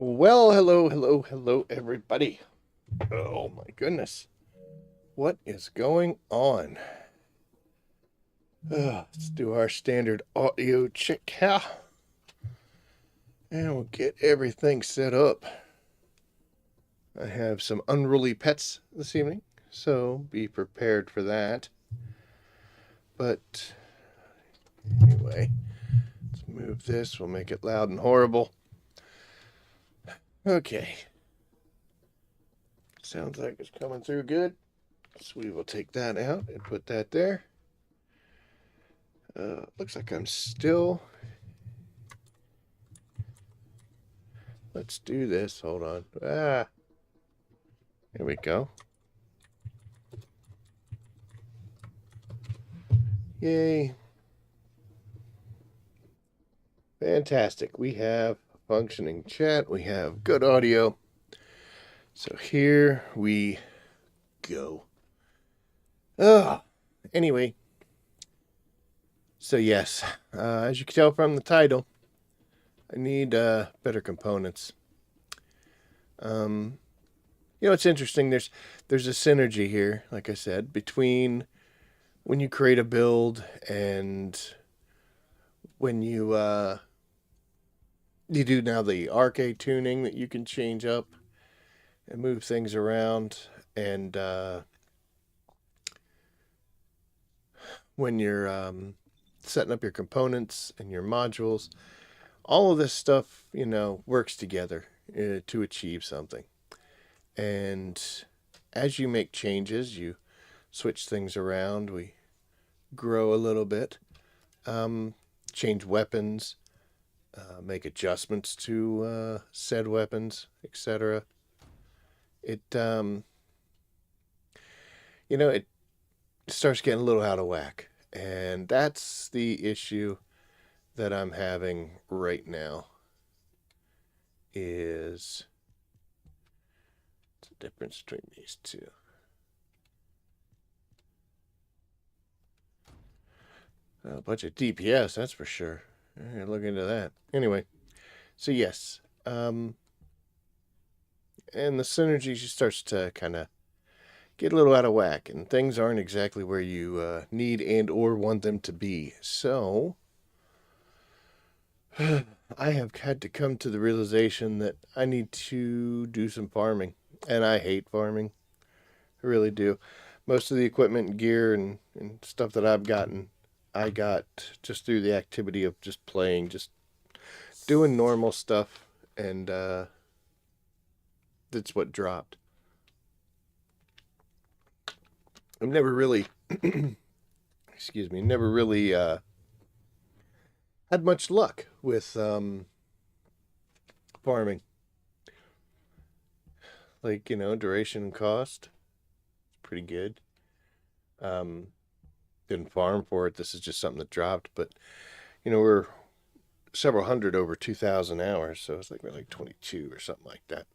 Well, hello, everybody. Oh my goodness. What is going on? Let's do our standard audio check here. And we'll get everything set up. I have some unruly pets this evening, so be prepared for that. But anyway, let's move this. We'll make it loud and horrible. Okay. Sounds like it's coming through good. So we will take that out and put that there. Looks like I'm still. Let's do this. Hold on. Here we go. Yay. Fantastic. We have a functioning chat. We have good audio. So here we go. Anyway. So yes, as you can tell from the title, I need better components. It's interesting. There's a synergy here, like I said, between when you create a build and when you do now the Arche Tuning that you can change up and move things around, and when you're setting up your components and your modules, all of this stuff, works together to achieve something. And as you make changes, you switch things around, we grow a little bit, change weapons, make adjustments to said weapons, etc. It it starts getting a little out of whack, and that's the issue that I'm having right now. Is the difference between these two? A bunch of DPS, that's for sure. Look into that. Anyway, so yes, and the synergy just starts to kind of get a little out of whack, and things aren't exactly where you need and or want them to be. So I have had to come to the realization that I need to do some farming, and I hate farming. I really do. Most of the equipment and gear and stuff that I've gotten, I got just through the activity of just playing, just doing normal stuff, and that's what dropped. I've never really, excuse me, never really had much luck with farming. Like, duration and cost, pretty good. Didn't farm for it. This is just something that dropped, but we're several hundred over 2,000 hours, so it's like we're like 22 or something like that.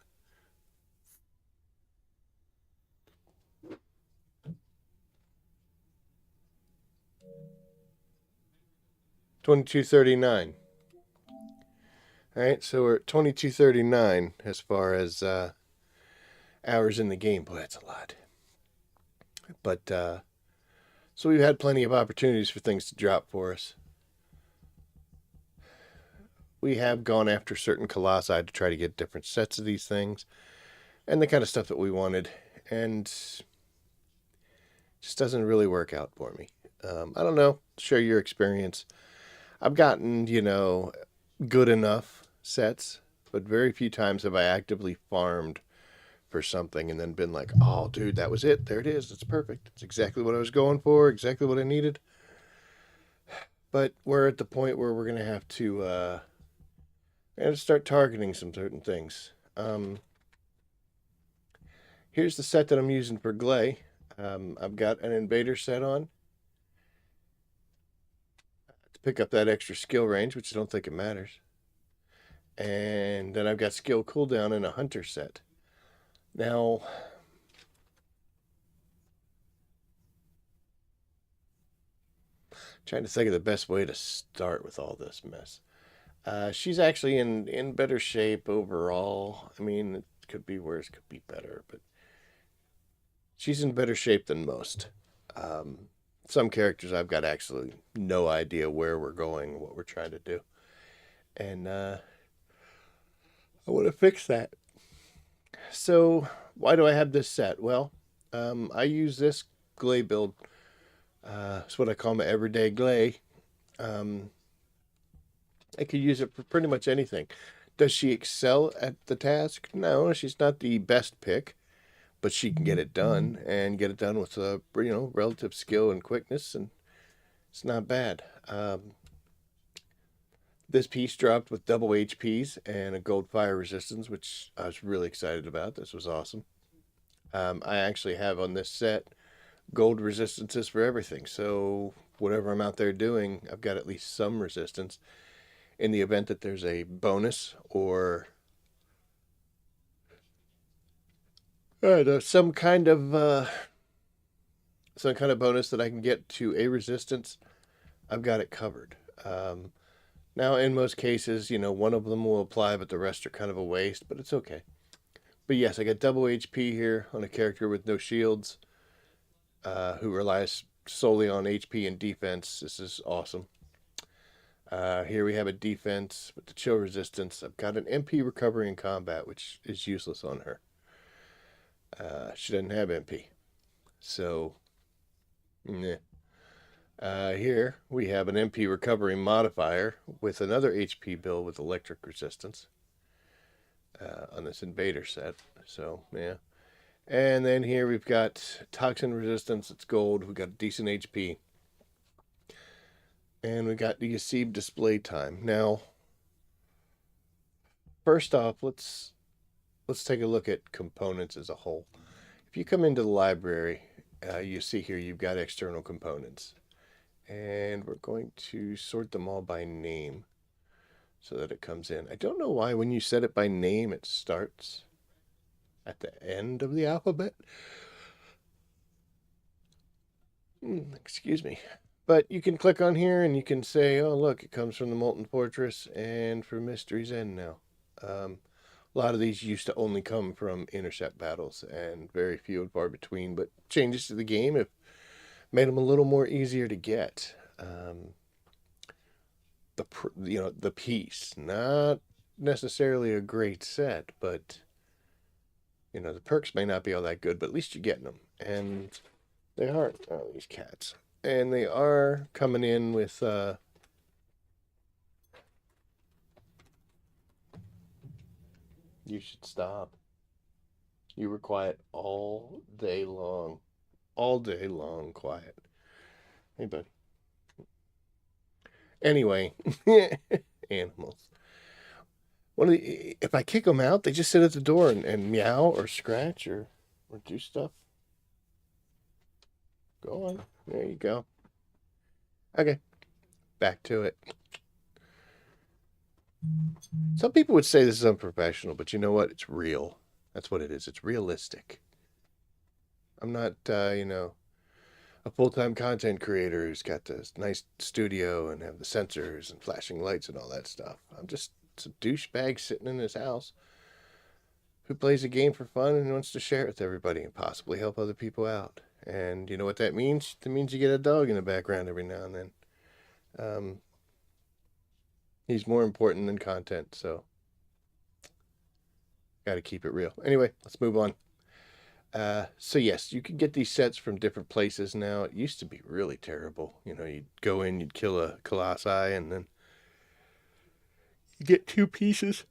2239. All right, so we're at 2239 as far as hours in the game. Boy, that's a lot. But so we've had plenty of opportunities for things to drop for us. We have gone after certain colossi to try to get different sets of these things and the kind of stuff that we wanted, and just doesn't really work out for me. I don't know. Share your experience. I've gotten, good enough sets, but very few times have I actively farmed for something and then been like, oh, dude, that was it. There it is. It's perfect. It's exactly what I was going for, exactly what I needed. But we're at the point where we're going to have to start targeting some certain things. Here's the set that I'm using for Glay. I've got an invader set on to pick up that extra skill range, which I don't think it matters. And then I've got skill cooldown in a hunter set. Now, trying to think of the best way to start with all this mess. She's actually in better shape overall. I mean, it could be worse, could be better, but she's in better shape than most. Um, some characters I've got absolutely no idea where we're going, what we're trying to do, and I want to fix that. So, why do I have this set? Well, I use this Glay build. It's what I call my everyday Glay. Um, I could use it for pretty much anything. Does she excel at the task? No, she's not the best pick, but she can get it done and get it done with relative skill and quickness, and it's not bad. This piece dropped with double HPs and a gold fire resistance, which I was really excited about. This was awesome. I actually have on this set gold resistances for everything, so whatever I'm out there doing, I've got at least some resistance in the event that there's a bonus or some kind of bonus that I can get to a resistance. I've got it covered. Now, in most cases, one of them will apply, but the rest are kind of a waste, but it's okay. But yes, I got double HP here on a character with no shields, who relies solely on HP and defense. This is awesome. Here we have a defense with the chill resistance. I've got an MP recovery in combat, which is useless on her. She doesn't have MP. So, yeah. Here we have an MP recovery modifier with another HP build with electric resistance on this invader set. So, yeah. And then here we've got toxin resistance. It's gold. We've got decent HP. And we got the Yasib display time. Now, first off, let's take a look at components as a whole. If you come into the library, you see here you've got external components. And we're going to sort them all by name so that it comes in. I don't know why when you set it by name, it starts at the end of the alphabet. Excuse me. But you can click on here and you can say, oh, look, it comes from the Molten Fortress and from Mystery's End now. A lot of these used to only come from intercept battles, and very few and far between, but changes to the game have made them a little more easier to get. The piece, not necessarily a great set, but the perks may not be all that good, but at least you're getting them. And they aren't, oh, these cats. And they are coming in with you should stop. You were quiet all day long. All day long, quiet. Hey, bud. Anyway, animals. If I kick them out, they just sit at the door and meow or scratch or do stuff. Go on. There you go. Okay, back to it. Some people would say this is unprofessional, but you know what? It's real. That's what it is. It's realistic. I'm not, a full-time content creator who's got this nice studio and have the sensors and flashing lights and all that stuff. I'm just a douchebag sitting in his house who plays a game for fun and wants to share it with everybody and possibly help other people out. And you know what that means? That means you get a dog in the background every now and then. He's more important than content, so got to keep it real. Anyway, let's move on. So yes, you can get these sets from different places now. It used to be really terrible. You'd go in, you'd kill a colossi, and then you get two pieces.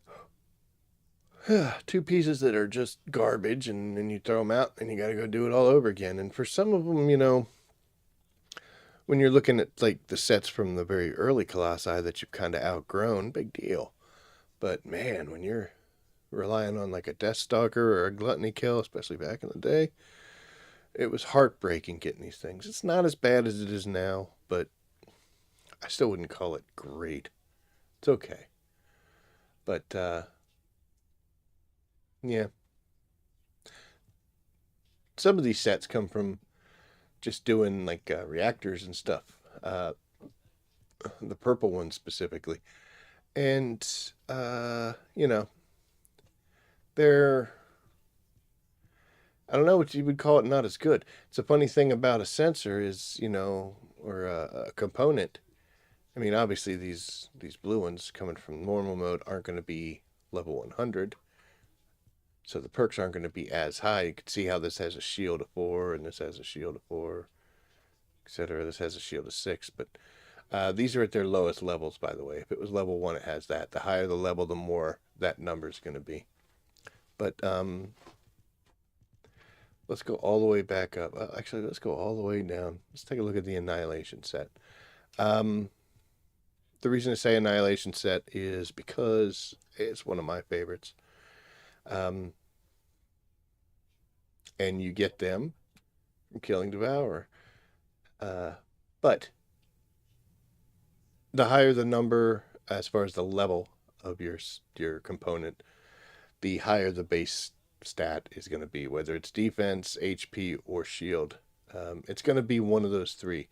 Two pieces that are just garbage, and then you throw them out, and you got to go do it all over again. And for some of them, when you're looking at like the sets from the very early colossi that you've kind of outgrown, big deal. But man, when you're relying on like a Death Stalker or a Gluttony kill, especially back in the day, it was heartbreaking getting these things. It's not as bad as it is now, but I still wouldn't call it great. It's okay. But, yeah. Some of these sets come from just doing like reactors and stuff. The purple ones specifically. And, you know, they're, I don't know what you would call it, not as good. It's a funny thing about a sensor is, or a component. I mean, obviously these blue ones coming from normal mode aren't going to be level 100, so the perks aren't going to be as high. You can see how this has a shield of 4, and this has a shield of 4, etc. This has a shield of 6, but these are at their lowest levels, by the way. If it was level 1, it has that. The higher the level, the more that number is going to be. But let's go all the way back up. Actually, let's go all the way down. Let's take a look at the Annihilation set. The reason to say Annihilation set is because it's one of my favorites. And you get them from killing Devourer. But the higher the number, as far as the level of your component, the higher the base stat is going to be, whether it's defense, HP, or shield. It's going to be one of those three.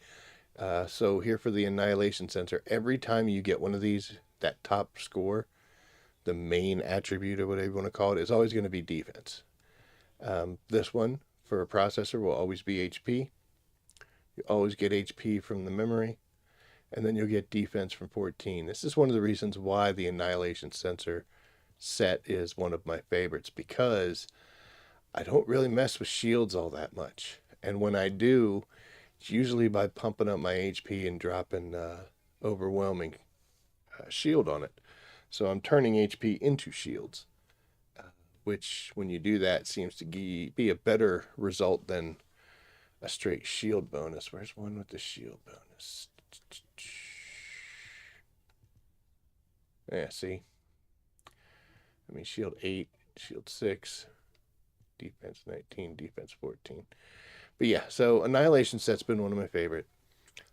So here for the Annihilation sensor, every time you get one of these, that top score, the main attribute or whatever you want to call it, is always going to be defense. This one for a processor will always be HP. You always get HP from the memory, and then you'll get defense from 14. This is one of the reasons why the Annihilation sensor set is one of my favorites, because I don't really mess with shields all that much. And when I do, it's usually by pumping up my HP and dropping overwhelming shield on it. So I'm turning HP into shields, which when you do that seems to be a better result than a straight shield bonus. Where's one with the shield bonus? Yeah, see? I mean, shield 8, shield 6, defense 19, defense 14. But yeah, so Annihilation set's been one of my favorite.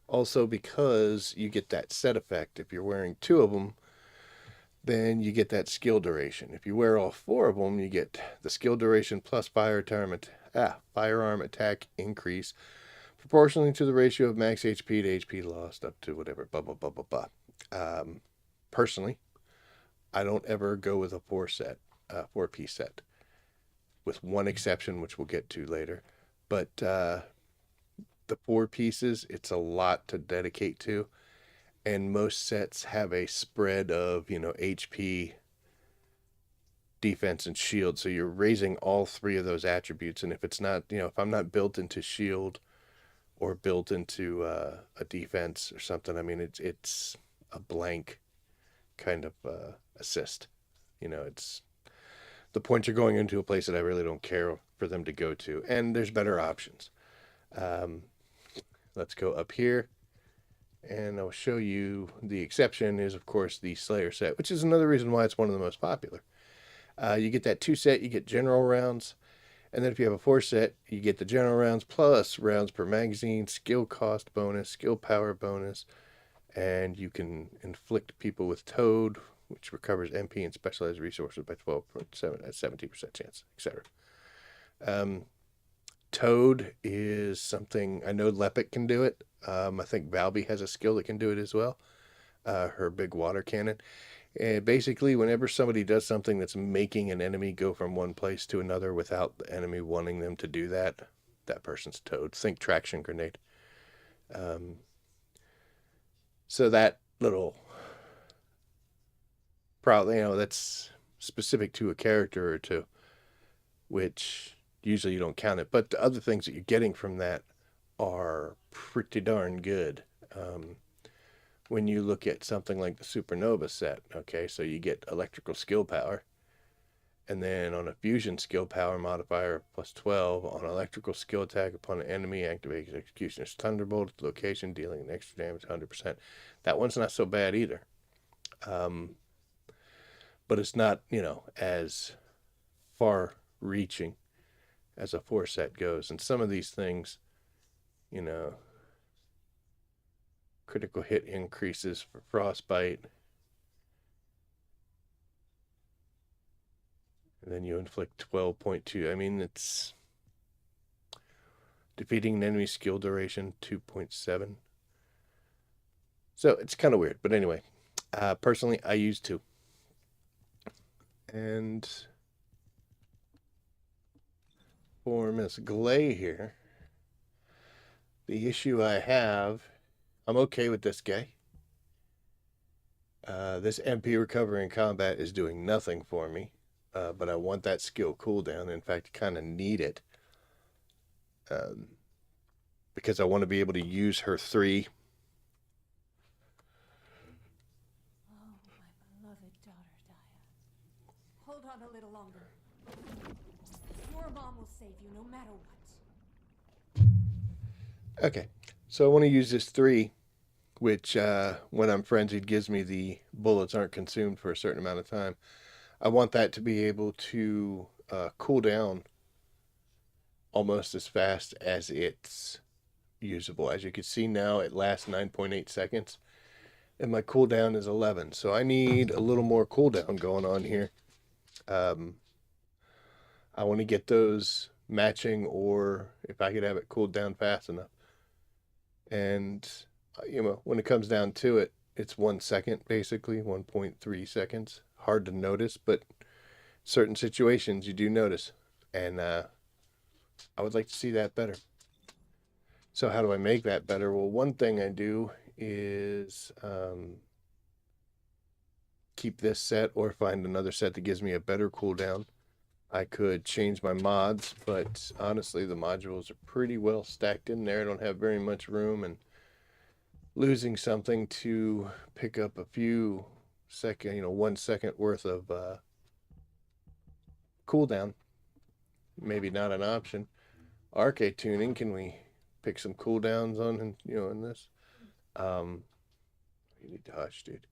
Also because you get that set effect. If you're wearing 2 of them, then you get that skill duration. If you wear all 4 of them, you get the skill duration plus firearm attack increase proportionally to the ratio of max HP to HP lost up to whatever, blah, blah, blah, blah, blah. Personally, I don't ever go with a 4-piece set, with one exception, which we'll get to later. But the 4 pieces, it's a lot to dedicate to. And most sets have a spread of, HP, defense, and shield. So you're raising all 3 of those attributes. And if it's not, if I'm not built into shield or built into a defense or something, I mean, it's a blank kind of assist. It's the point you're going into a place that I really don't care for them to go to. And there's better options. Let's go up here. And I'll show you the exception is, of course, the Slayer set, which is another reason why it's one of the most popular. You get that 2 set, you get general rounds. And then if you have a 4 set, you get the general rounds plus rounds per magazine, skill cost bonus, skill power bonus. And you can inflict people with Toad, which recovers MP and specialized resources by 12.7 at 17% chance, etc. Toad is something, I know Lepet can do it. I think Valby has a skill that can do it as well. Her big water cannon. And basically, whenever somebody does something that's making an enemy go from one place to another without the enemy wanting them to do that, that person's Toad. Think traction grenade. So that little, probably, that's specific to a character or two, which usually you don't count it. But the other things that you're getting from that are pretty darn good. When you look at something like the Supernova set, okay, so you get electrical skill power, and then on a fusion skill power modifier plus 12 on electrical skill attack upon an enemy, activates Executioner's Thunderbolt at the location, dealing an extra damage 100%. That one's not so bad either. But it's not, as far reaching as a 4 set goes. And some of these things, critical hit increases for frostbite. And then you inflict 12.2. I mean, it's defeating an enemy skill duration 2.7. So it's kind of weird. But anyway, Personally, I use 2. And for Miss Glay here, the issue I have, I'm okay with this guy. This MP recovery in combat is doing nothing for me, but I want that skill cooldown. In fact, I kind of need it um, because I want to be able to use her 3. Oh, my beloved daughter, Dia. Hold on a little longer. Your mom will save you no matter what. Okay, so I want to use this 3, which when I'm frenzied gives me the bullets aren't consumed for a certain amount of time. I want that to be able to cool down almost as fast as it's usable. As you can see now, it lasts 9.8 seconds, and my cooldown is 11. So I need a little more cooldown going on here. I want to get those matching, or if I could have it cooled down fast enough. And when it comes down to it, it's 1 second basically, 1.3 seconds. Hard to notice, but certain situations you do notice, and I would like to see that better. So how do I make that better? Well, one thing I do is keep this set or find another set that gives me a better cooldown. I could change my mods, but honestly, the modules are pretty well stacked in there. I don't have very much room, and losing something to pick up a few second, 1 second worth of cooldown, maybe not an option. Arche Tuning, can we pick some cooldowns on, in this? You need to hush, dude.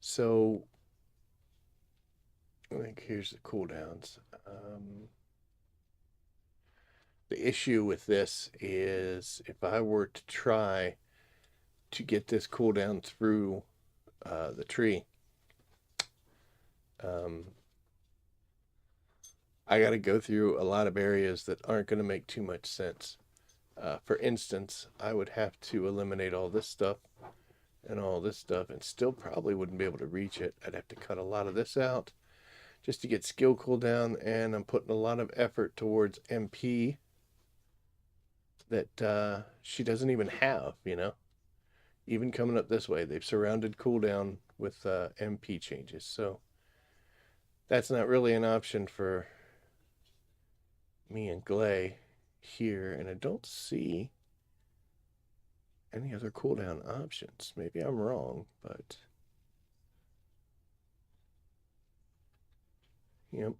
So I think here's the cooldowns. The issue with this is if I were to try to get this cooldown through the tree, I got to go through a lot of areas that aren't going to make too much sense. For instance, I would have to eliminate all this stuff and all this stuff and still probably wouldn't be able to reach it. I'd have to cut a lot of this out just to get skill cooldown, and I'm putting a lot of effort towards MP that she doesn't even have, Even coming up this way, they've surrounded cooldown with MP changes, so that's not really an option for me and Glay here, and I don't see any other cooldown options. Maybe I'm wrong, but yep.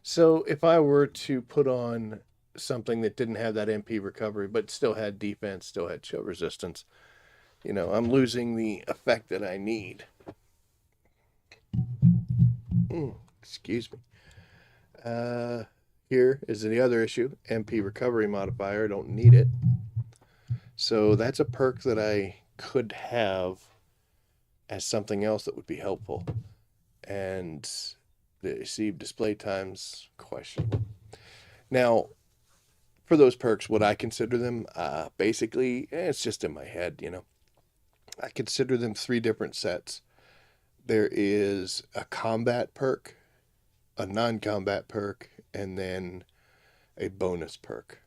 So if I were to put on something that didn't have that MP recovery, but still had defense, still had chill resistance, I'm losing the effect that I need. Excuse me. Here is the other issue. MP recovery modifier. I don't need it. So that's a perk that I could have as something else that would be helpful. And the received display times, questionable. Now, for those perks, what I consider them, basically, it's just in my head, I consider them 3 different sets. There is a combat perk, a non-combat perk, and then a bonus perk.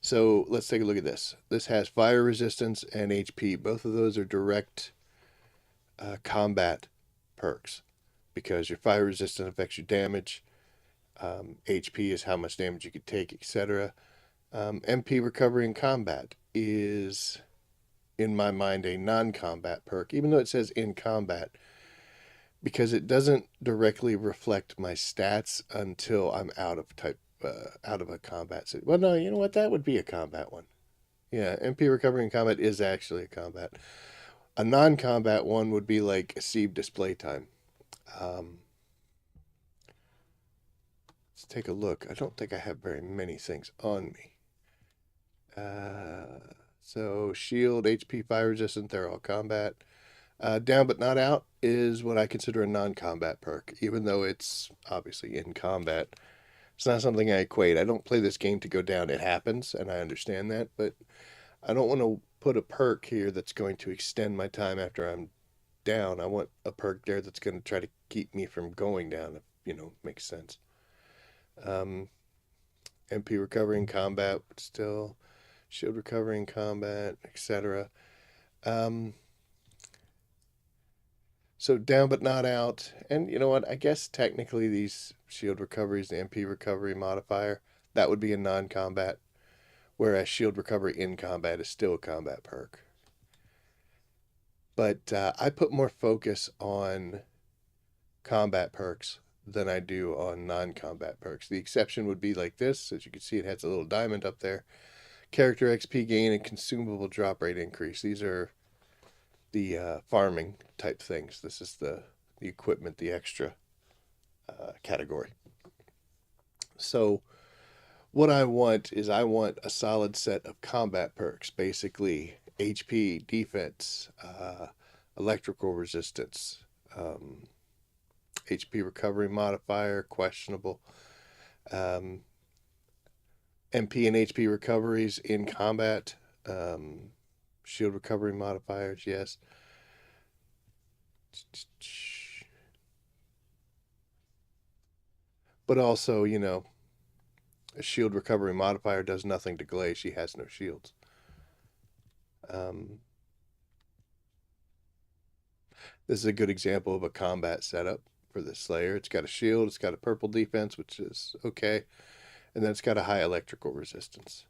So let's take a look at this. This has fire resistance and HP. Both of those are direct combat perks because your fire resistance affects your damage. HP is how much damage you could take, etc. MP recovery in combat is, in my mind, a non-combat perk, even though it says in combat, because it doesn't directly reflect my stats until I'm out of a combat city. Well, no, you know what? That would be a combat one. Yeah, MP recovery in combat is actually a combat. A non-combat one would be like received display time. Let's take a look. I don't think I have very many things on me. So shield, HP, fire resistant, they're all combat. Down but not out is what I consider a non-combat perk, even though it's obviously in combat. It's not something I equate. I don't play this game to go down. It happens, and I understand that, but I don't want to put a perk here that's going to extend my time after I'm down. I want a perk there that's going to try to keep me from going down, if makes sense. Um, MP recovery in combat, but still shield recovery in combat, etc. Um, so down but not out. And you know what? I guess technically these shield recoveries, the MP recovery modifier, that would be a non-combat, whereas shield recovery in combat is still a combat perk. But I put more focus on combat perks than I do on non-combat perks. The exception would be like this. As you can see, it has a little diamond up there. Character XP gain and consumable drop rate increase. These are the farming type things. This is the equipment, the extra category. So what I want is I want a solid set of combat perks, basically HP, defense, electrical resistance, HP recovery modifier, questionable. MP and HP recoveries in combat. Shield recovery modifiers, yes. But also, a shield recovery modifier does nothing to Glaze. She has no shields. This is a good example of a combat setup for the Slayer. It's got a shield, it's got a purple defense, which is okay, and then it's got a high electrical resistance.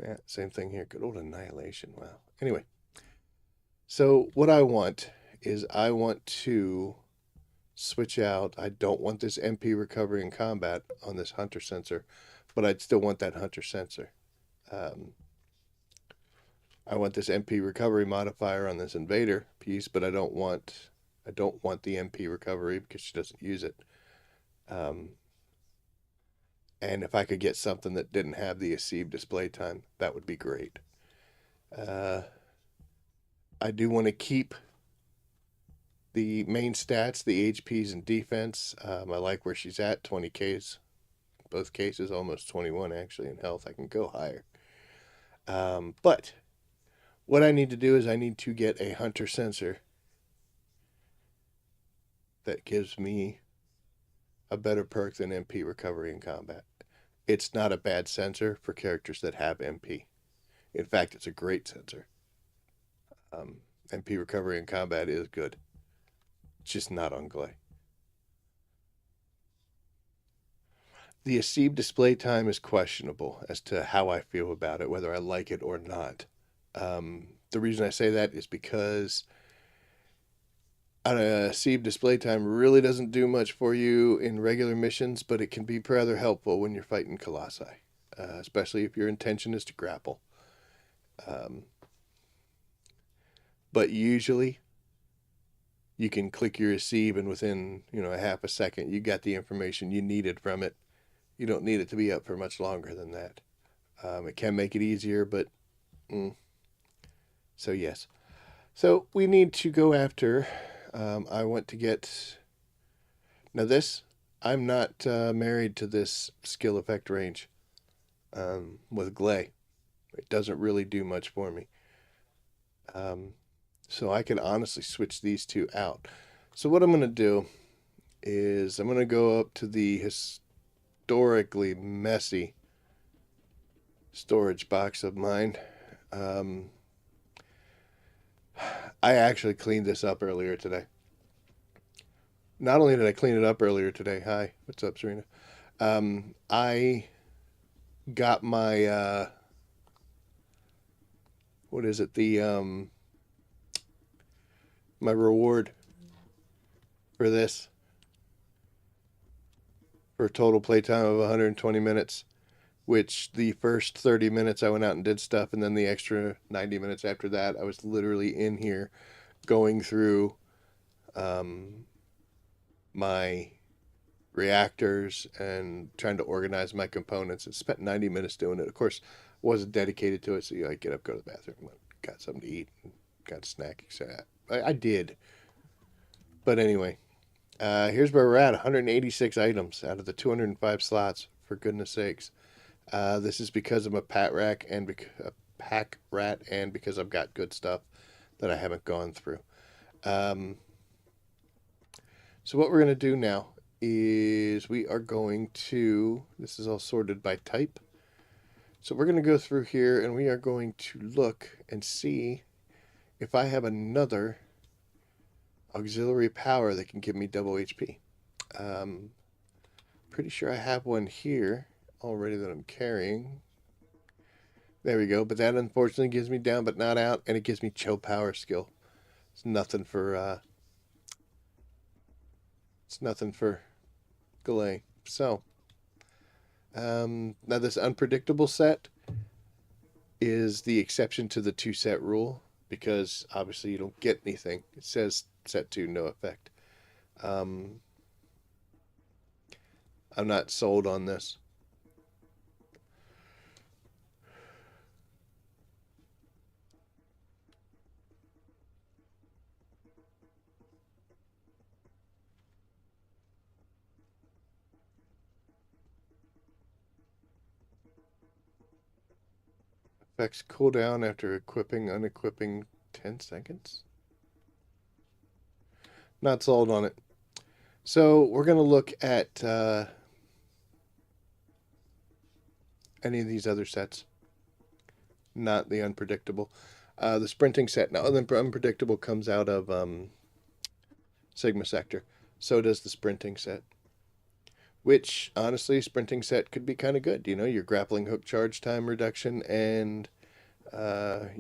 Yeah, same thing here. Good old Annihilation. Wow. Anyway, so what I want is I want to switch out. I don't want this MP recovery in combat on this Hunter sensor, but I'd still want that Hunter sensor. I want this MP recovery modifier on this Invader piece, but I don't want the MP recovery because she doesn't use it. And if I could get something that didn't have the Acceive display time, that would be great. I do want to keep the main stats, the HPs and defense. I like where she's at, 20Ks. Both cases, almost 21 actually in health. I can go higher. But what I need to do is I need to get a Hunter sensor that gives me a better perk than MP recovery in combat. It's not a bad sensor for characters that have MP. In fact, it's a great sensor. MP recovery in combat is good. It's just not on Glay. The Acceive display time is questionable as to how I feel about it, whether I like it or not. The reason I say that is because Acceive display time really doesn't do much for you in regular missions, but it can be rather helpful when you're fighting Colossi, especially if your intention is to grapple. But usually you can click your Acceive and within a half a second you got the information you needed from it. You don't need it to be up for much longer than that. It can make it easier, but so yes. So we need to go after. I want to get. Now this, I'm not married to this skill effect range with Glay. It doesn't really do much for me. So I can honestly switch these two out. So what I'm going to do is I'm going to go up to the historically messy storage box of mine. I actually cleaned this up earlier today. Not only did I clean it up earlier today, hi, what's up, Serena? I got my, what is it, my reward for this, for a total playtime of 120 minutes, which the first 30 minutes I went out and did stuff, and then the extra 90 minutes after that, I was literally in here going through my reactors and trying to organize my components. I spent 90 minutes doing it. Of course, wasn't dedicated to it, so I get up, go to the bathroom, got something to eat, got a snack, etc. I did. But anyway, here's where we're at, 186 items out of the 205 slots, for goodness sakes. This is because I'm a pack rat, and because I've got good stuff that I haven't gone through. Um, so what we're going to do now is we are going to, this is all sorted by type. So we're going to go through here and we are going to look and see if I have another auxiliary power that can give me double HP. Um, Pretty sure I have one here already that I'm carrying. There we go. But that unfortunately gives me down but not out, and it gives me chill power skill. It's nothing for Galay. So now this unpredictable set is the exception to the 2 set rule because obviously you don't get anything. It says set 2, no effect. I'm not sold on this. Effects cooldown after equipping, unequipping 10 seconds. Not sold on it. So we're going to look at any of these other sets, not the unpredictable. The sprinting set. Now, the unpredictable comes out of Sigma Sector. So does the sprinting set. Which, honestly, sprinting set could be kind of good. You know, your grappling hook charge time reduction, and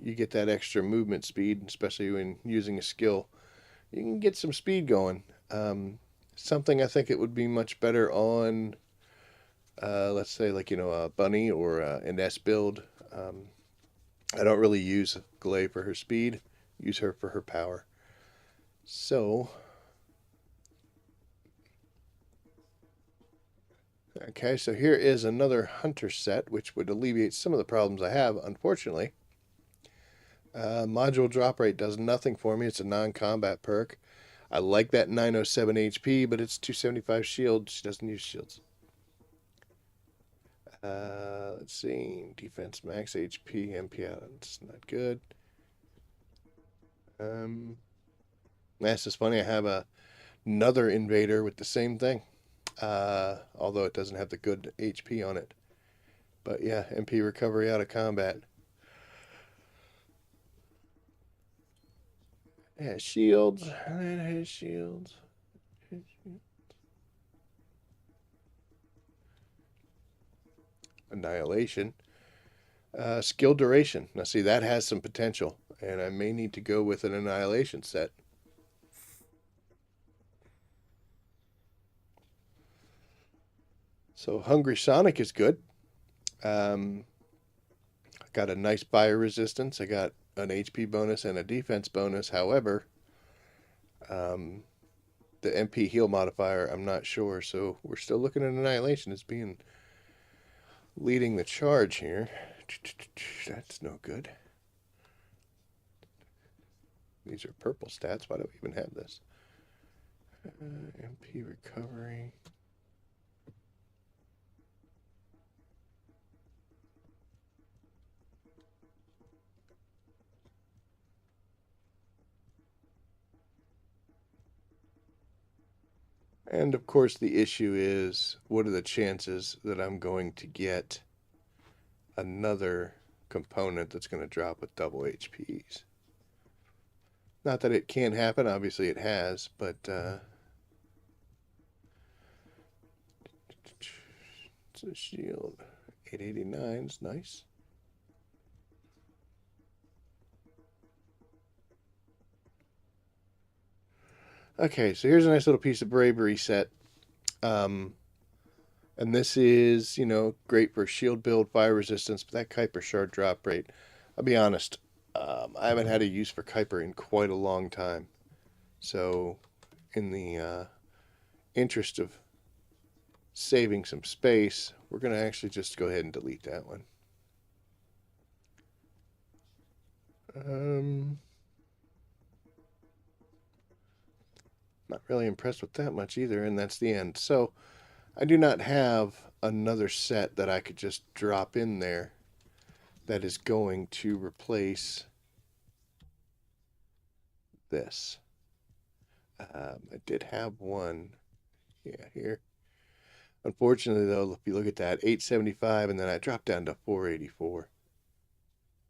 you get that extra movement speed, especially when using a skill. You can get some speed going. Something I think it would be much better on, let's say, like, a Bunny or an S build. I don't really use Glay for her speed, use her for her power. So, okay, so here is another hunter set, which would alleviate some of the problems I have, unfortunately. Module drop rate does nothing for me. It's a non-combat perk. I like that 907 HP, but it's 275 shield. She doesn't use shields. Let's see. Defense max HP, MP out. It's not good. That's just funny. I have another invader with the same thing. Although it doesn't have the good HP on it. But yeah, MP recovery out of combat. It has shields. And it has shields. Annihilation. Skill duration. Now, see, that has some potential, and I may need to go with an Annihilation set. So, Hungry Sonic is good. I got a nice fire resistance. I got an HP bonus and a defense bonus. However, the MP heal modifier, I'm not sure. So, we're still looking at Annihilation as being leading the charge here. That's no good. These are purple stats. Why do we even have this? MP recovery. And of course, the issue is what are the chances that I'm going to get another component that's going to drop with double HPs? Not that it can't happen, obviously it has, but it's a shield. 889 is nice. Okay, so here's a nice little piece of bravery set. And this is, great for shield build, fire resistance, but that Kuiper shard drop rate, I'll be honest, I haven't had a use for Kuiper in quite a long time. So, in the interest of saving some space, we're going to actually just go ahead and delete that one. Not really impressed with that much either, and that's the end. So, I do not have another set that I could just drop in there that is going to replace this. I did have one, yeah, here. Unfortunately, though, if you look at that, 875, and then I dropped down to 484.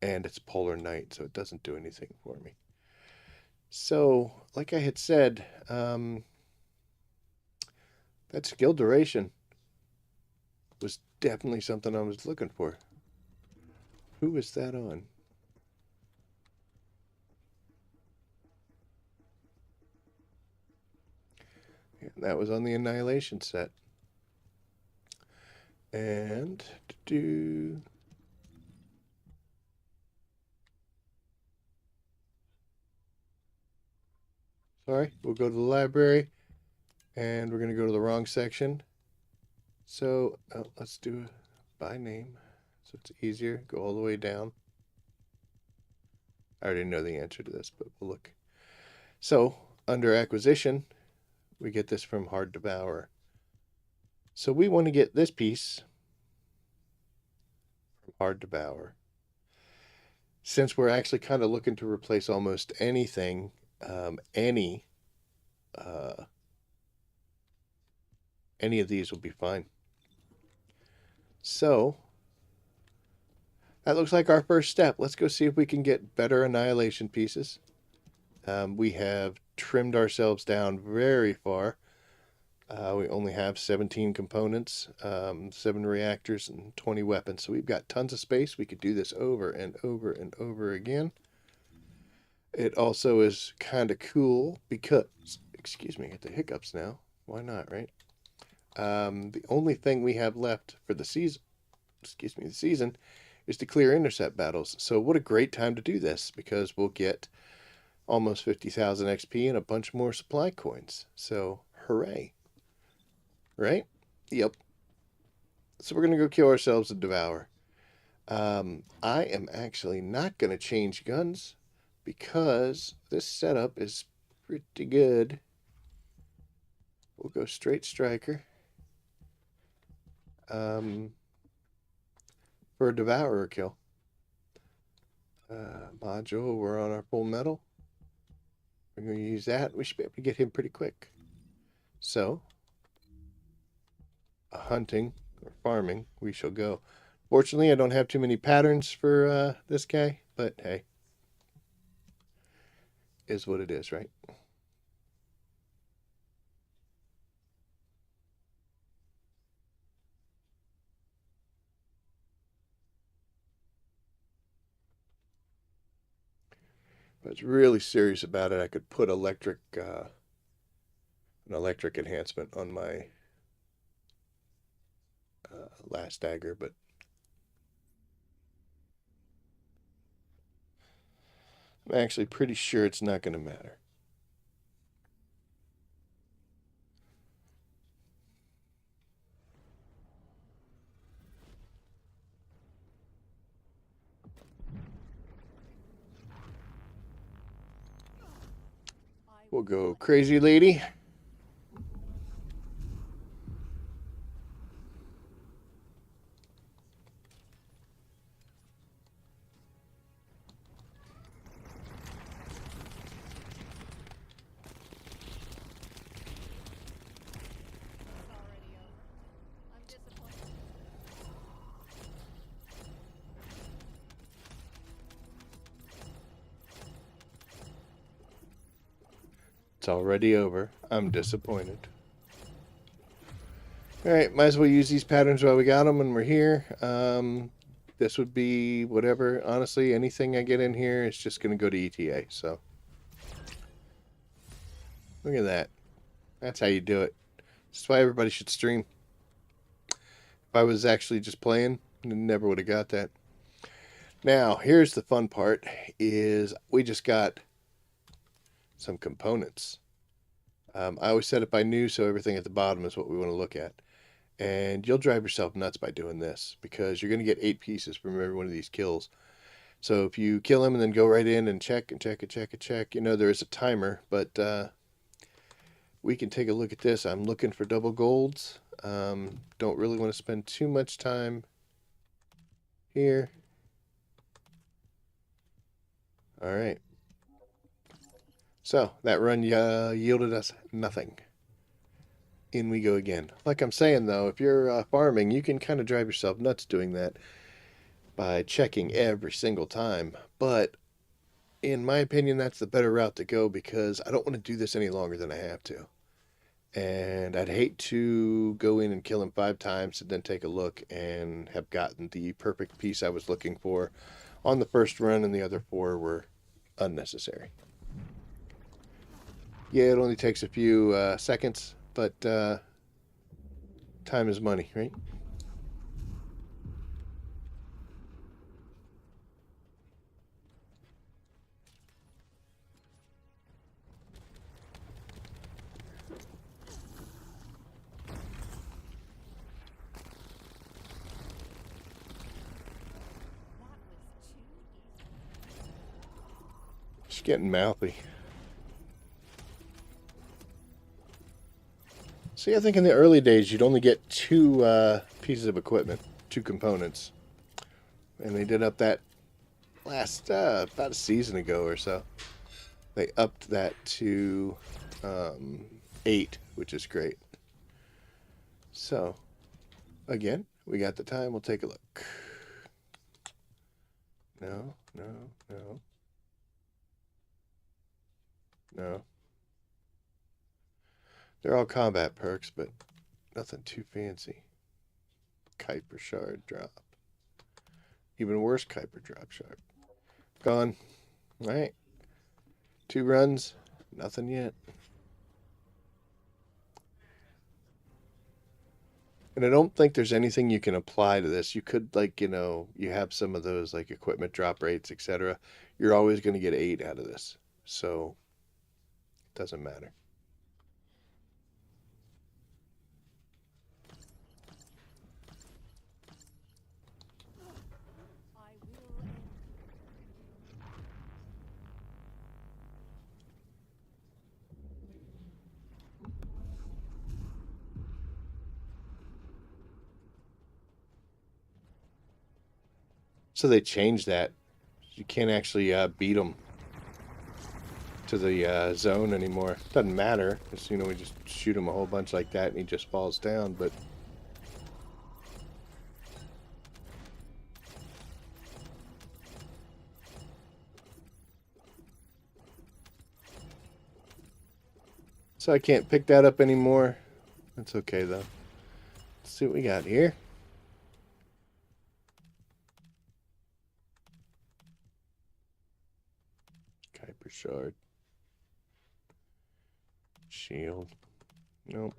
And it's polar night, so it doesn't do anything for me. So, like I had said, that skill duration was definitely something I was looking for. Who was that on? Yeah, that was on the Annihilation set. And do. Sorry, we'll go to the library, and we're going to go to the wrong section. So let's do by name, so it's easier. Go all the way down. I already know the answer to this, but we'll look. So under acquisition, we get this from Hard Devour. So we want to get this piece from Hard Devour. Since we're actually kind of looking to replace almost anything, any of these will be fine. So that looks like our first step. Let's go see if we can get better Annihilation pieces. We have trimmed ourselves down very far. We only have 17 components, 7 reactors, and 20 weapons. So we've got tons of space. We could do this over and over and over again. It also is kind of cool because, excuse me, I get the hiccups now. Why not, right? The only thing we have left for the season, is to clear intercept battles. So what a great time to do this, because we'll get almost 50,000 XP and a bunch more supply coins. So hooray. Right? Yep. So we're going to go kill ourselves and devour. I am actually not going to change guns because this setup is pretty good. We'll go straight striker. For a devourer kill. Module, we're on our full metal. We're going to use that. We should be able to get him pretty quick. So, hunting or farming, we shall go. Fortunately, I don't have too many patterns for this guy, but hey, is what it is, right? If I was really serious about it, I could put an electric enhancement on my last dagger, but I'm actually pretty sure it's not going to matter. We'll go crazy lady. It's already over. I'm disappointed. Alright, might as well use these patterns while we got them and we're here. This would be whatever. Honestly, anything I get in here is just going to go to ETA. So, look at that. That's how you do it. That's why everybody should stream. If I was actually just playing, I never would have got that. Now, here's the fun part, is we just got some components. I always set it by new, so everything at the bottom is what we want to look at. And you'll drive yourself nuts by doing this, because you're going to get 8 pieces from every one of these kills. So if you kill him and then go right in and check and check and check and check, you know, there is a timer, but we can take a look at this. I'm looking for double golds. Don't really want to spend too much time here. All right. So that run yielded us nothing. In we go again. Like I'm saying, though, if you're farming, you can kind of drive yourself nuts doing that by checking every single time. But in my opinion, that's the better route to go because I don't want to do this any longer than I have to. And I'd hate to go in and kill him 5 times and then take a look and have gotten the perfect piece I was looking for on the first run, and the other 4 were unnecessary. Yeah, it only takes a few seconds, but time is money, right? She's getting mouthy. See, I think in the early days you'd only get 2 pieces of equipment, 2 components. And they did up that last, about a season ago or so. They upped that to 8, which is great. So, again, we got the time. We'll take a look. No, no, no. No. They're all combat perks, but nothing too fancy. Kuiper Shard drop. Even worse, Kuiper drop shard. Gone. Alright. 2 runs. Nothing yet. And I don't think there's anything you can apply to this. You could, like, you have some of those, like, equipment drop rates, etc. You're always going to get 8 out of this. So, it doesn't matter. So they changed that. You can't actually beat them to the zone anymore. Doesn't matter. Because, we just shoot him a whole bunch like that and he just falls down. But so I can't pick that up anymore. That's okay, though. Let's see what we got here. Kuiper Shard. Shield. Nope.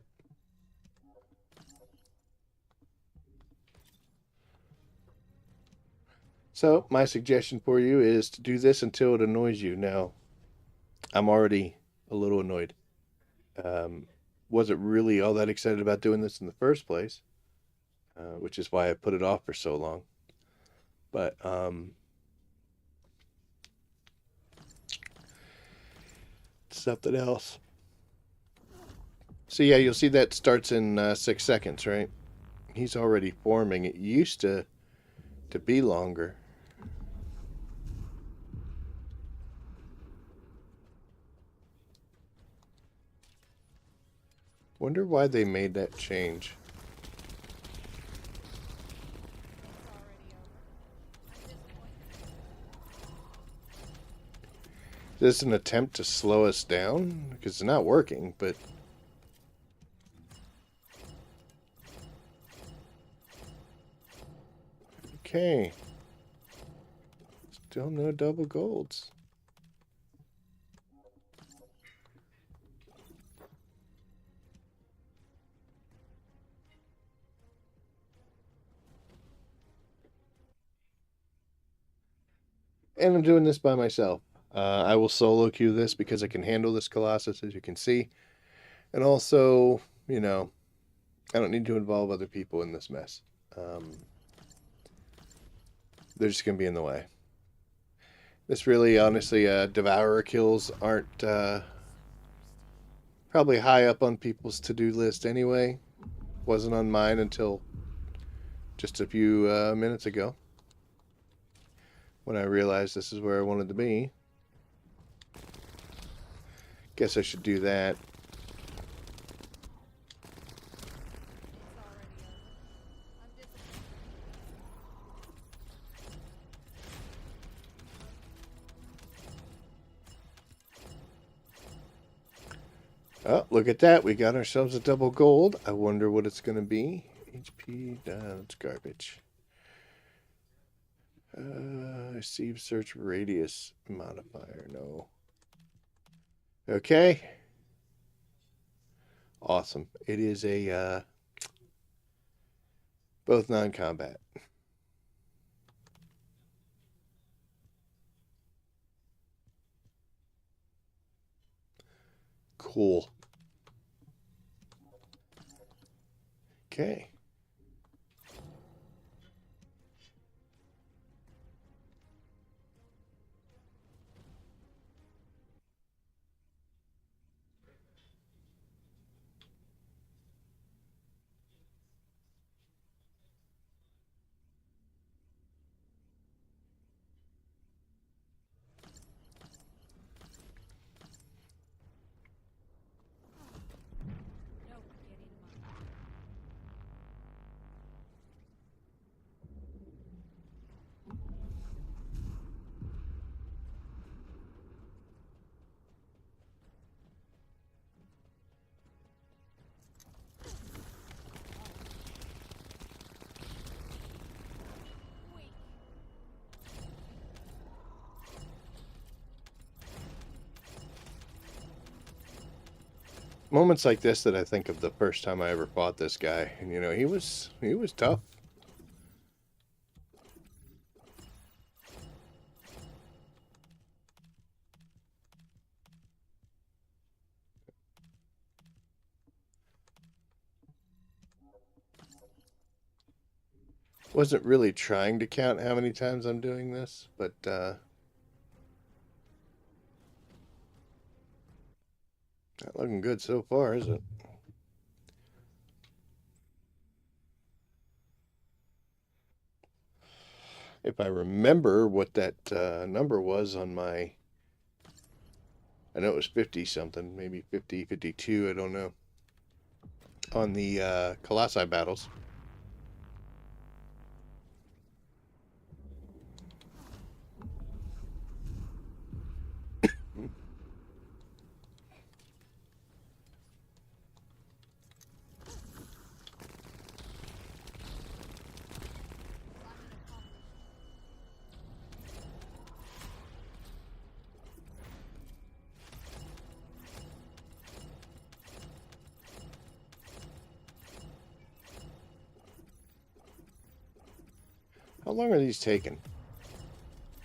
So, my suggestion for you is to do this until it annoys you. Now, I'm already a little annoyed. Wasn't really all that excited about doing this in the first place, which is why I put it off for so long. But, something else. So yeah, you'll see that starts in 6 seconds, right? He's already forming. It used to be longer. Wonder why they made that change. Is this an attempt to slow us down? Because it's not working, but... Okay. Still no double golds. And I'm doing this by myself. I will solo queue this because I can handle this Colossus, as you can see. And also, I don't need to involve other people in this mess. They're just going to be in the way. This really, honestly, Devourer kills aren't Probably high up on people's to-do list anyway. Wasn't on mine until just a few minutes ago when I realized this is where I wanted to be. Guess I should do that. It's already over. I'm disappointed. Oh, look at that. We got ourselves a double gold. I wonder what it's going to be. HP, that's garbage. Receive search radius modifier. No. Okay. Awesome. It is a both non-combat. Cool. Okay. No getting mine. Weak. Moments like this that I think of the first time I ever fought this guy, and you know, he was tough. Wasn't really trying to count how many times I'm doing this, but not looking good so far, is it? If I remember what that number was on my, I know it was 50 something, maybe 50, 52, I don't know, on the Colossi battles. Assignment accomplished. How long are these taking?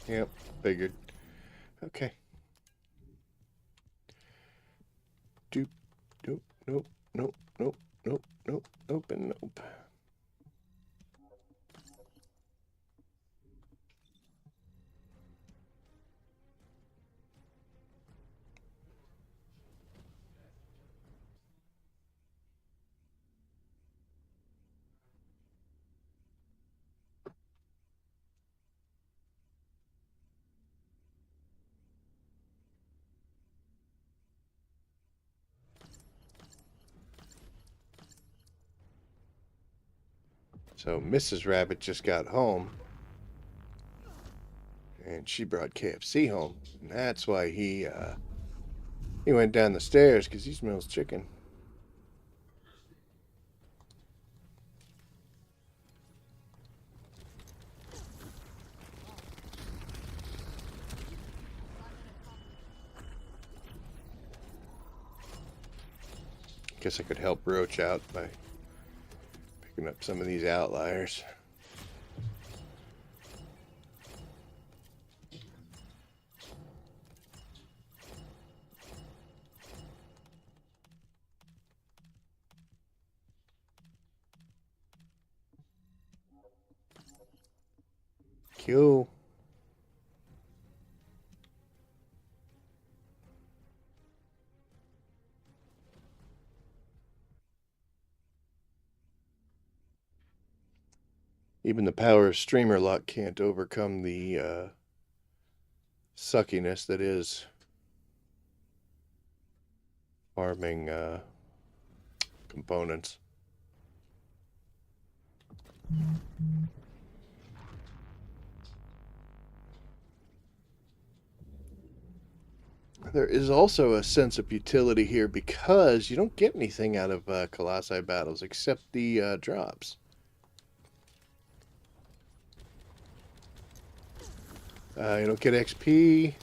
Yep, figured. Okay. Doop, doop, nope, nope, nope, nope, nope, nope, and nope. So Mrs. Rabbit just got home, and she brought KFC home, and that's why he went down the stairs because he smells chicken. Assignment accomplished. Guess I could help Roach out by picking up some of these outliers. Q. Even the power of streamer lock can't overcome the suckiness that is farming components. There is also a sense of futility here because you don't get anything out of Colossi battles except the drops. You don't get XP.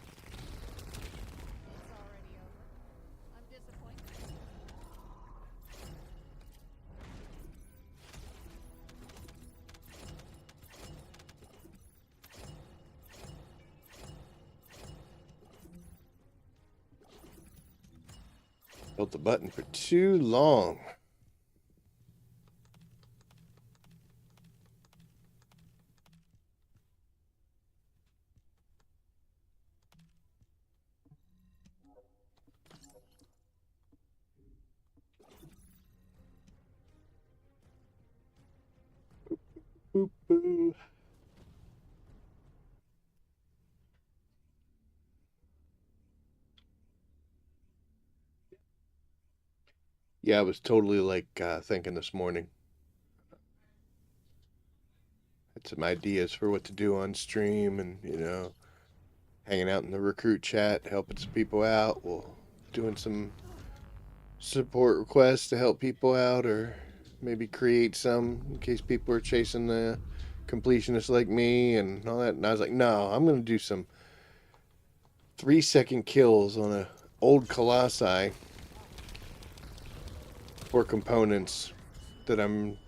Held the button for too long. Boop, boo. Yeah, I was totally like thinking this morning. Had some ideas for what to do on stream and, hanging out in the recruit chat, helping some people out, well, doing some support requests to help people out, or maybe create some in case people are chasing the completionists like me and all that. And I was like, no, I'm going to do some 3-second kills on a old Colossi for components that I'm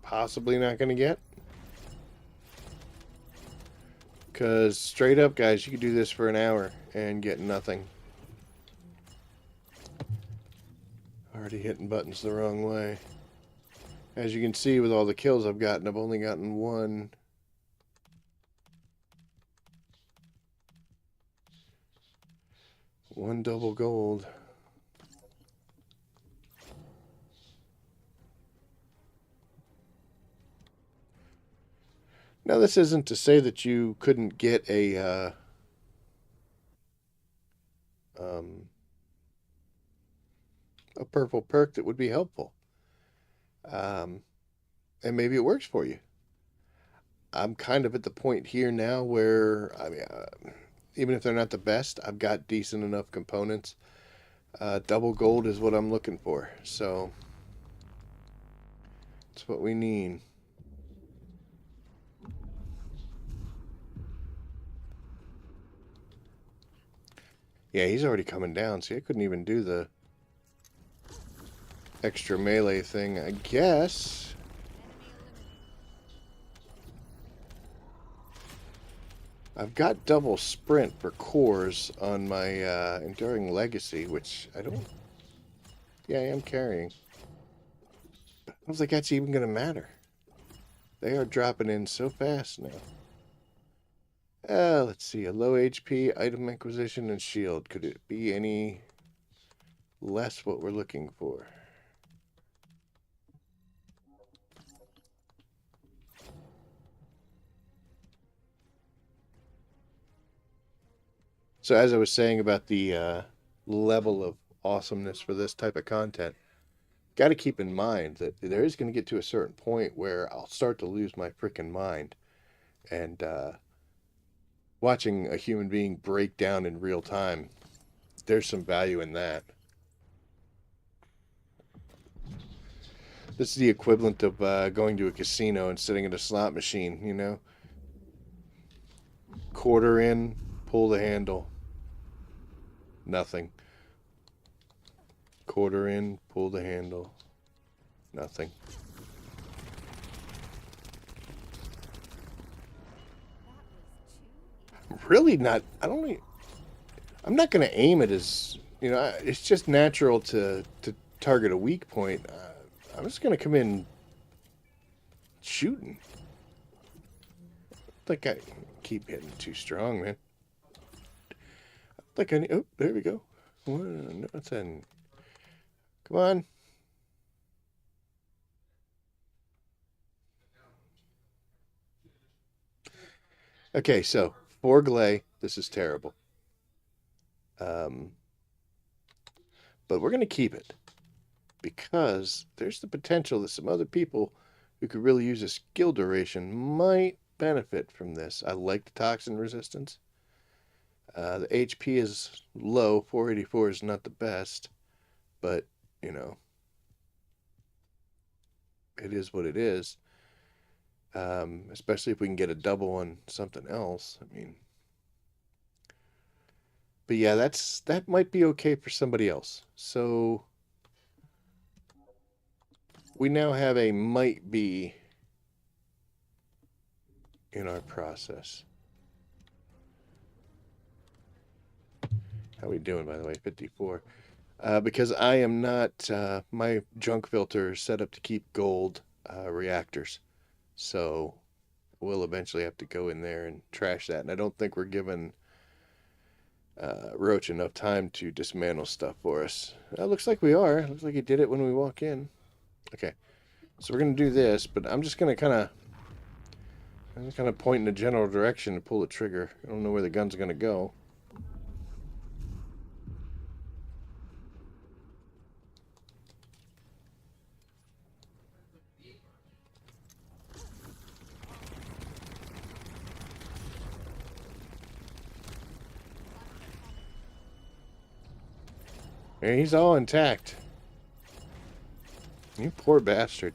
possibly not going to get. Because straight up, guys, you could do this for an hour and get nothing. Already hitting buttons the wrong way. As you can see with all the kills I've gotten, I've only gotten one. One double gold. Now, this isn't to say that you couldn't get a purple perk that would be helpful. And maybe it works for you. I'm kind of at the point here now where, I mean, even if they're not the best, I've got decent enough components. Double gold is what I'm looking for. So, that's what we need. Yeah, he's already coming down. See, I couldn't even do the extra melee thing, I guess. I've got double sprint for cores on my Enduring Legacy, which I don't... Yeah, I am carrying. I don't think that's even going to matter. They are dropping in so fast now. Let's see. A low HP, item acquisition, and shield. Could it be any less what we're looking for? So as I was saying about the level of awesomeness for this type of content, got to keep in mind that there is going to get to a certain point where I'll start to lose my freaking mind. And watching a human being break down in real time, there's some value in that. This is the equivalent of going to a casino and sitting at a slot machine, you know? Quarter in, pull the handle. Nothing. Quarter in, pull the handle. Nothing. Really not. I'm not going to aim it as, it's just natural to target a weak point. I'm just going to come in shooting. Like I keep hitting too strong, man. Like I need, oh, there we go. No, it's in. Come on. Okay, so for Glay, this is terrible. But we're going to keep it because there's the potential that some other people who could really use a skill duration might benefit from this. I like the toxin resistance. The HP is low. 484 is not the best, but you know, it is what it is. Especially if we can get a double on something else. I mean, but yeah, that might be okay for somebody else. So we now have a might be in our process. How we doing, by the way? 54. Because I am not, my junk filter is set up to keep gold reactors. So we'll eventually have to go in there and trash that. And I don't think we're giving Roach enough time to dismantle stuff for us. Looks like we are. Looks like he did it when we walk in. Okay. So we're going to do this, but I'm just going to point in a general direction to pull the trigger. I don't know where the gun's going to go. And he's all intact. You poor bastard.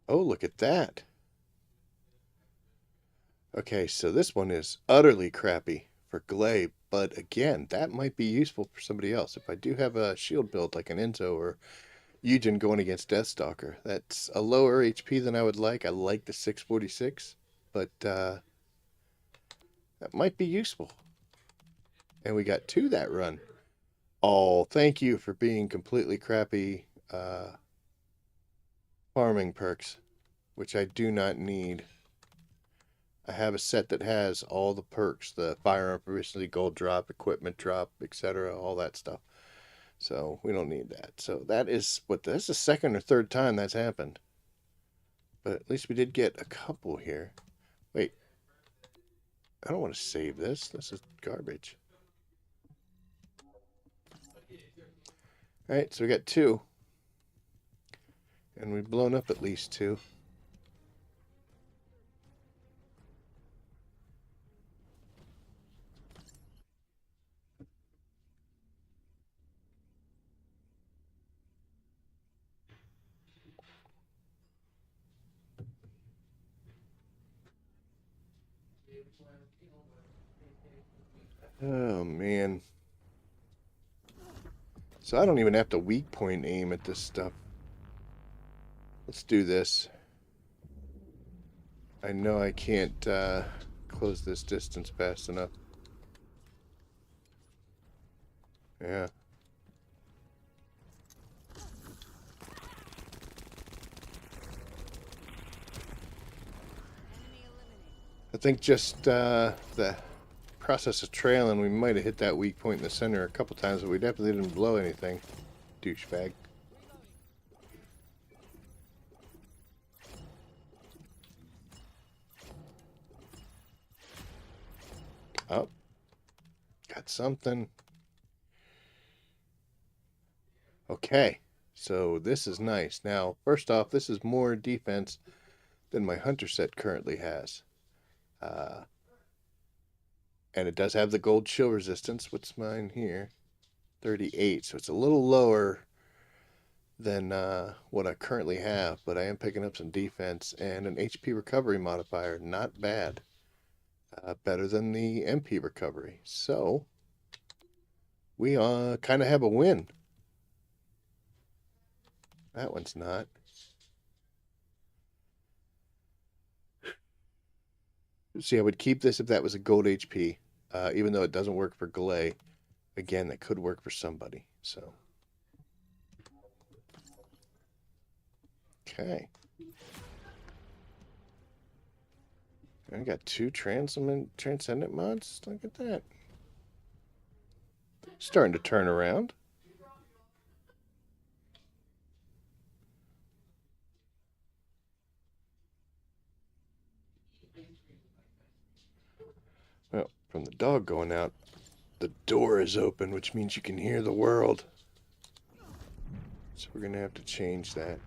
Oh, look at that. Okay, so this one is utterly crappy for Glaive, but again, that might be useful for somebody else. If I do have a shield build like an Enzo or Eugen going against Deathstalker, that's a lower HP than I would like. I like the 646, but that might be useful. And we got two that run. Oh, thank you for being completely crappy farming perks, which I do not need. I have a set that has all the perks, the firearm proficiency, gold drop, equipment drop, etc., all that stuff. So we don't need that. So that's the second or third time that's happened. But at least we did get a couple here. Wait, I don't want to save this. This is garbage. All right, so we got two. And we've blown up at least two. Oh, man. So I don't even have to weak point aim at this stuff. Let's do this. I know I can't close this distance fast enough. Yeah. I think just the process of trailing, we might have hit that weak point in the center a couple times, but we definitely didn't blow anything. Douchebag. Oh. Got something. Okay. So this is nice. Now, first off, this is more defense than my hunter set currently has. And it does have the gold chill resistance. What's mine here? 38. So it's a little lower than what I currently have, but I am picking up some defense and an HP recovery modifier. Not bad. Better than the MP recovery. So we kind of have a win. That one's not. See, I would keep this if that was a gold HP, even though it doesn't work for Galay. Again, that could work for somebody. So, okay. I got two transcendent mods. Look at that. Starting to turn around. Well, from the dog going out, the door is open, which means you can hear the world. So we're going to have to change that.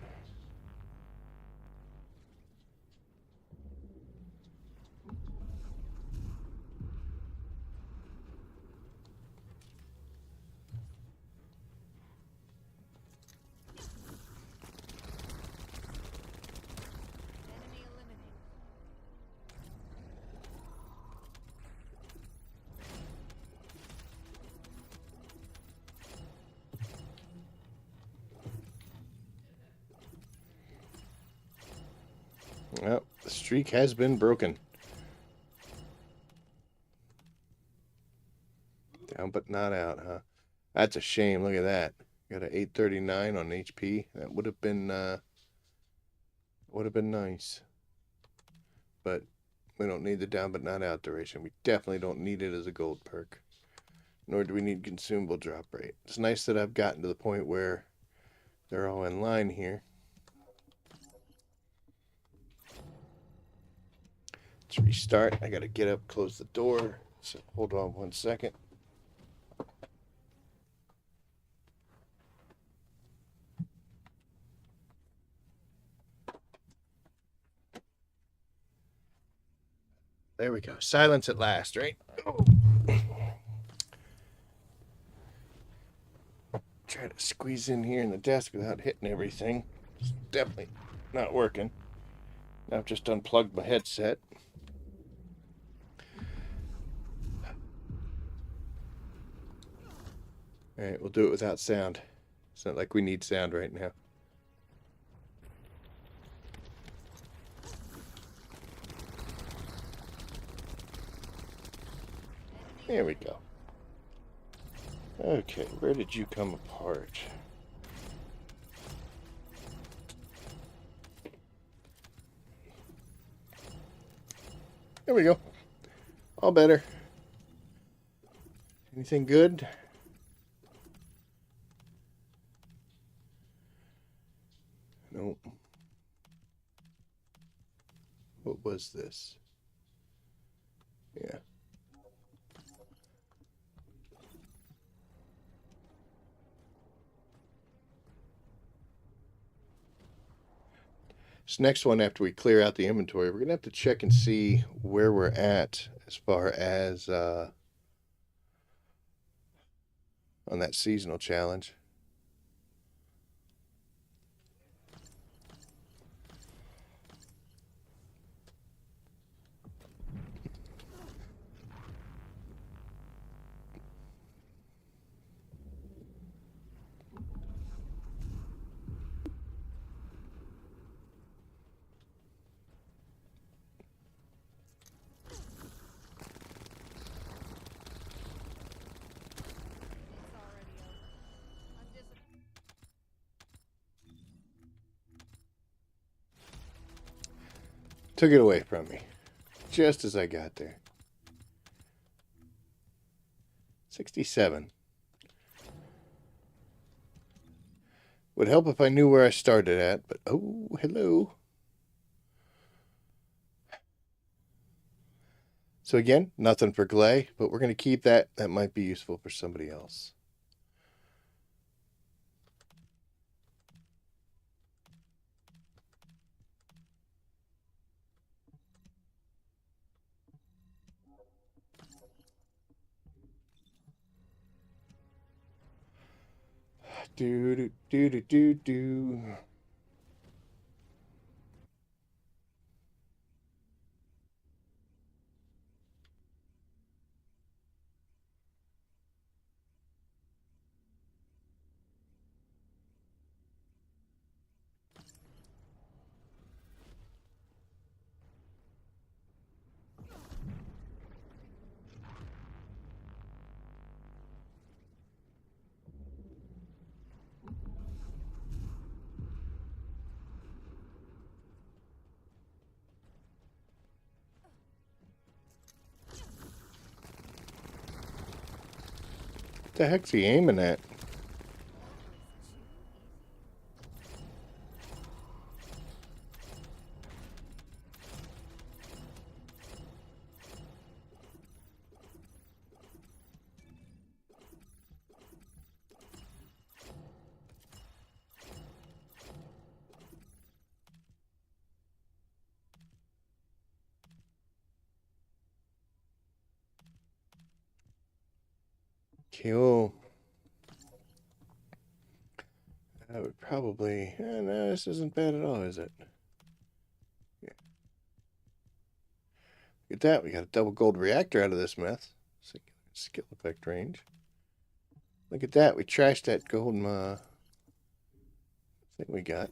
Enemy eliminated. Well, the streak has been broken. Down but not out, huh? That's a shame. Look at that. Got an 839 on HP. That would have been nice. But we don't need the down but not out duration. We definitely don't need it as a gold perk. Nor do we need consumable drop rate. It's nice that I've gotten to the point where they're all in line here. Let's restart. I gotta get up, close the door. So hold on 1 second. There we go. Silence at last, right? Oh. Try to squeeze in here in the desk without hitting everything. It's definitely not working. Now I've just unplugged my headset. Alright, we'll do it without sound. It's not like we need sound right now. There we go. Okay, where did you come apart? There we go. All better. Anything good? Nope. What was this? Yeah. This next one, after we clear out the inventory, we're going to have to check and see where we're at as far as on that seasonal challenge. It's already over. I'm Took it away from me just as I got there. 67. Would help if I knew where I started at, but oh, hello. So again, nothing for Glay, but we're going to keep that. That might be useful for somebody else. Do do do do do do. The heck's he aiming at? Cool. I would probably... no, this isn't bad at all, is it? Yeah. Look at that. We got a double gold reactor out of this mess. Skill effect range. Look at that. We trashed that gold thing we got.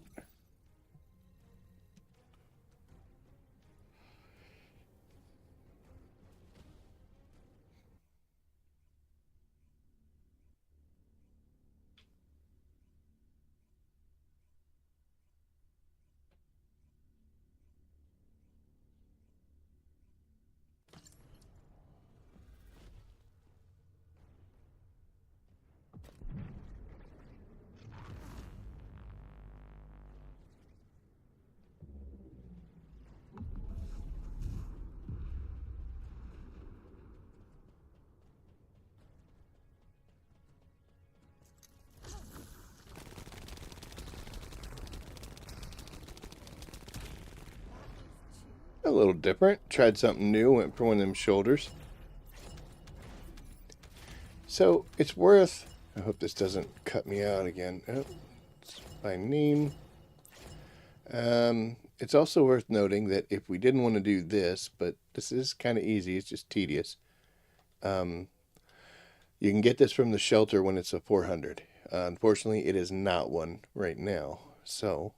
A little different. Tried something new. Went for one of them shoulders. So it's worth... I hope this doesn't cut me out again. Oh, it's by name. It's also worth noting that if we didn't want to do this, but this is kind of easy, it's just tedious. You can get this from the shelter when it's a 400. Unfortunately, it is not one right now. So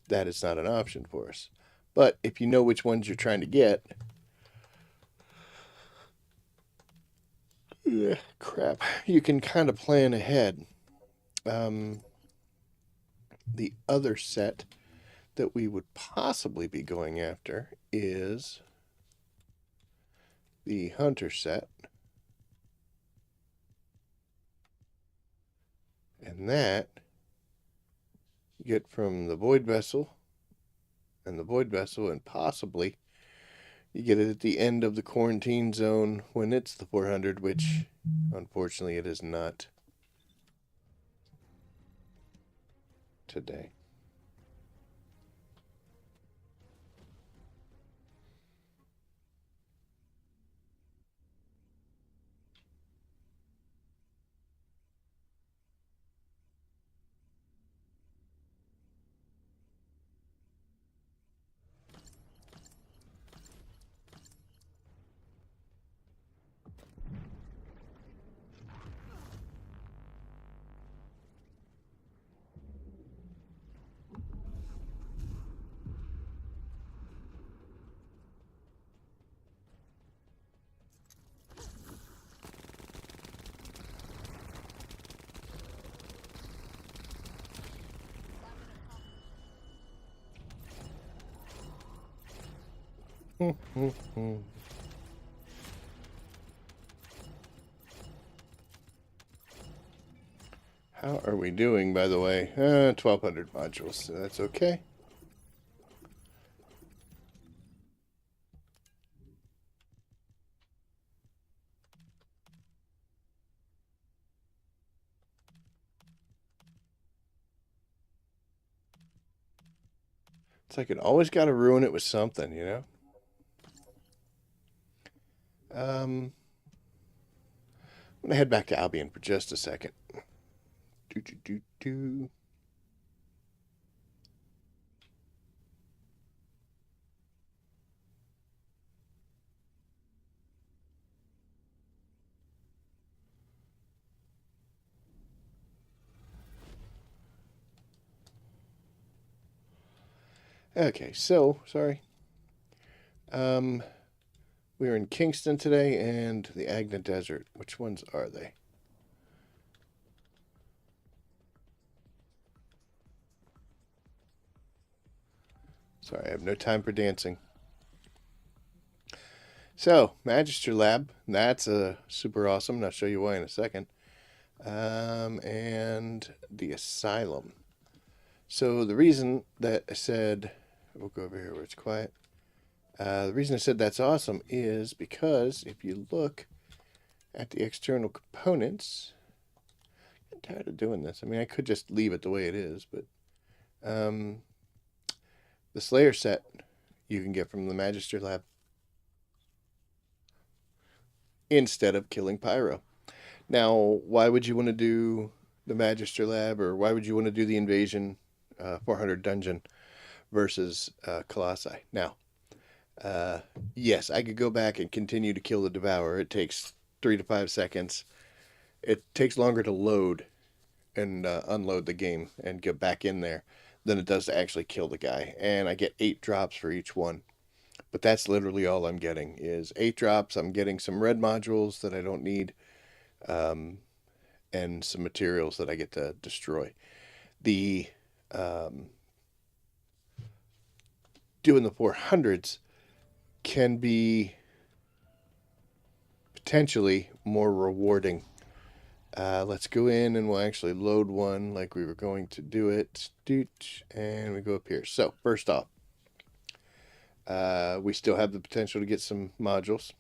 that is not an option for us. But if you know which ones you're trying to get... crap. You can kind of plan ahead. The other set that we would possibly be going after is the Hunter set. And that you get from the Void Vessel and the Void Vessel, and possibly you get it at the end of the quarantine zone when it's the 400, which unfortunately it is not today. How are we doing, by the way? 1,200 modules, so that's okay. It's like it always got to ruin it with something, you know? I'm going to head back to Albion for just a second. Do, do, do, do. Okay, so, sorry. We're in Kingston today and the Agna Desert. Which ones are they? Sorry, I have no time for dancing. So, Magister Lab, that's super awesome, and I'll show you why in a second. And the Asylum. So, the reason that I said, we'll go over here where it's quiet. The reason I said that's awesome is because if you look at the external components, I'm tired of doing this. I mean, I could just leave it the way it is, but the Slayer set you can get from the Magister Lab instead of killing Pyro. Now, why would you want to do the Magister Lab, or why would you want to do the Invasion 400 dungeon versus Colossi? Now, yes, I could go back and continue to kill the Devourer. It takes 3 to 5 seconds. It takes longer to load and unload the game and get back in there than it does to actually kill the guy. And I get 8 drops for each one. But that's literally all I'm getting is 8 drops. I'm getting some red modules that I don't need, and some materials that I get to destroy. The doing the 400s can be potentially more rewarding. Let's go in and we'll actually load one like we were going to do it. And we go up here. So, first off, we still have the potential to get some modules.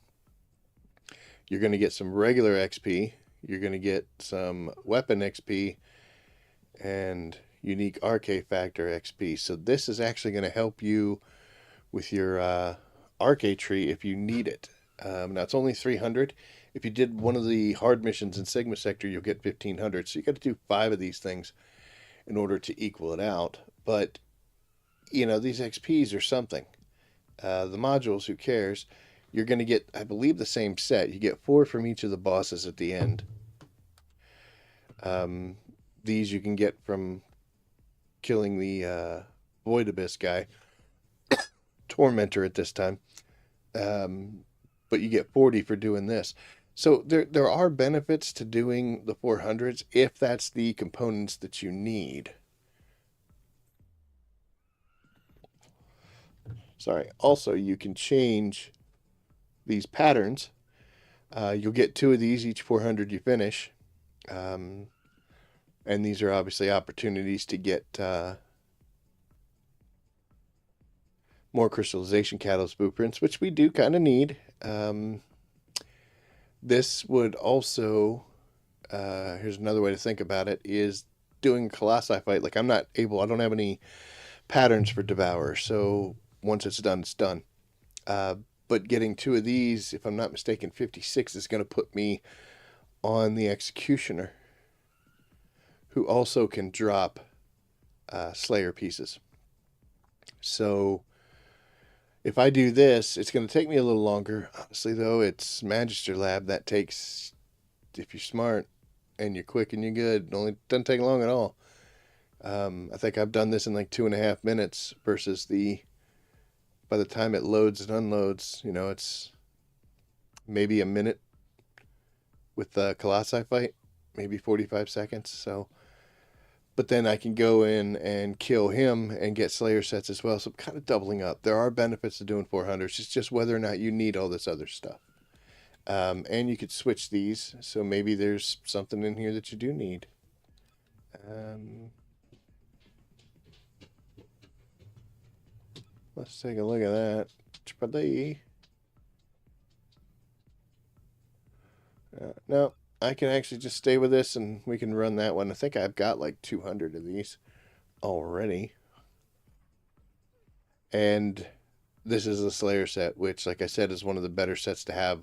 You're going to get some regular XP. You're going to get some weapon XP and unique Arche factor XP. So this is actually going to help you with your Arche tree if you need it. Now it's only 300. If you did one of the hard missions in Sigma Sector, you'll get 1500. So you got to do 5 of these things in order to equal it out. But you know, these XPs are something. The modules, who cares? You're going to get, I believe, the same set. You get 4 from each of the bosses at the end. These you can get from killing the Void Abyss guy, Tormentor at this time. But you get 40 for doing this. So there are benefits to doing the 400s if that's the components that you need. Sorry. Also, you can change these patterns. You'll get 2 of these each 400 you finish. And these are obviously opportunities to get more crystallization catalyst blueprints, which we do kind of need. This would also, here's another way to think about it, is doing a Colossi fight. Like I don't have any patterns for Devour, so once it's done, it's done. But getting 2 of these, if I'm not mistaken, 56 is going to put me on the Executioner, who also can drop Slayer pieces. So if I do this, it's going to take me a little longer. Honestly, though, it's Magister Lab. That takes, if you're smart and you're quick and you're good, it only doesn't take long at all. I think I've done this in like 2.5 minutes versus by the time it loads and unloads, you know, it's maybe a minute with the Colossi fight, maybe 45 seconds. So, but then I can go in and kill him and get Slayer sets as well. So I'm kind of doubling up. There are benefits to doing 400s. It's just whether or not you need all this other stuff. And you could switch these. So maybe there's something in here that you do need. Let's take a look at that. No, I can actually just stay with this and we can run that one. I think I've got like 200 of these already. And this is a Slayer set, which, like I said, is one of the better sets to have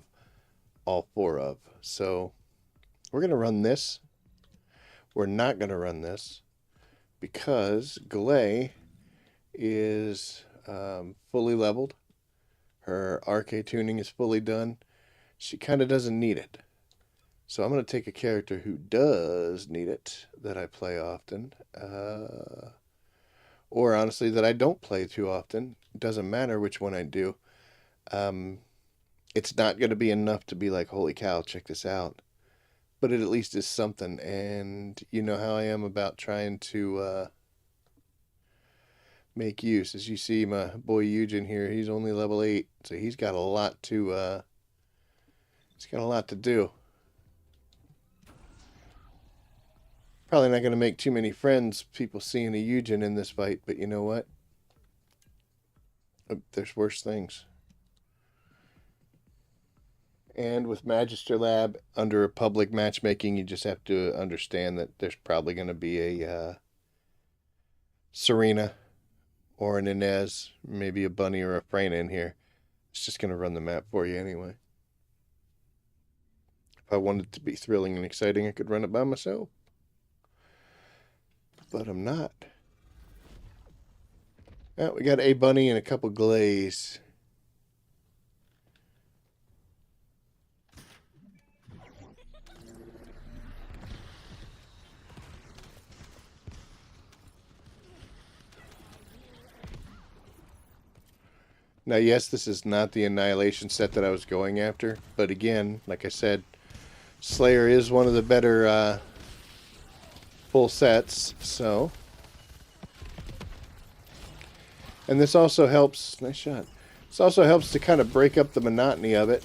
all 4 of. So we're going to run this. We're not going to run this because Galay is fully leveled. Her Arche Tuning is fully done. She kind of doesn't need it. So I'm going to take a character who does need it, that I play often. Or honestly, that I don't play too often. It doesn't matter which one I do. It's not going to be enough to be like, holy cow, check this out. But it at least is something. And you know how I am about trying to make use. As you see, my boy Eugen here, he's only level 8, so he's got a lot to do. Probably not going to make too many friends, people seeing a Eugen in this fight, but you know what? There's worse things. And with Magister Lab under a public matchmaking, you just have to understand that there's probably going to be a Serena or an Inez, maybe a Bunny or a Freyna in here. It's just going to run the map for you anyway. If I wanted it to be thrilling and exciting, I could run it by myself. But I'm not. Oh, we got a Bunny and a couple Glaze. Now, yes, this is not the Annihilation set that I was going after, but again, like I said, Slayer is one of the better full sets, so. And this also helps, nice shot. This also helps to kind of break up the monotony of it.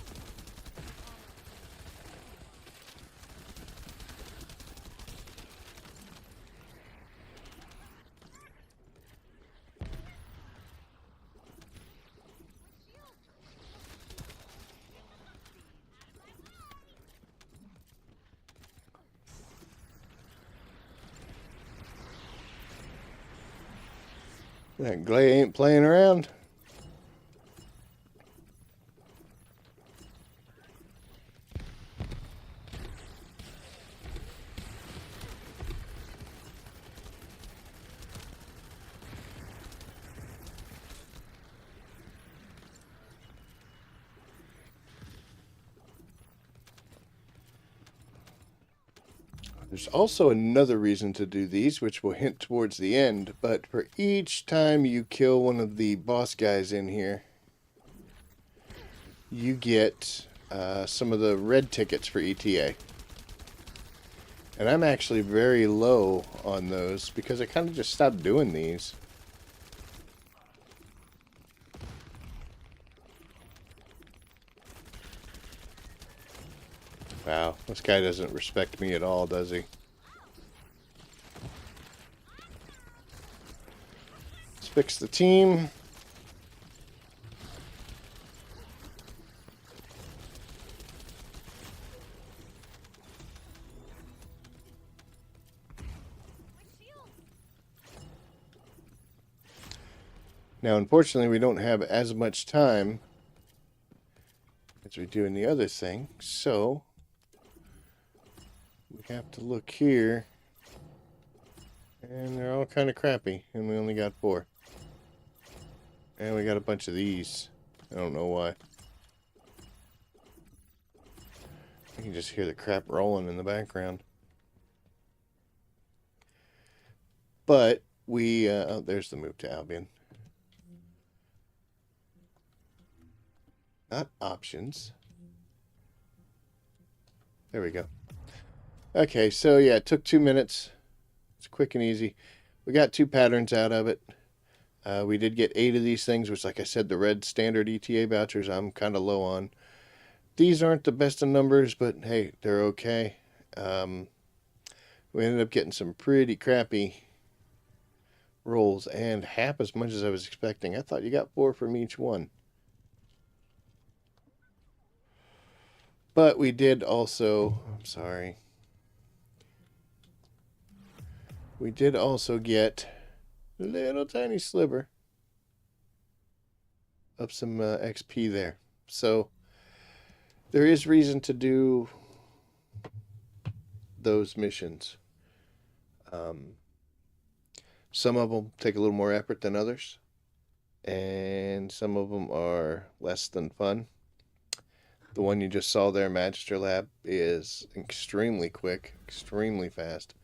That Glay ain't playing around. There's also another reason to do these, which we'll hint towards the end, but for each time you kill one of the boss guys in here, you get some of the red tickets for ETA. And I'm actually very low on those because I kind of just stopped doing these. Wow, this guy doesn't respect me at all, does he? Let's fix the team. Now, unfortunately, we don't have as much time as we do in the other thing, so we have to look here, and they're all kind of crappy, and we only got 4. And we got a bunch of these. I don't know why. You can just hear the crap rolling in the background. But we, oh, there's the move to Albion. Not options. There we go. Okay, so yeah, it took 2 minutes. It's quick and easy. We got 2 patterns out of it. We did get 8 of these things, which, like I said, the red standard ETA vouchers I'm kind of low on. These aren't the best of numbers, but hey, they're okay. We ended up getting some pretty crappy rolls, and half as much as I was expecting. I thought you got 4 from each one. But we did also, I'm sorry. We did also get a little tiny sliver of some XP there. So there is reason to do those missions. Some of them take a little more effort than others, and some of them are less than fun. The one you just saw there, Magister Lab, is extremely quick, extremely fast.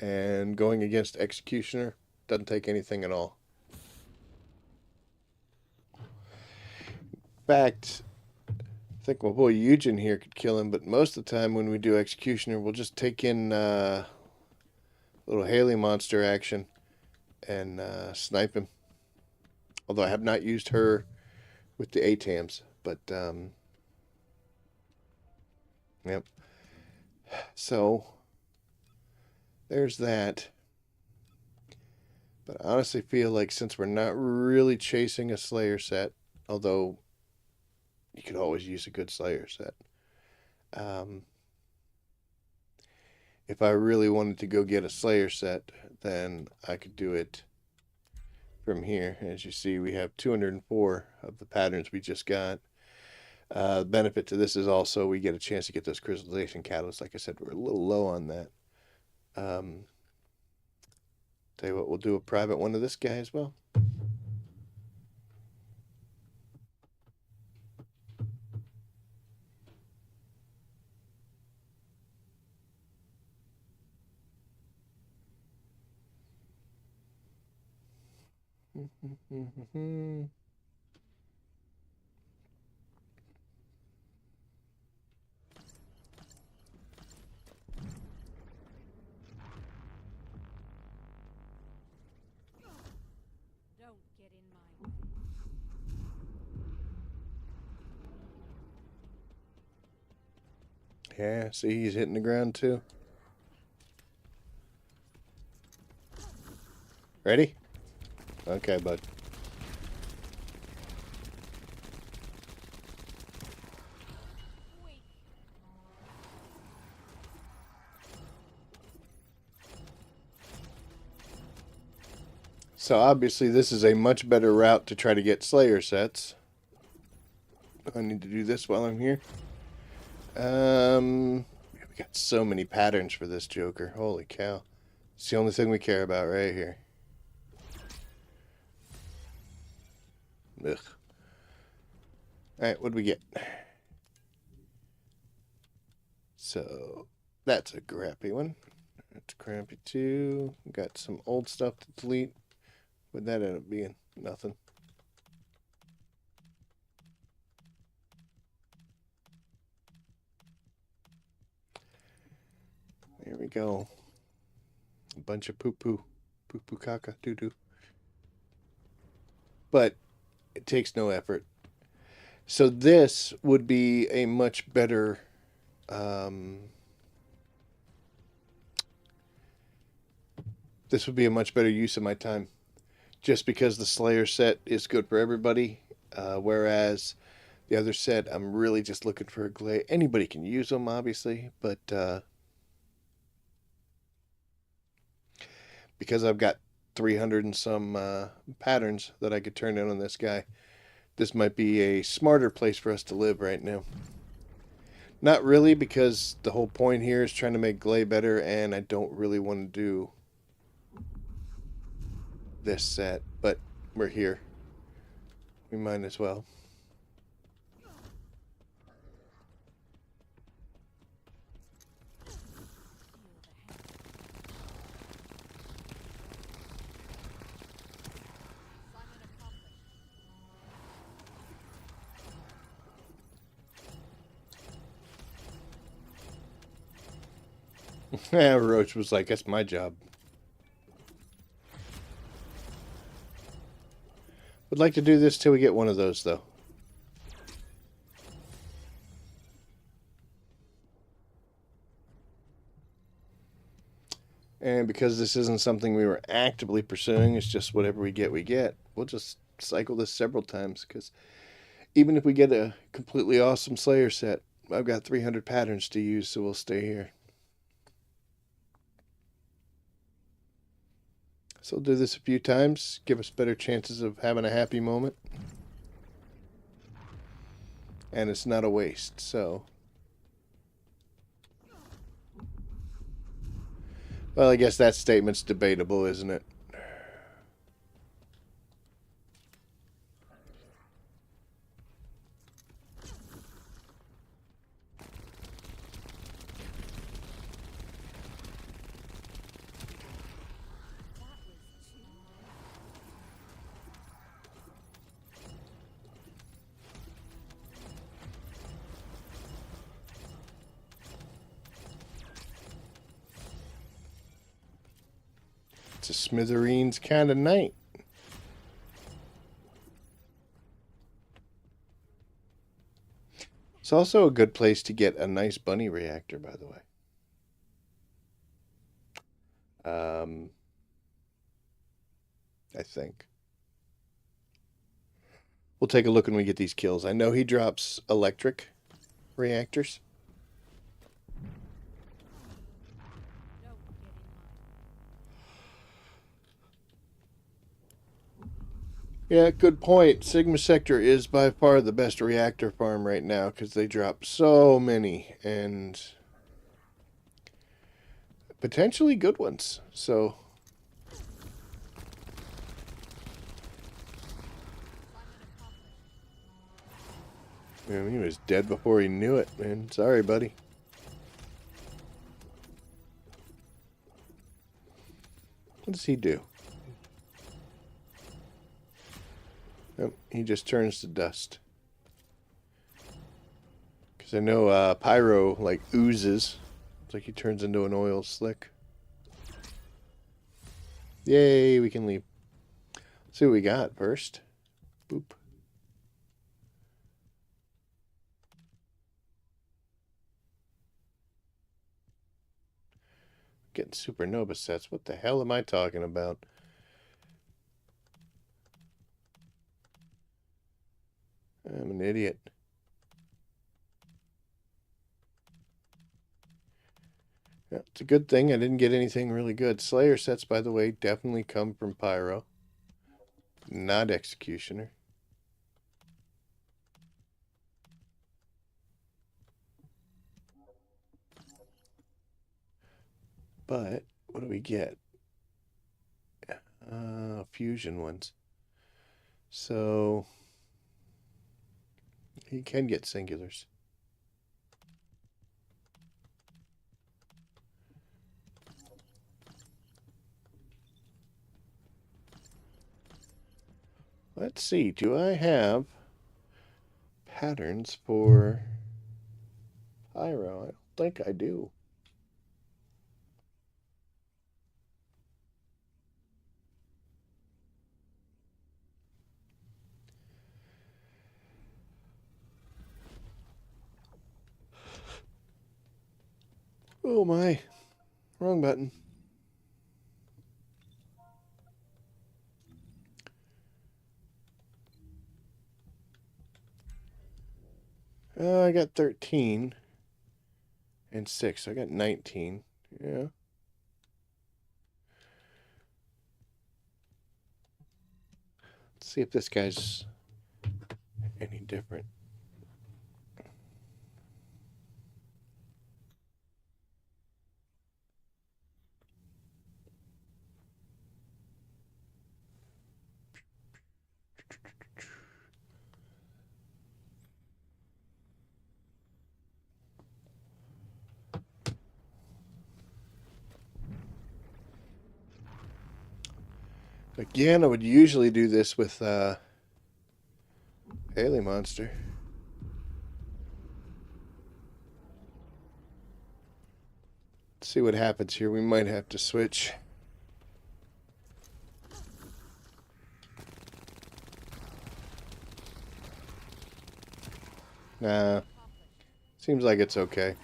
And going against Executioner doesn't take anything at all. In fact, I think my boy Eugen here could kill him, but most of the time when we do Executioner, we'll just take in little Haley monster action and snipe him. Although I have not used her with the ATAMs, but yep. So there's that. But I honestly feel like since we're not really chasing a Slayer set, although you could always use a good Slayer set, if I really wanted to go get a Slayer set, then I could do it from here. As you see, we have 204 of the patterns we just got. The benefit to this is also we get a chance to get those crystallization catalysts. Like I said, we're a little low on that. Tell you what, we'll do a private one of this guy as well. Don't get in my way. Yeah, see, he's hitting the ground too. Ready? Okay, bud. Wait. So obviously this is a much better route to try to get Slayer sets. I need to do this while I'm here. We got so many patterns for this Joker. Holy cow. It's the only thing we care about right here. Ugh. Alright, what do we get? So, that's a crappy one. That's crappy too. Got some old stuff to delete. What'd that end up being? Nothing. There we go. A bunch of poo-poo. Poo-poo caca doo-doo. But it takes no effort. So this would be a much better this would be a much better use of my time. Just because the Slayer set is good for everybody, whereas the other set, I'm really just looking for a glade. Anybody can use them, obviously, but because I've got 300 and some patterns that I could turn in on this guy, this might be a smarter place for us to live right now. Not really, because the whole point here is trying to make Glay better, and I don't really want to do this set, but we're here. We might as well. Yeah, Roach was like, that's my job. Would like to do this till we get one of those, though. And because this isn't something we were actively pursuing, it's just whatever we get, we get. We'll just cycle this several times, because even if we get a completely awesome Slayer set, I've got 300 patterns to use, so we'll stay here. So we'll do this a few times, give us better chances of having a happy moment. And it's not a waste, so. Well, I guess that statement's debatable, isn't it? to smithereens kind of night. It's also a good place to get a nice bunny reactor, by the way. I think. We'll take a look when we get these kills. I know he drops electric reactors. Yeah, good point. Sigma Sector is by far the best reactor farm right now because they drop so many and potentially good ones. So, man, he was dead before he knew it, man. Sorry, buddy. What does he do? Oh, he just turns to dust. Because I know Pyro, like, oozes. It's like he turns into an oil slick. Yay, we can leave. Let's see what we got first. Boop. Getting supernova sets. What the hell am I talking about? I'm an idiot. Yeah, it's a good thing I didn't get anything really good. Slayer sets, by the way, definitely come from Pyro. Not Executioner. But, what do we get? Fusion ones. So, he can get singulars. Let's see, do I have patterns for Pyro? I don't think I do. Oh my, wrong button. I got 13 and 6. So I got 19. Yeah. Let's see if this guy's any different. Again, I would usually do this with Haley Monster. Let's see what happens here. We might have to switch. Nah. Seems like it's okay.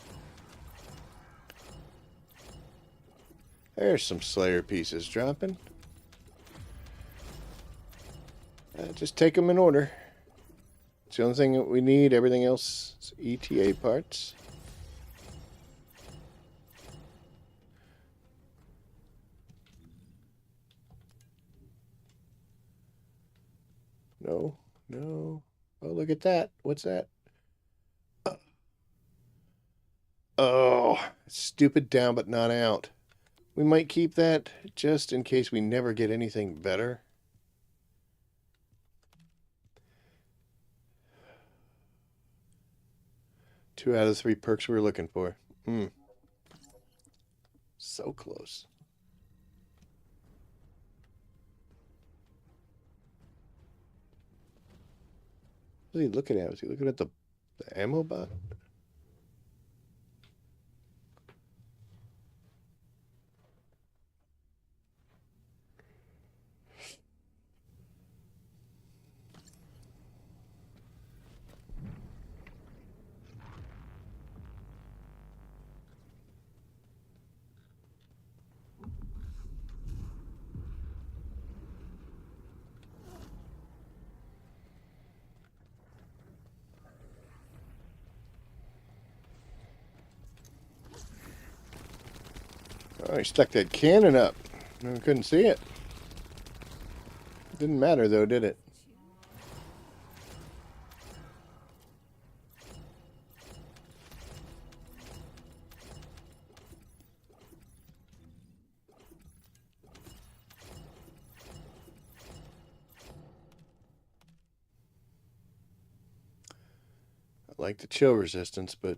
There's some Slayer pieces dropping. Just take them in order. It's the only thing that we need. Everything else is ETA parts. No, no. Oh, look at that. What's that? Oh, stupid down but not out. We might keep that just in case we never get anything better. Two out of the 3 perks we were looking for. So close. What is he looking at? Is he looking at the ammo bot? Oh, he stuck that cannon up. I couldn't see it. Didn't matter though, did it? I like the chill resistance, but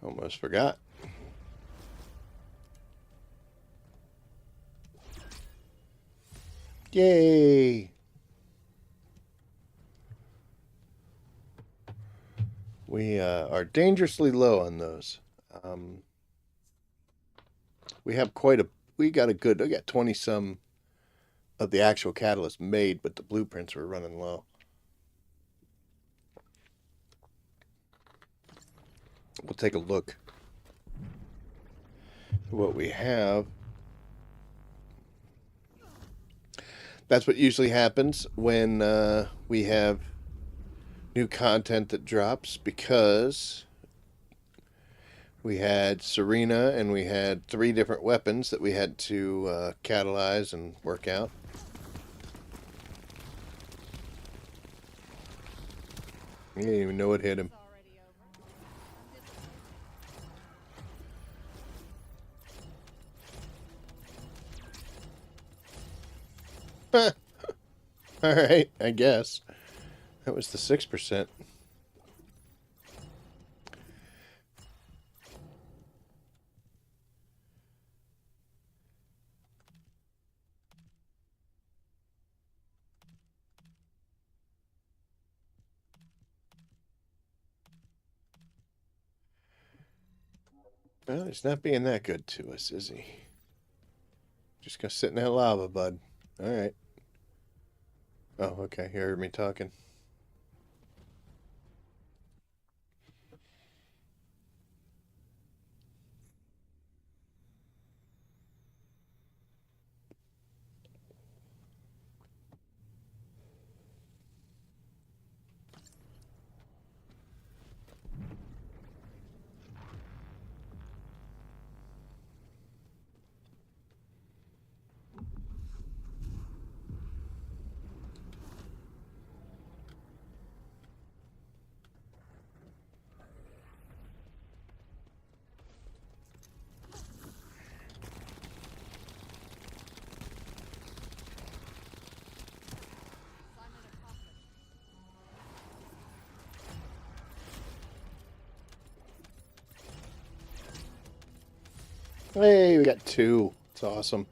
almost forgot. Yay! We are dangerously low on those. Um, we have quite a. We got a good. I got 20 some of the actual catalyst made, but the blueprints were running low. We'll take a look at what we have. That's what usually happens when we have new content that drops, because we had Serena and we had 3 different weapons that we had to catalyze and work out. You didn't even know what hit him. Alright, I guess. That was the 6%. Well, he's not being that good to us, is he? Just gonna sit in that lava, bud. Alright. Oh, okay. You heard me talking. Hey, we got 2. It's awesome.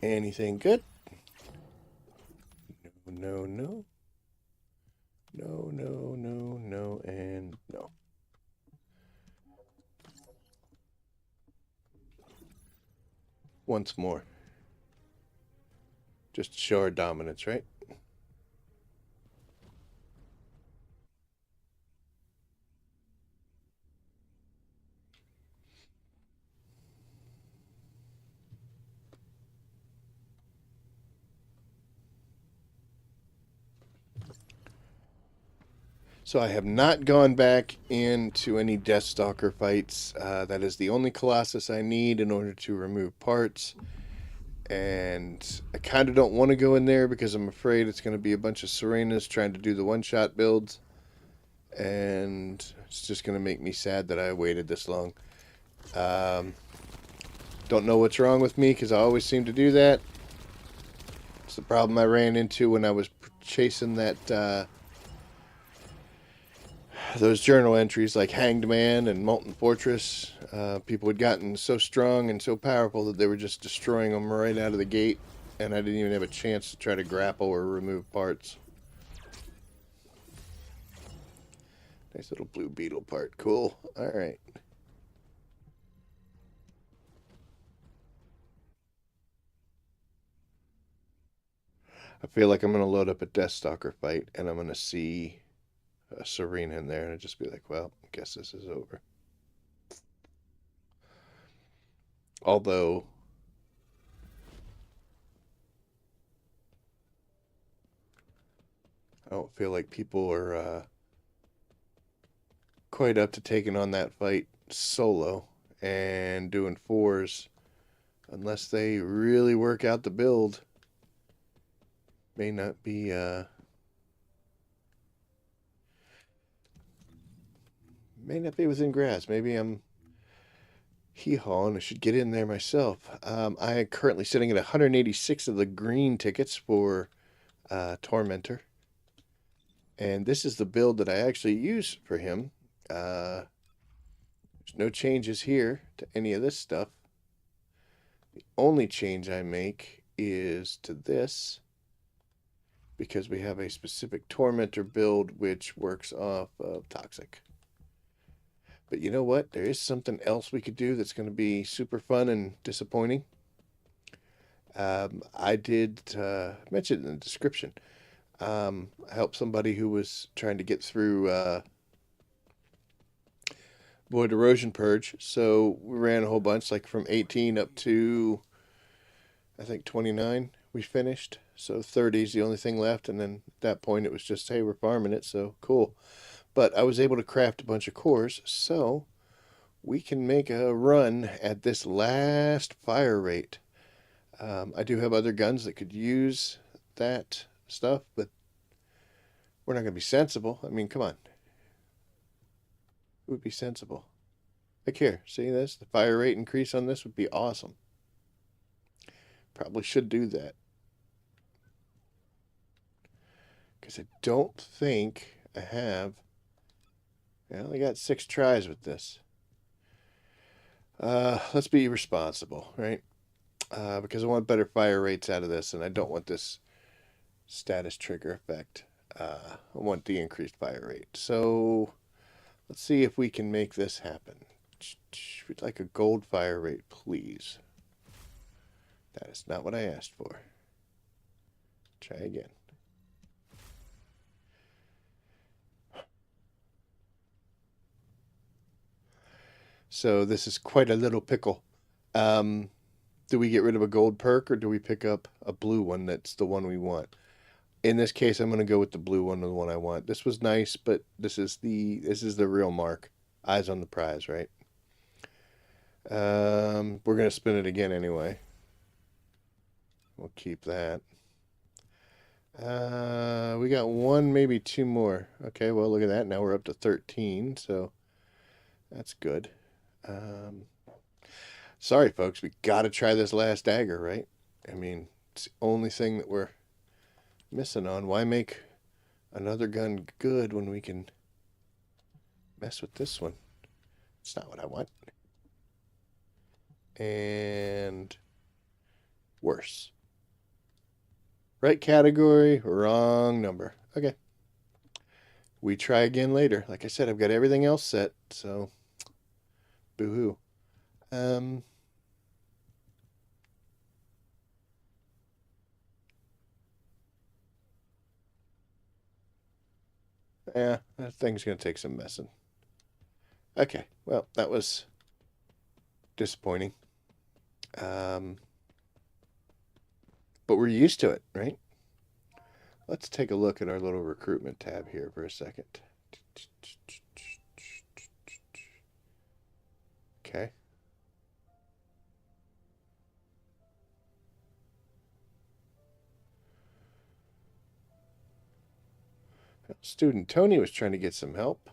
Anything good? No, no. No, no, no, no, and no. Once more. Just show our dominance, right? So I have not gone back into any Deathstalker fights. That is the only Colossus I need in order to remove parts. And I kind of don't want to go in there because I'm afraid it's going to be a bunch of Serenas trying to do the one-shot builds. And it's just going to make me sad that I waited this long. Don't know what's wrong with me because I always seem to do that. It's the problem I ran into when I was chasing that those journal entries like Hanged Man and Molten Fortress. People had gotten so strong and so powerful that they were just destroying them right out of the gate, and I didn't even have a chance to try to grapple or remove parts. Nice little blue beetle part. Cool. Alright. I feel like I'm going to load up a Deathstalker fight, and I'm going to see a Serena in there, and I'd just be like, well, I guess this is over. Although I don't feel like people are quite up to taking on that fight solo and doing fours unless they really work out the build. May not be within grasp. Maybe I'm hee-hawing. I should get in there myself. I am currently sitting at 186 of the green tickets for Tormentor. And this is the build that I actually use for him. There's no changes here to any of this stuff. The only change I make is to this, because we have a specific Tormentor build which works off of Toxic. But you know what? There is something else we could do that's going to be super fun and disappointing. I did mention it in the description. I helped somebody who was trying to get through Void Erosion Purge. So we ran a whole bunch, like from 18 up to, I think, 29 we finished. So 30 is the only thing left. And then at that point, it was just, hey, we're farming it. So cool. But I was able to craft a bunch of cores. So we can make a run at this last fire rate. I do have other guns that could use that stuff, but we're not going to be sensible. I mean, come on. It would be sensible. Like here, see this? The fire rate increase on this would be awesome. Probably should do that. Because I don't think I have. I only got 6 tries with this. Let's be responsible, right? Because I want better fire rates out of this, and I don't want this status trigger effect. I want the increased fire rate. So let's see if we can make this happen. We'd like a gold fire rate, please. That is not what I asked for. Try again. So this is quite a little pickle. Do we get rid of a gold perk, or do we pick up a blue one that's the one we want? In this case, I'm going to go with the blue one, the one I want. This was nice, but this is the real mark. Eyes on the prize, right? We're going to spin it again anyway. We'll keep that. We got 1, maybe 2 more. Okay, well, look at that. Now we're up to 13, so that's good. Sorry, folks. We got to try this last dagger, right? I mean, it's the only thing that we're missing on. Why make another gun good when we can mess with this one? It's not what I want. And worse. Right category, wrong number. Okay. We try again later. Like I said, I've got everything else set, so boo-hoo. Yeah, that thing's going to take some messing. Okay, well, that was disappointing. But we're used to it, right? Let's take a look at our little recruitment tab here for a second. Okay. Student Tony was trying to get some help.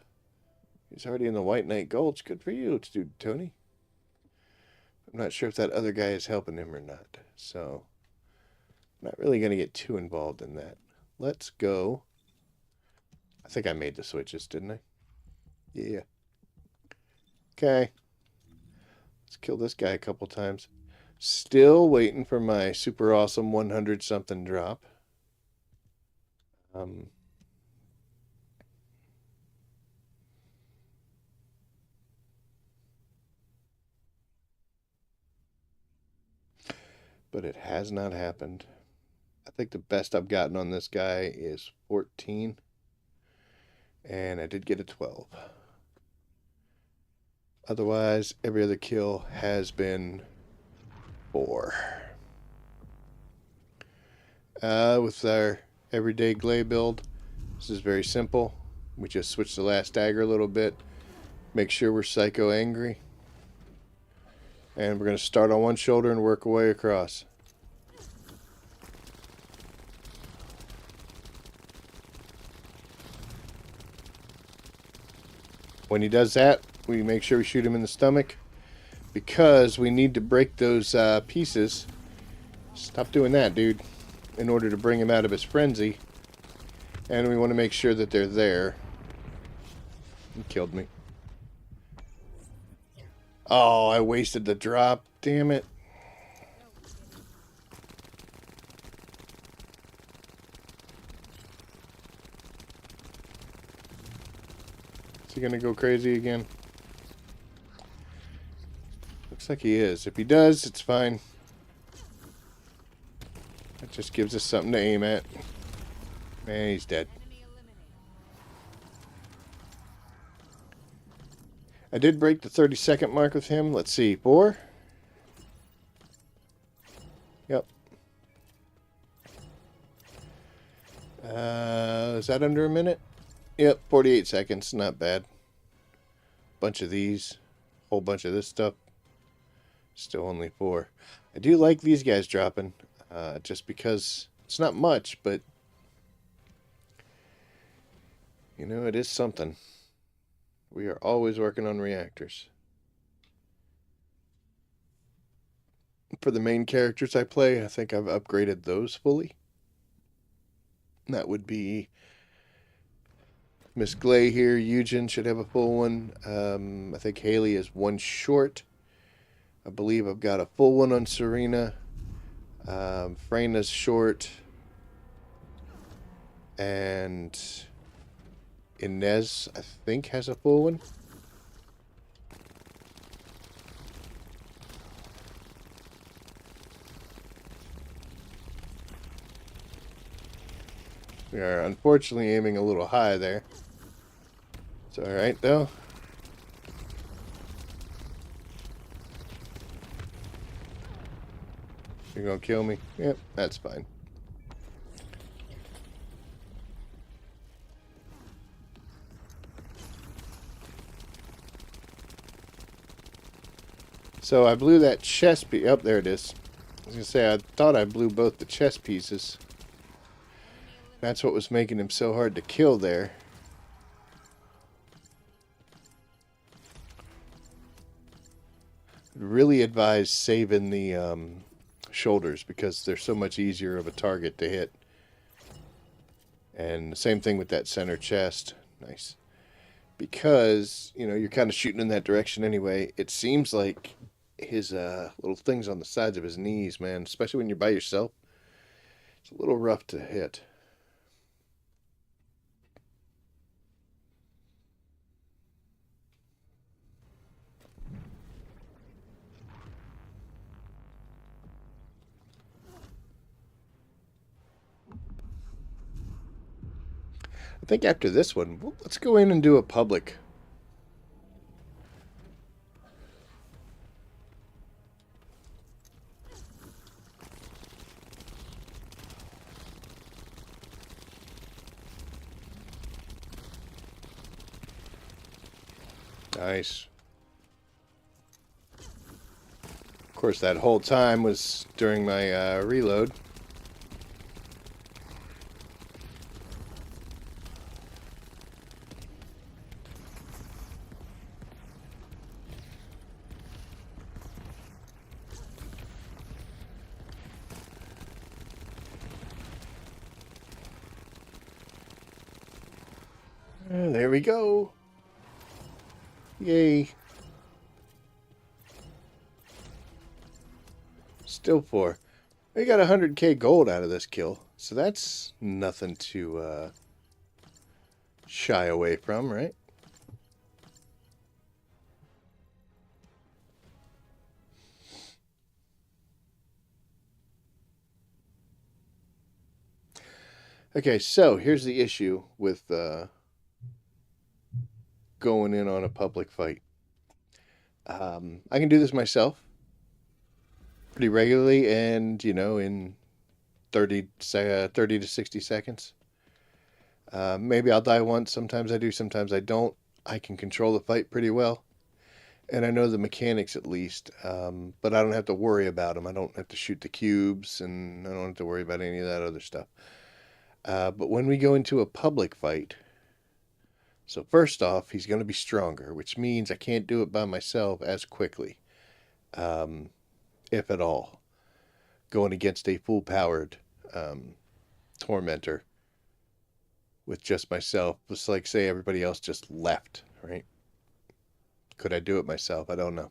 He's already in the White Knight Gulch. Good for you, Student Tony. I'm not sure if that other guy is helping him or not. So, I'm not really going to get too involved in that. Let's go. I think I made the switches, didn't I? Yeah. Okay. Let's kill this guy a couple times. Still waiting for my super awesome 100 something drop. But it has not happened. I think the best I've gotten on this guy is 14. And I did get a 12. Otherwise, every other kill has been 4. With our everyday Glay build, this is very simple. We just switch the last dagger a little bit, make sure we're psycho angry, and we're going to start on one shoulder and work our way across. When he does that, we make sure we shoot him in the stomach, because we need to break those pieces. Stop doing that, dude. In order to bring him out of his frenzy. And we want to make sure that they're there. He killed me. Oh, I wasted the drop. Damn it. Is he going to go crazy again? Looks like he is. If he does, it's fine. That just gives us something to aim at. And he's dead. I did break the 30-second mark with him. Let's see. 4? Yep. Is that under a minute? Yep, 48 seconds. Not bad. Bunch of these. Whole bunch of this stuff. Still only 4. I do like these guys dropping. Just because it's not much, but you know, it is something. We are always working on reactors. For the main characters I play, I think I've upgraded those fully. That would be Miss Glay here. Eugen should have a full one. I think Haley is one short. I believe I've got a full one on Serena. Freyna's short. And Inez, I think, has a full one. We are unfortunately aiming a little high there. It's alright though. You're gonna kill me? Yep, that's fine. So I blew that chest piece. Oh, there it is. I was gonna say, I thought I blew both the chest pieces. That's what was making him so hard to kill there. Really advise saving the shoulders, because they're so much easier of a target to hit. And the same thing with that center chest. Nice. Because, you know, you're kind of shooting in that direction anyway. It seems like his little things on the sides of his knees, man, especially when you're by yourself, it's a little rough to hit. I think after this one, let's go in and do a public. Nice. Of course, that whole time was during my reload. There we go. Yay. Still 4. We got 100k gold out of this kill, so that's nothing to shy away from, right? Okay, so here's the issue with going in on a public fight. I can do this myself. pretty regularly, and in 30 to 60 seconds. Maybe I'll die once. Sometimes I do, sometimes I don't. I can control the fight pretty well, and I know the mechanics at least. But I don't have to worry about them. I don't have to shoot the cubes, and I don't have to worry about any of that other stuff. But when we go into a public fight, so first off, he's going to be stronger, which means I can't do it by myself as quickly, if at all. Going against a full-powered tormentor with just myself. It's like, say, everybody else just left, right? Could I do it myself? I don't know.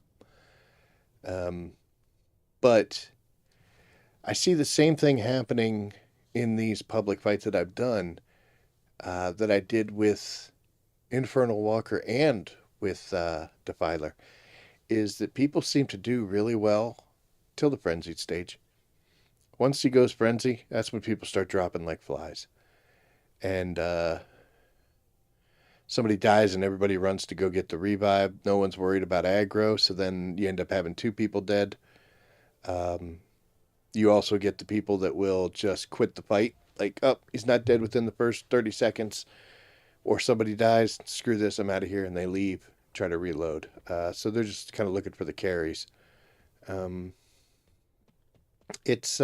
But I see the same thing happening in these public fights that I've done, that I did with Infernal Walker and with Defiler, is that people seem to do really well till the frenzied stage. Once he goes frenzy, that's when people start dropping like flies. And somebody dies and everybody runs to go get the revive. No one's worried about aggro, so then you end up having two people dead. You also get the people that will just quit the fight. Like, oh, he's not dead within the first 30 seconds. Or somebody dies, screw this, I'm out of here, and they leave, try to reload. So they're just kind of looking for the carries. It's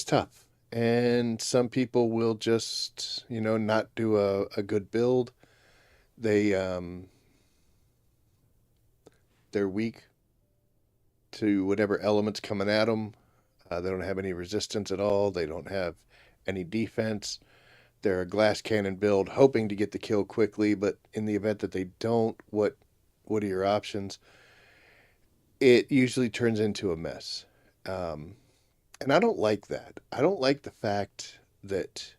tough. And some people will just, not do a good build. They're weak to whatever element's coming at them. They don't have any resistance at all. They don't have any defense. They're a glass cannon build, hoping to get the kill quickly, but in the event that they don't, what are your options? It usually turns into a mess. And I don't like that. I don't like the fact that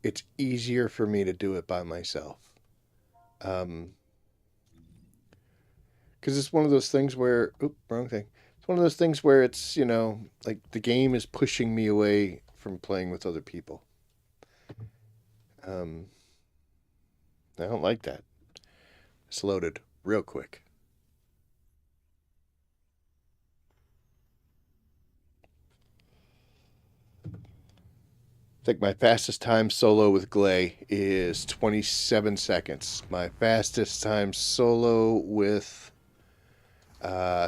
it's easier for me to do it by myself. Because it's one of those things where, wrong thing. It's one of those things where it's, like the game is pushing me away from playing with other people. I don't like that. It's loaded real quick. I think my fastest time solo with Glay is 27 seconds. My fastest time solo with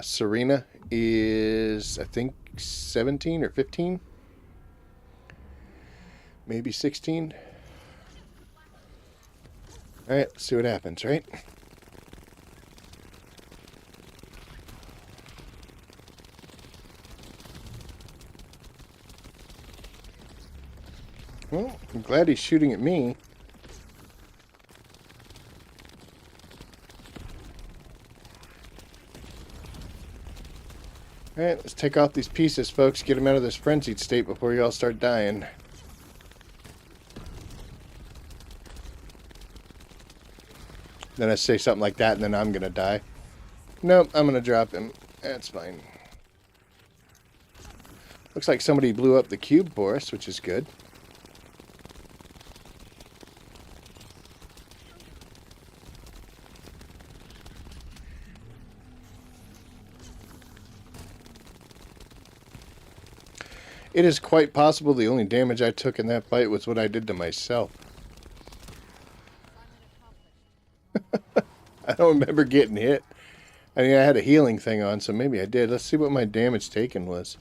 Serena is, I think, 17 or 15. Maybe 16. Alright, let's see what happens, right? Well, I'm glad he's shooting at me. Alright, let's take off these pieces, folks. Get them out of this frenzied state before you all start dying. Then I say something like that and then I'm gonna die. Nope, I'm gonna drop him. That's fine. Looks like somebody blew up the cube for us, which is good. It is quite possible the only damage I took in that fight was what I did to myself. I don't remember getting hit. I mean, I had a healing thing on, so maybe I did. Let's see what my damage taken was.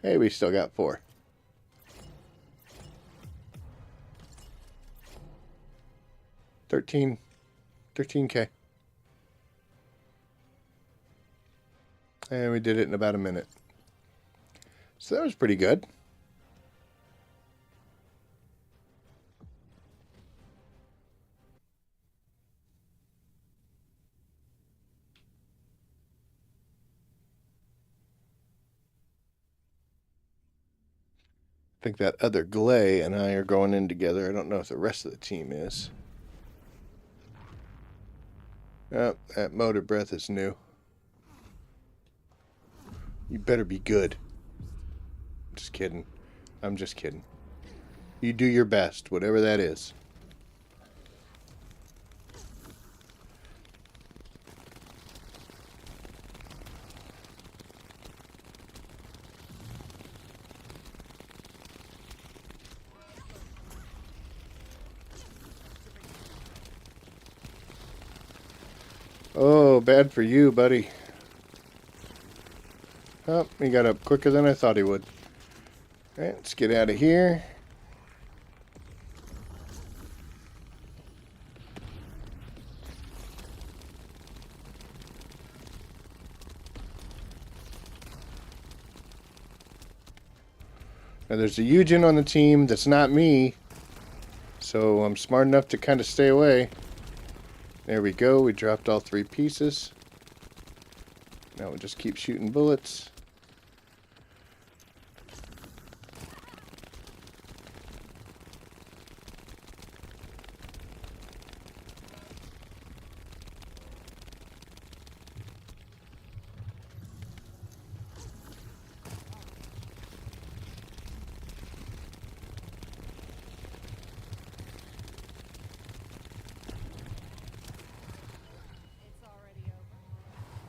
Hey, we still got 4. $13K. And we did it in about a minute. So that was pretty good. I think that other Glay and I are going in together. I don't know if the rest of the team is. Oh, that motor breath is new. You better be good. Just kidding. I'm just kidding. You do your best, whatever that is. Oh, bad for you, buddy. Oh, he got up quicker than I thought he would. Alright, let's get out of here. Now there's a Eugen on the team that's not me, so I'm smart enough to kind of stay away. There we go, we dropped all 3 pieces. Now we'll just keep shooting bullets.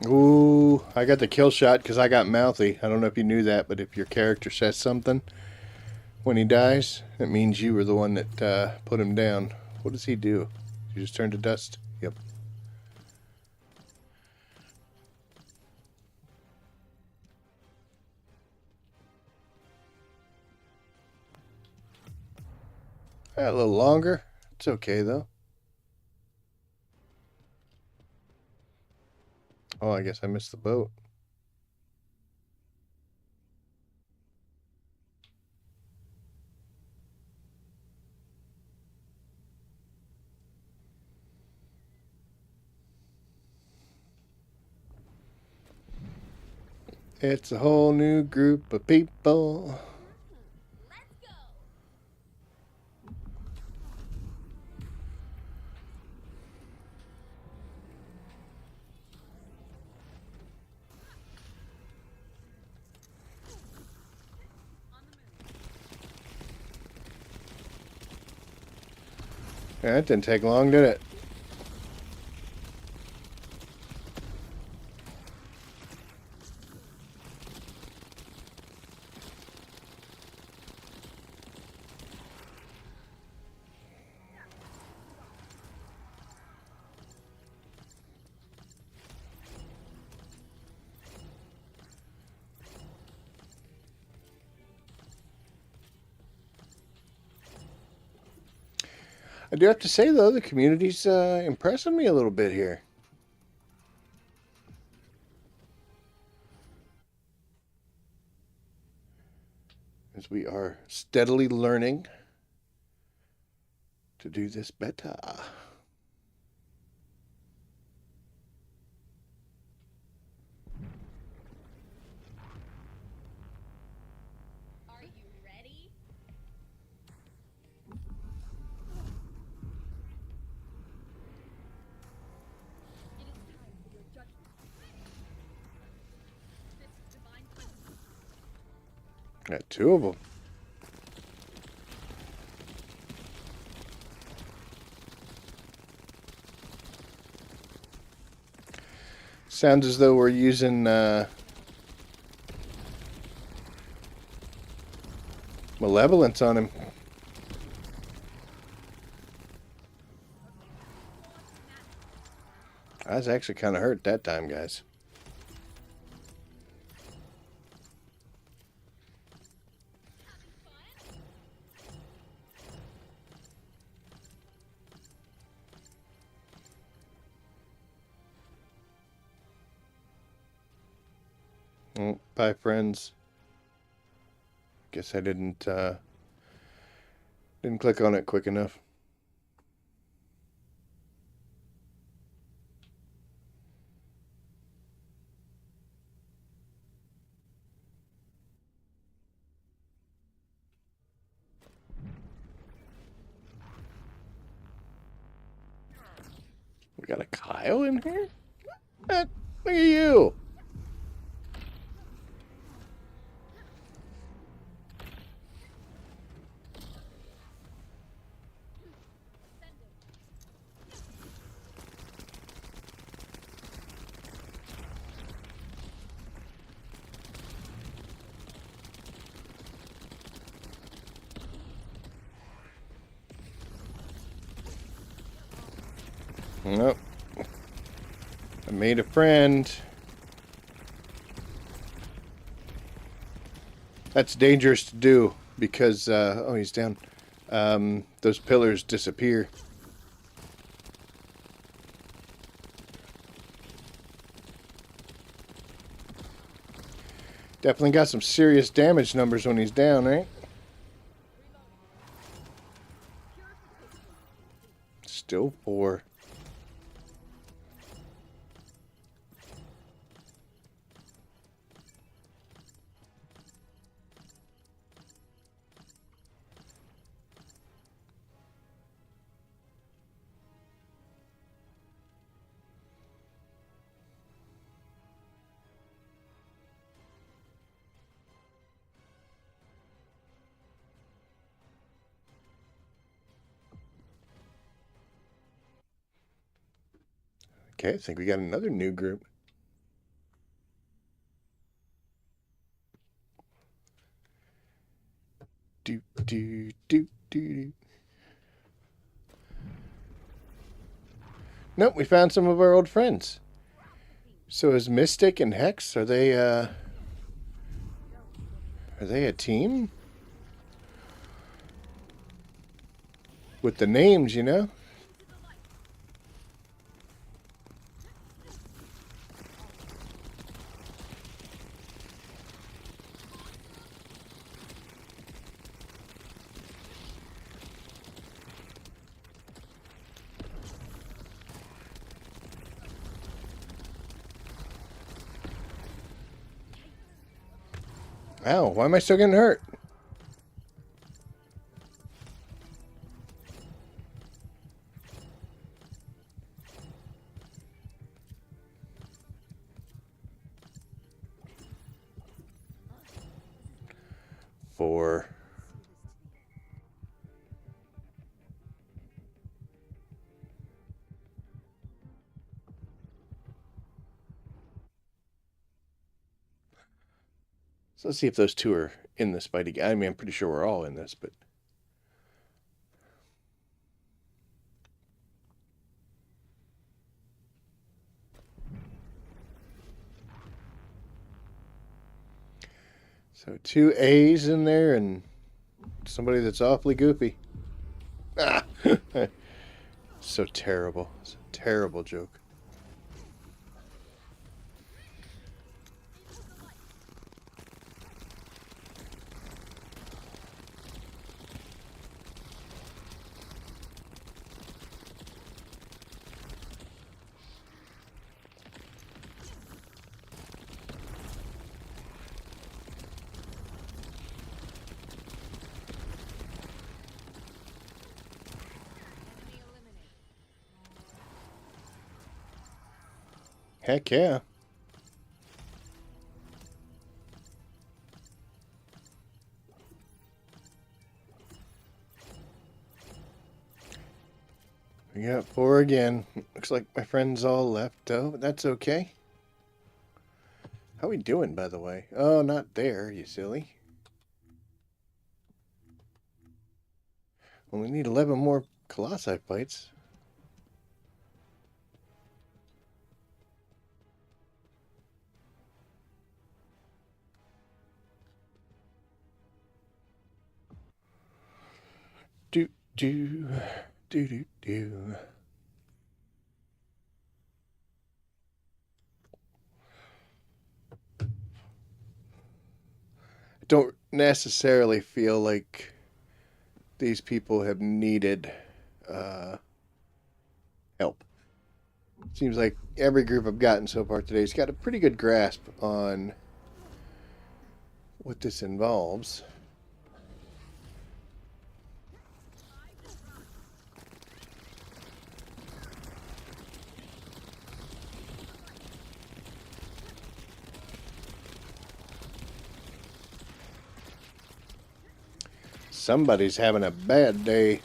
Ooh, I got the kill shot because I got mouthy. I don't know if you knew that, but if your character says something when he dies, it means you were the one that put him down. What does he do? He just turn to dust? Yep. A little longer. It's okay, though. Oh, I guess I missed the boat. It's a whole new group of people. Yeah, that didn't take long, did it? I do have to say, though, the community's impressing me a little bit here. As we are steadily learning to do this better. Are you ready? It is time for your judgment. This divine punishment. Got 2 of them. Sounds as though we're using malevolence on him. I was actually kind of hurt that time, guys. Oh, bye, friends. Guess I didn't click on it quick enough. We got a Kyle in here? Look at you. Nope. I made a friend. That's dangerous to do because, oh, he's down. Those pillars disappear. Definitely got some serious damage numbers when he's down, right? Still 4. Okay, I think we got another new group. Do, do, do, do. Nope, we found some of our old friends. So is Mystic and Hex, are they a team? With the names, you know? Ow, why am I still getting hurt? Four. So let's see if those two are in this fight again. I mean, I'm pretty sure we're all in this, but... So 2 A's in there and somebody that's awfully goopy. Ah! So terrible. It's a terrible joke. Heck yeah. We got 4 again. Looks like my friends all left, though, but that's okay. How we doing, by the way? Oh, not there, you silly. Well, we need 11 more Colossi fights. Do, do, do, do, do. I don't necessarily feel like these people have needed help. Seems like every group I've gotten so far today has got a pretty good grasp on what this involves. Somebody's having a bad day.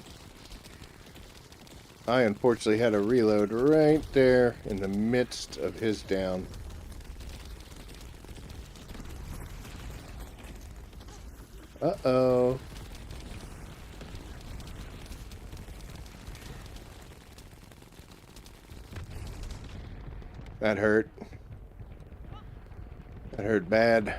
I unfortunately had a reload right there in the midst of his down. Uh-oh. That hurt. That hurt bad.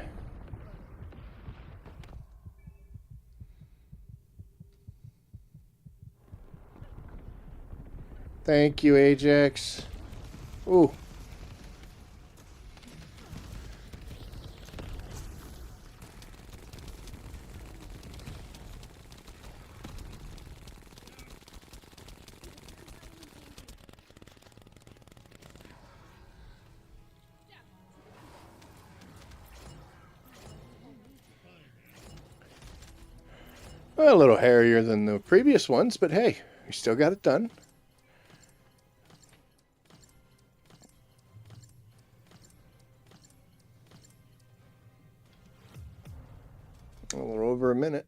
Thank you, Ajax. Ooh. Well, a little hairier than the previous ones, but hey, we still got it done. A little over a minute.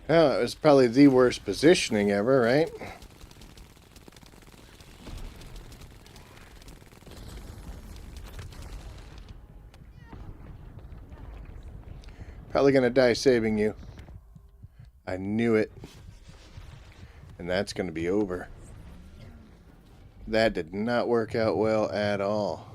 Oh, it was probably the worst positioning ever, right? Probably gonna die saving you. I knew it. And that's gonna be over. That did not work out well at all.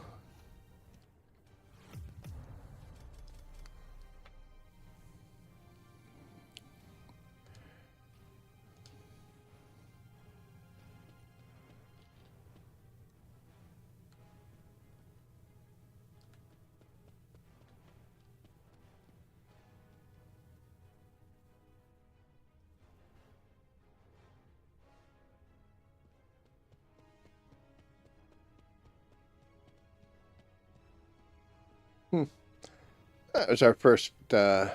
That was our first failed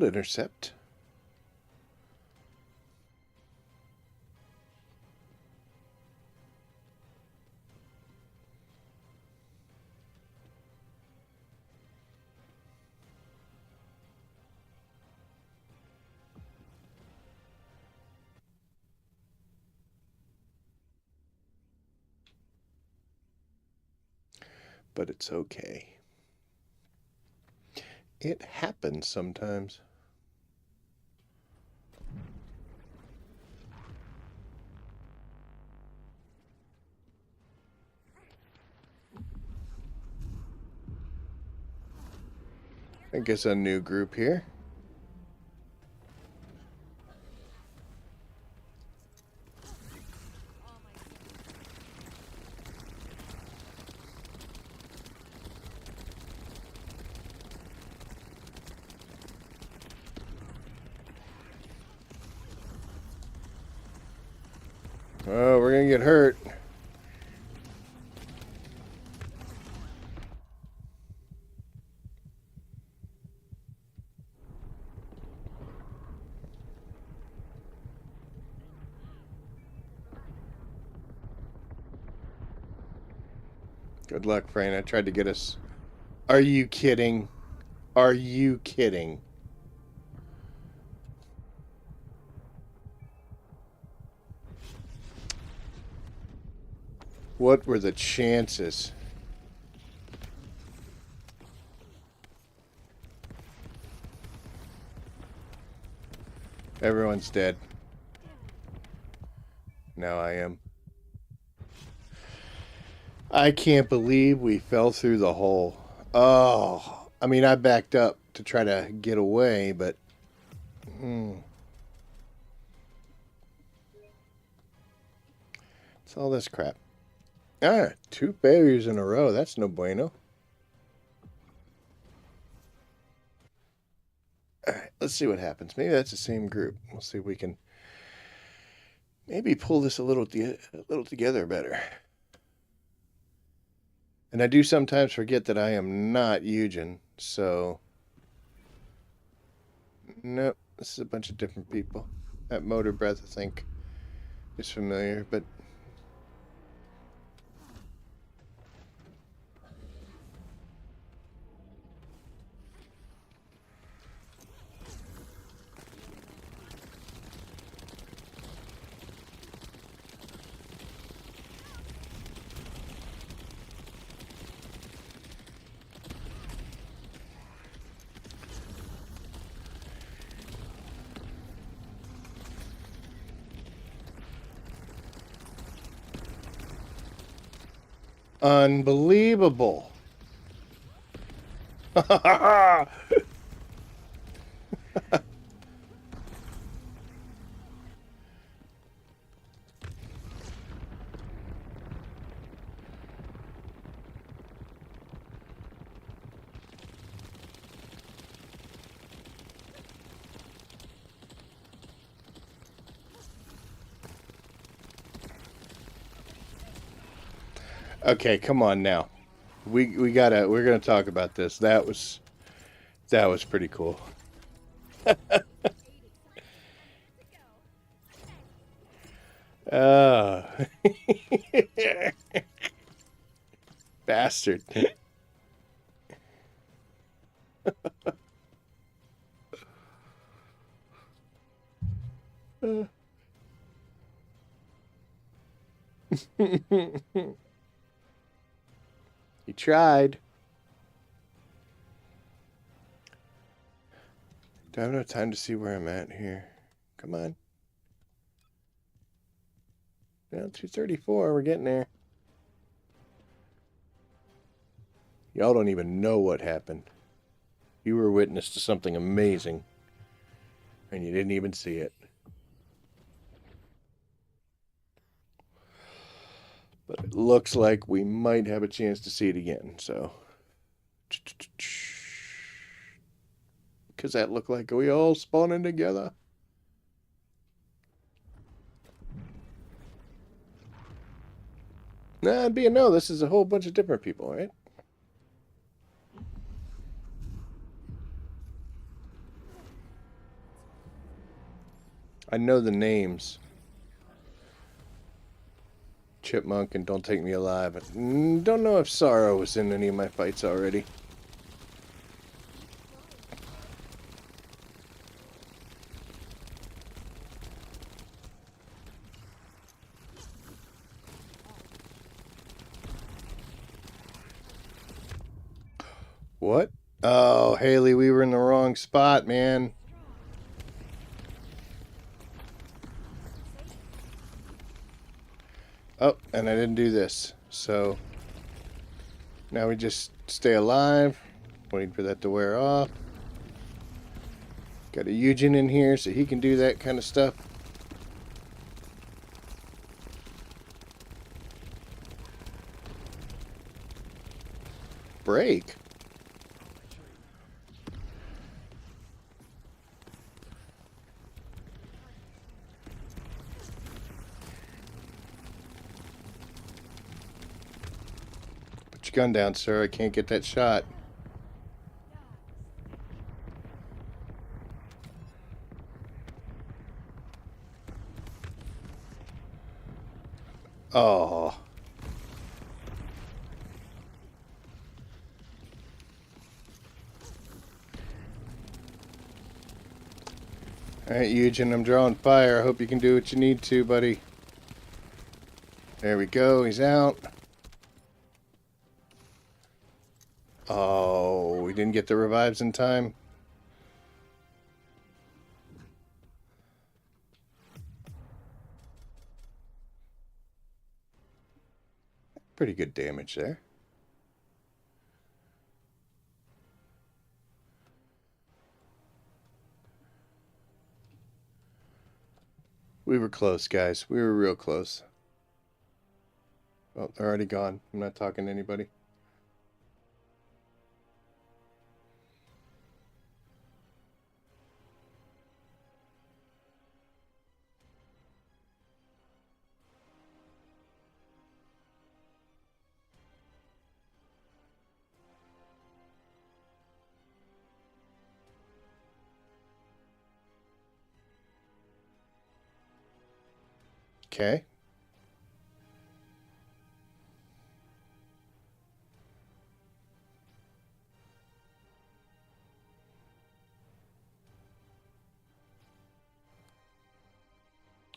intercept. But it's okay. It happens sometimes. I guess a new group here. Oh, we're gonna get hurt. Good luck, Frayne. I tried to get us. Are you kidding? Are you kidding? What were the chances? Everyone's dead. Now I am. I can't believe we fell through the hole. Oh, I mean, I backed up to try to get away, but... It's all this crap. Ah, 2 failures in a row. That's no bueno. Alright, let's see what happens. Maybe that's the same group. We'll see if we can maybe pull this a little together better. And I do sometimes forget that I am not Eugen, so... Nope, this is a bunch of different people. That motor breath, I think, is familiar, but... Unbelievable! Okay, come on now. We're gonna talk about this. That was pretty cool. Oh. Bastard. He tried. Do I have enough time to see where I'm at here? Come on. Well, 234. We're getting there. Y'all don't even know what happened. You were witness to something amazing, and you didn't even see it. But it looks like we might have a chance to see it again, so... Because that looked like we all spawning together. Nah, it'd be a no. This is a whole bunch of different people, right? I know the names. Chipmunk and Don't Take Me Alive. Don't know if Sorrow was in any of my fights already. What? Oh, Haley, we were in the wrong spot, man. Oh, and I didn't do this. So now we just stay alive, waiting for that to wear off. Got a Eugen in here so he can do that kind of stuff. Break. Put your gun down, sir. I can't get that shot. Oh. Alright, Eugen, I'm drawing fire. I hope you can do what you need to, buddy. There we go. He's out. Oh, we didn't get the revives in time. Pretty good damage there. We were close, guys. We were real close. Oh, they're already gone. I'm not talking to anybody. Okay.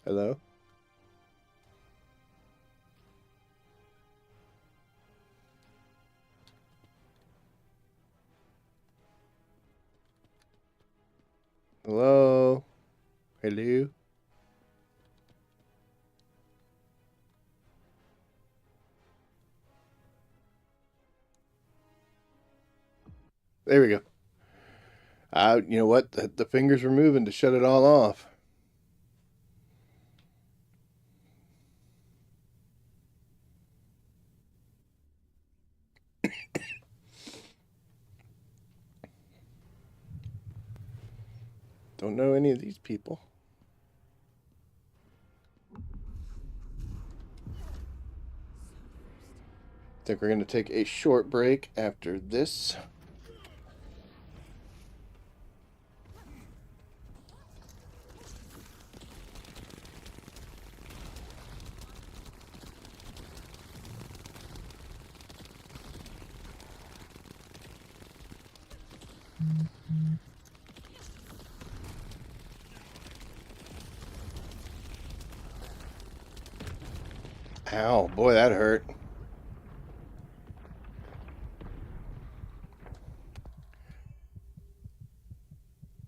Hello? Hello? Hello? There we go. You know what? The fingers were moving to shut it all off. Don't know any of these people. Think we're going to take a short break after this. Ow, boy, that hurt.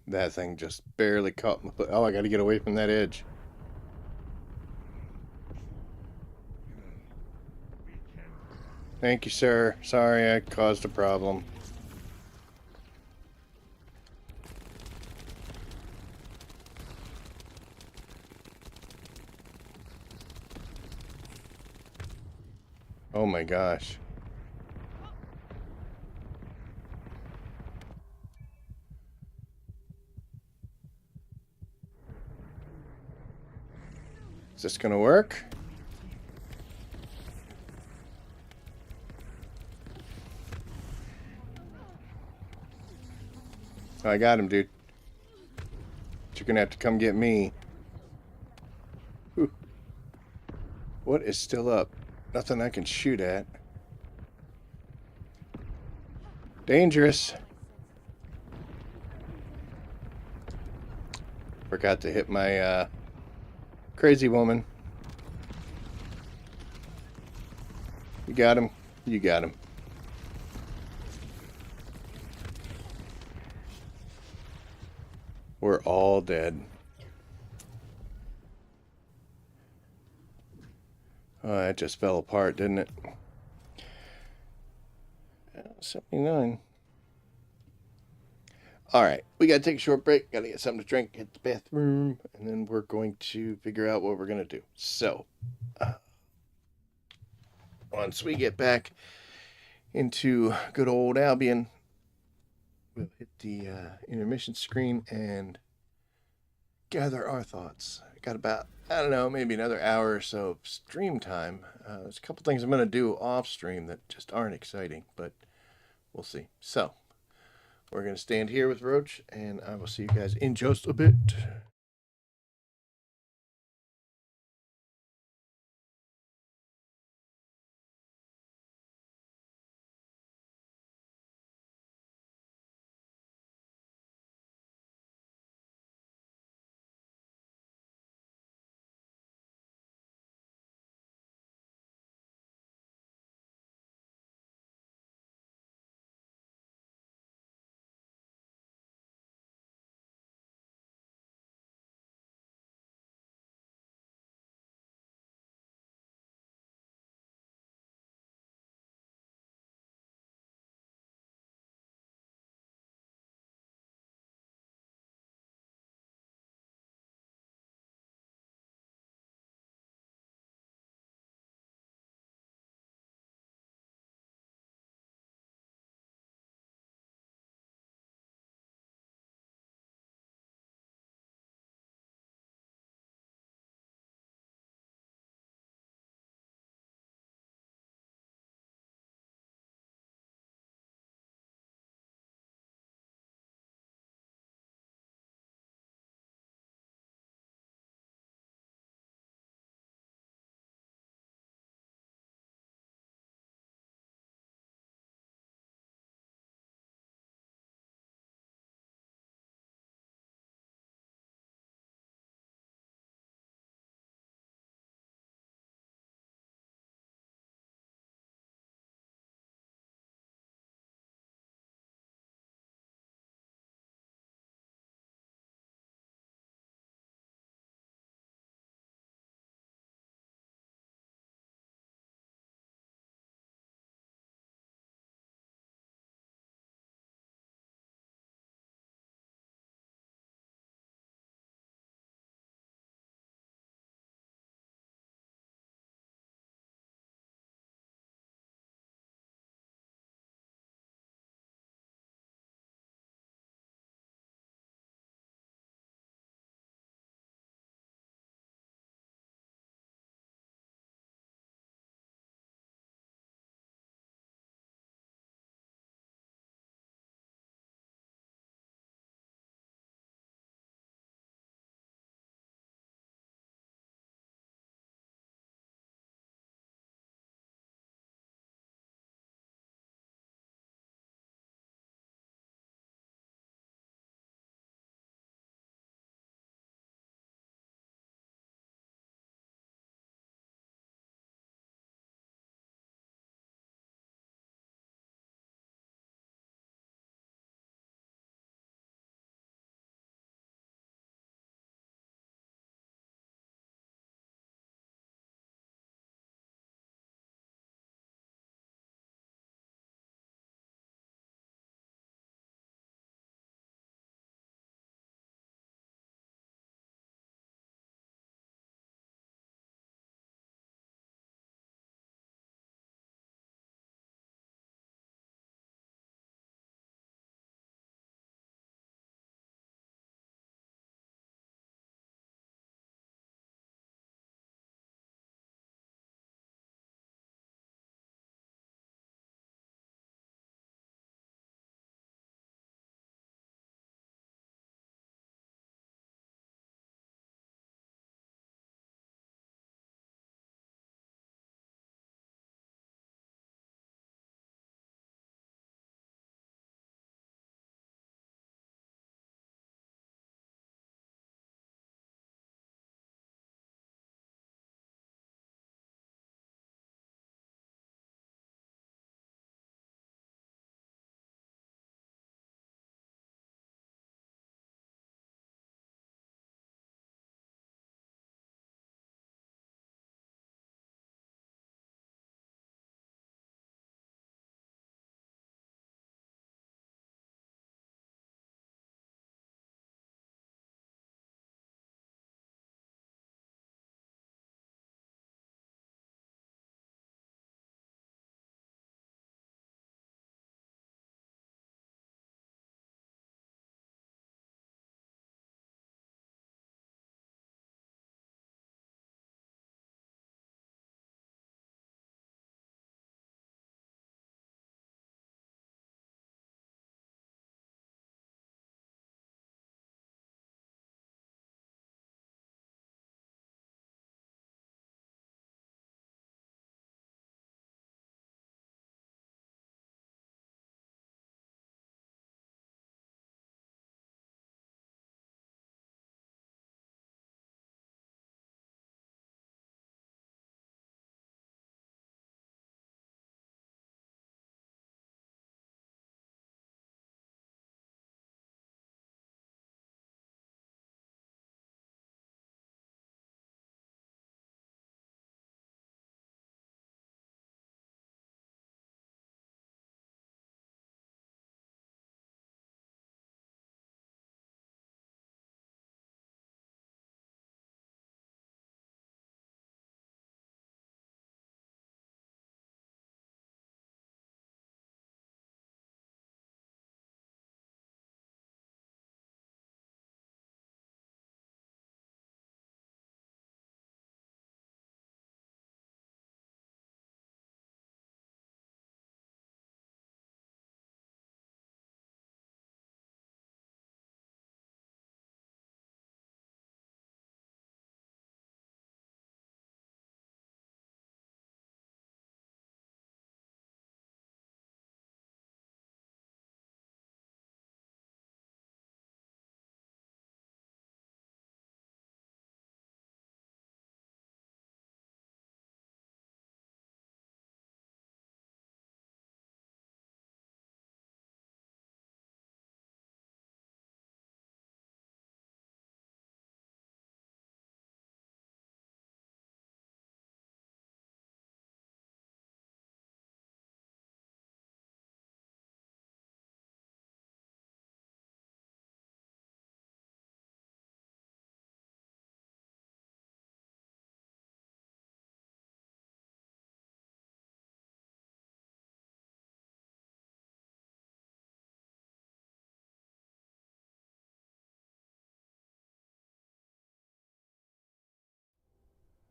That thing just barely caught my foot. Oh, I got to get away from that edge. Thank you, sir. Sorry I caused a problem. Oh my gosh. Is this gonna work? Oh, I got him, dude. But you're gonna have to come get me. Whew. What is still up? Nothing I can shoot at. Dangerous. Forgot to hit my crazy woman. You got him. You got him. We're all dead. Oh, that just fell apart, didn't it? 79. Alright, we gotta take a short break. Gotta get something to drink, hit the bathroom, and then we're going to figure out what we're gonna do. So, once we get back into good old Albion, we'll hit the intermission screen and gather our thoughts. I got about, I don't know, maybe another hour or so of stream time. There's a couple things I'm going to do off stream that just aren't exciting, but we'll see. So, we're going to stand here with Roach, and I will see you guys in just a bit.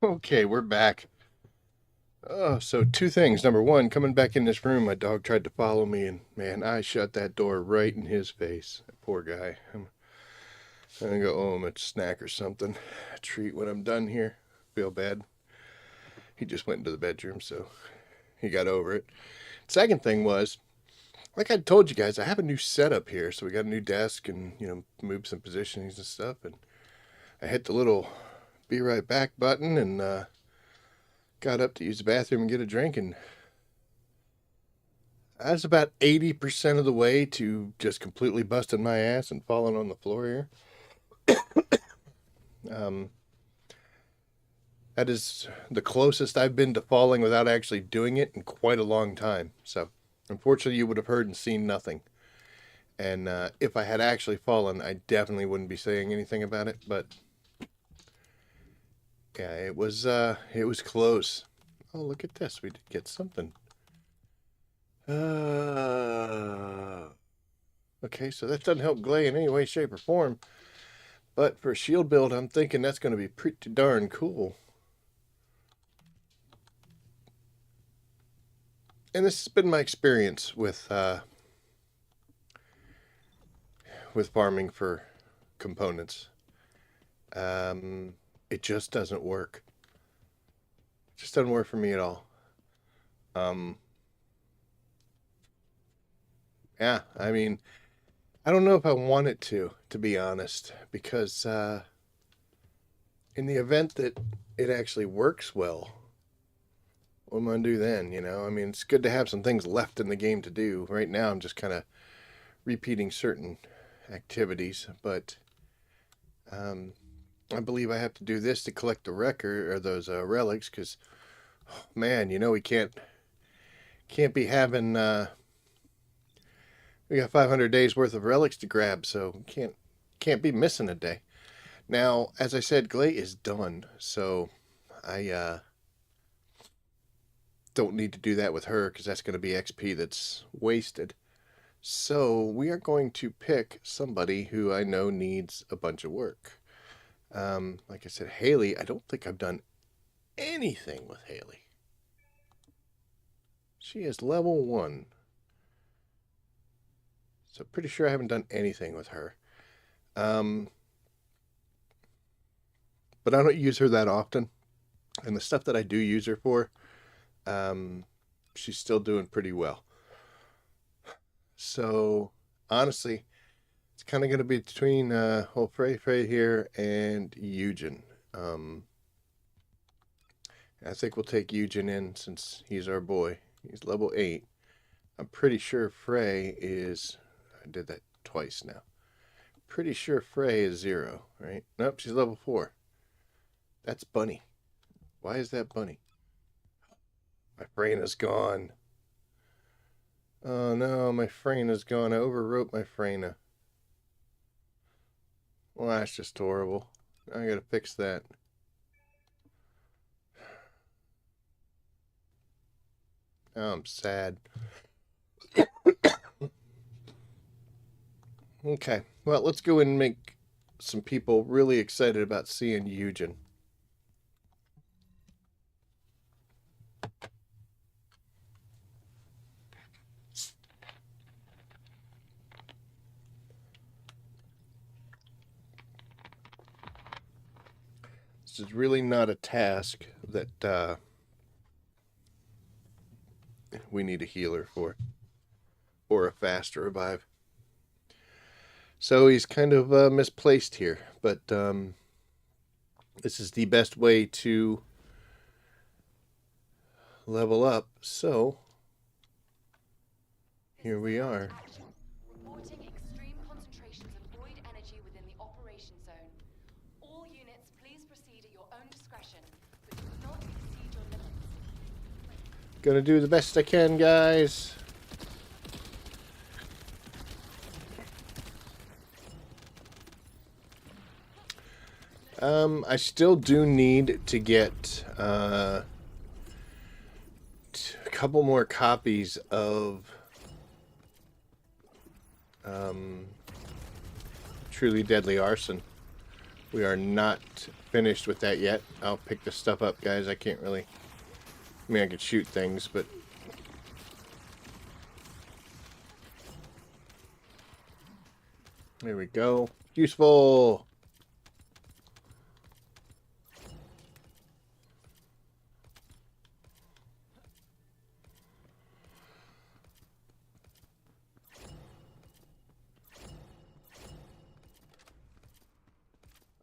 Okay, we're back. Oh, so two things. Number one, coming back in this room, my dog tried to follow me, and man, I shut that door right in his face. Poor guy. I'm gonna go owe him a snack or something, a treat when I'm done here. Feel bad. He just went into the bedroom, so he got over it. Second thing was, like I told you guys, I have a new setup here, so we got a new desk and moved some positionings and stuff, and I hit the little "be right back" button and got up to use the bathroom and get a drink, and I was about 80% of the way to just completely busting my ass and falling on the floor here. Um, that is the closest I've been to falling without actually doing it in quite a long time. So, unfortunately, you would have heard and seen nothing. And if I had actually fallen, I definitely wouldn't be saying anything about it. But yeah, it was close. Oh, look at this. We did get something. Okay, so that doesn't help Glay in any way, shape, or form. But for a shield build, I'm thinking that's going to be pretty darn cool. And this has been my experience with farming for components. It just doesn't work. It just doesn't work for me at all. Yeah, I mean, I don't know if I want it to be honest, because in the event that it actually works well, what am I gonna do then? I mean, it's good to have some things left in the game to do. Right now, I'm just kind of repeating certain activities, but I believe I have to do this to collect the record or those relics, because man, we can't be having. We got 500 days worth of relics to grab, so can't be missing a day. Now, as I said, Glay is done, so I don't need to do that with her because that's going to be XP that's wasted. So we are going to pick somebody who I know needs a bunch of work. Like I said, Haley, I don't think I've done anything with Haley. She is level 1. So pretty sure I haven't done anything with her. But I don't use her that often. And the stuff that I do use her for, she's still doing pretty well. So honestly, it's kind of going to be between old Frey here and Eugen. I think we'll take Eugen in since he's our boy. He's level 8. I'm pretty sure Frey is... I did that twice now. Pretty sure Frey is 0, right? Nope, she's level 4. That's Bunny. Why is that Bunny? My Freyna's gone. Oh no, my Freyna's gone. I overwrote my Freyna. Well, that's just horrible. I gotta fix that. Oh, I'm sad. Okay, well, let's go and make some people really excited about seeing Eugen. This is really not a task that we need a healer for, or a fast revive. So he's kind of misplaced here, but this is the best way to level up. So here we are. Reporting extreme concentrations of void energy within the operation zone. All units, please proceed at your own discretion, but do not exceed your limits. Gonna do the best I can, guys. I still do need to get a couple more copies of Truly Deadly Arson We are not finished with that yet. I'll pick this stuff up, guys. I can't really... I mean, I could shoot things, but... There we go. Useful!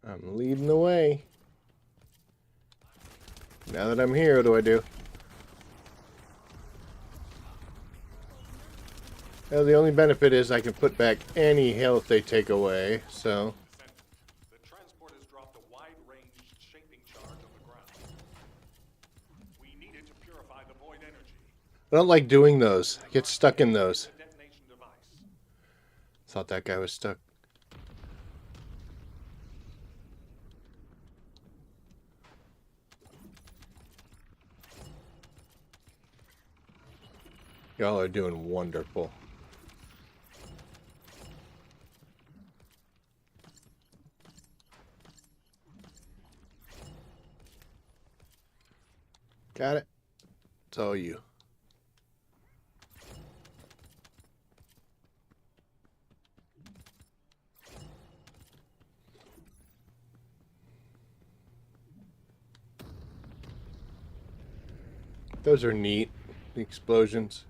I'm leading the way. Now that I'm here, what do I do? Well, the only benefit is I can put back any health they take away, so... The transport has dropped a wide-ranged shaping charge on the ground. We need it to purify the void energy. I don't like doing those. I get stuck in those. Detonation device. Thought that guy was stuck. Y'all are doing wonderful. Got it? It's all you. Those are neat, the explosions.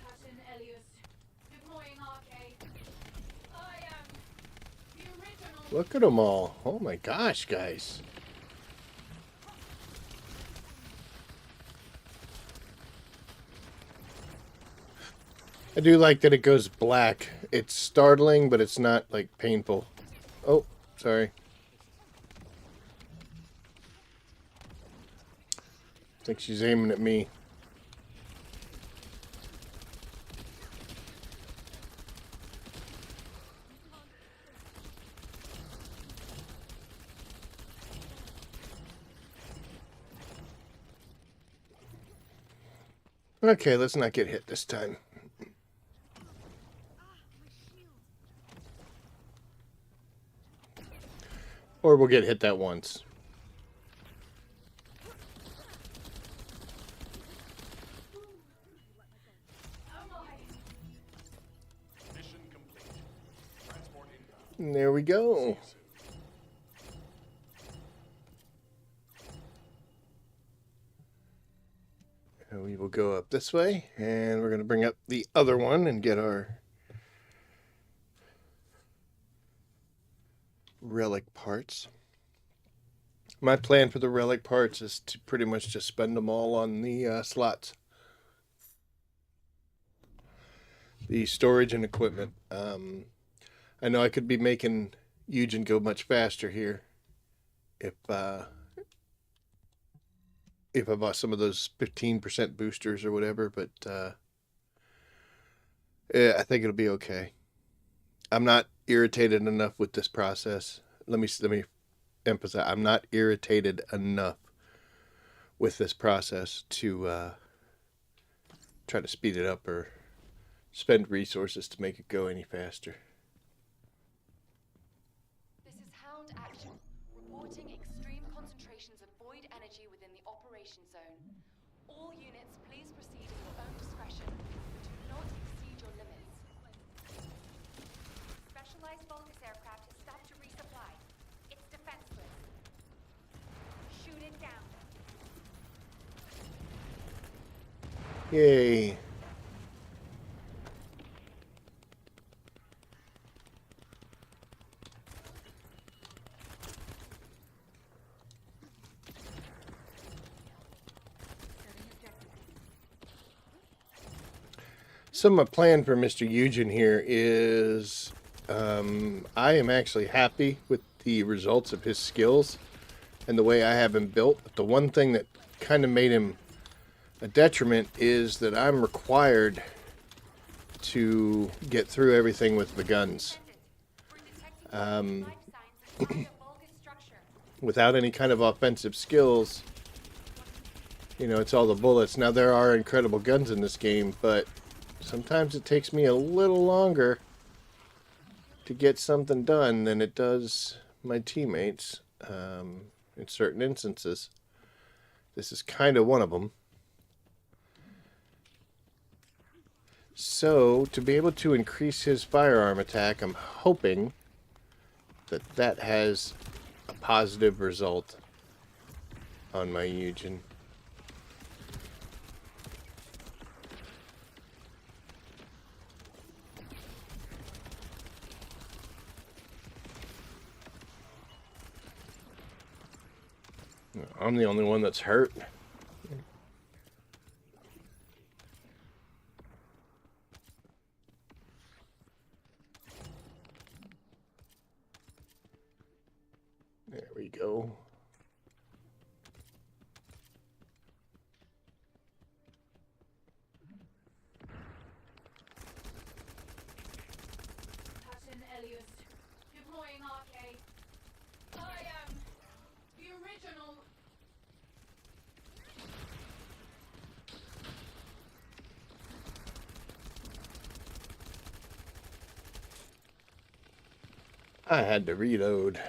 Captain Elias, deploying Arche. I am the original. Look at them all. Oh my gosh, guys. I do like that it goes black. It's startling, but it's not, like, painful. Oh, sorry. I think she's aiming at me. Okay, let's not get hit this time. Or we'll get hit that once. Mission complete. Transport inbound. And there we go. And we will go up this way, and we're going to bring up the other one and get our relic parts. My plan for the relic parts is to pretty much just spend them all on the slots. The storage and equipment. I know I could be making Eugen go much faster here if I bought some of those 15% boosters or whatever, but yeah, I think it'll be okay. I'm not irritated enough with this process. Let me emphasize, I'm not irritated enough with this process to try to speed it up or spend resources to make it go any faster. This is Hound Action, reporting extreme concentrations of void energy within the operation zone. All units, please proceed at your own discretion, but do not exceed your limits. Specialized Vulgus aircraft is stopped to resupply. It's defenseless. Shoot it down. Yay. So my plan for Mr. Eugen here is I am actually happy with the results of his skills and the way I have him built. But the one thing that kind of made him a detriment is that I'm required to get through everything with the guns. Without any kind of offensive skills, you know, it's all the bullets. Now, there are incredible guns in this game, but sometimes it takes me a little longer to get something done than it does my teammates in certain instances. This is kind of one of them. So, to be able to increase his firearm attack, I'm hoping that that has a positive result on my Eugen. I'm the only one that's hurt. There we go. Captain Elias, deploying Arche. I am the original. I had to reload.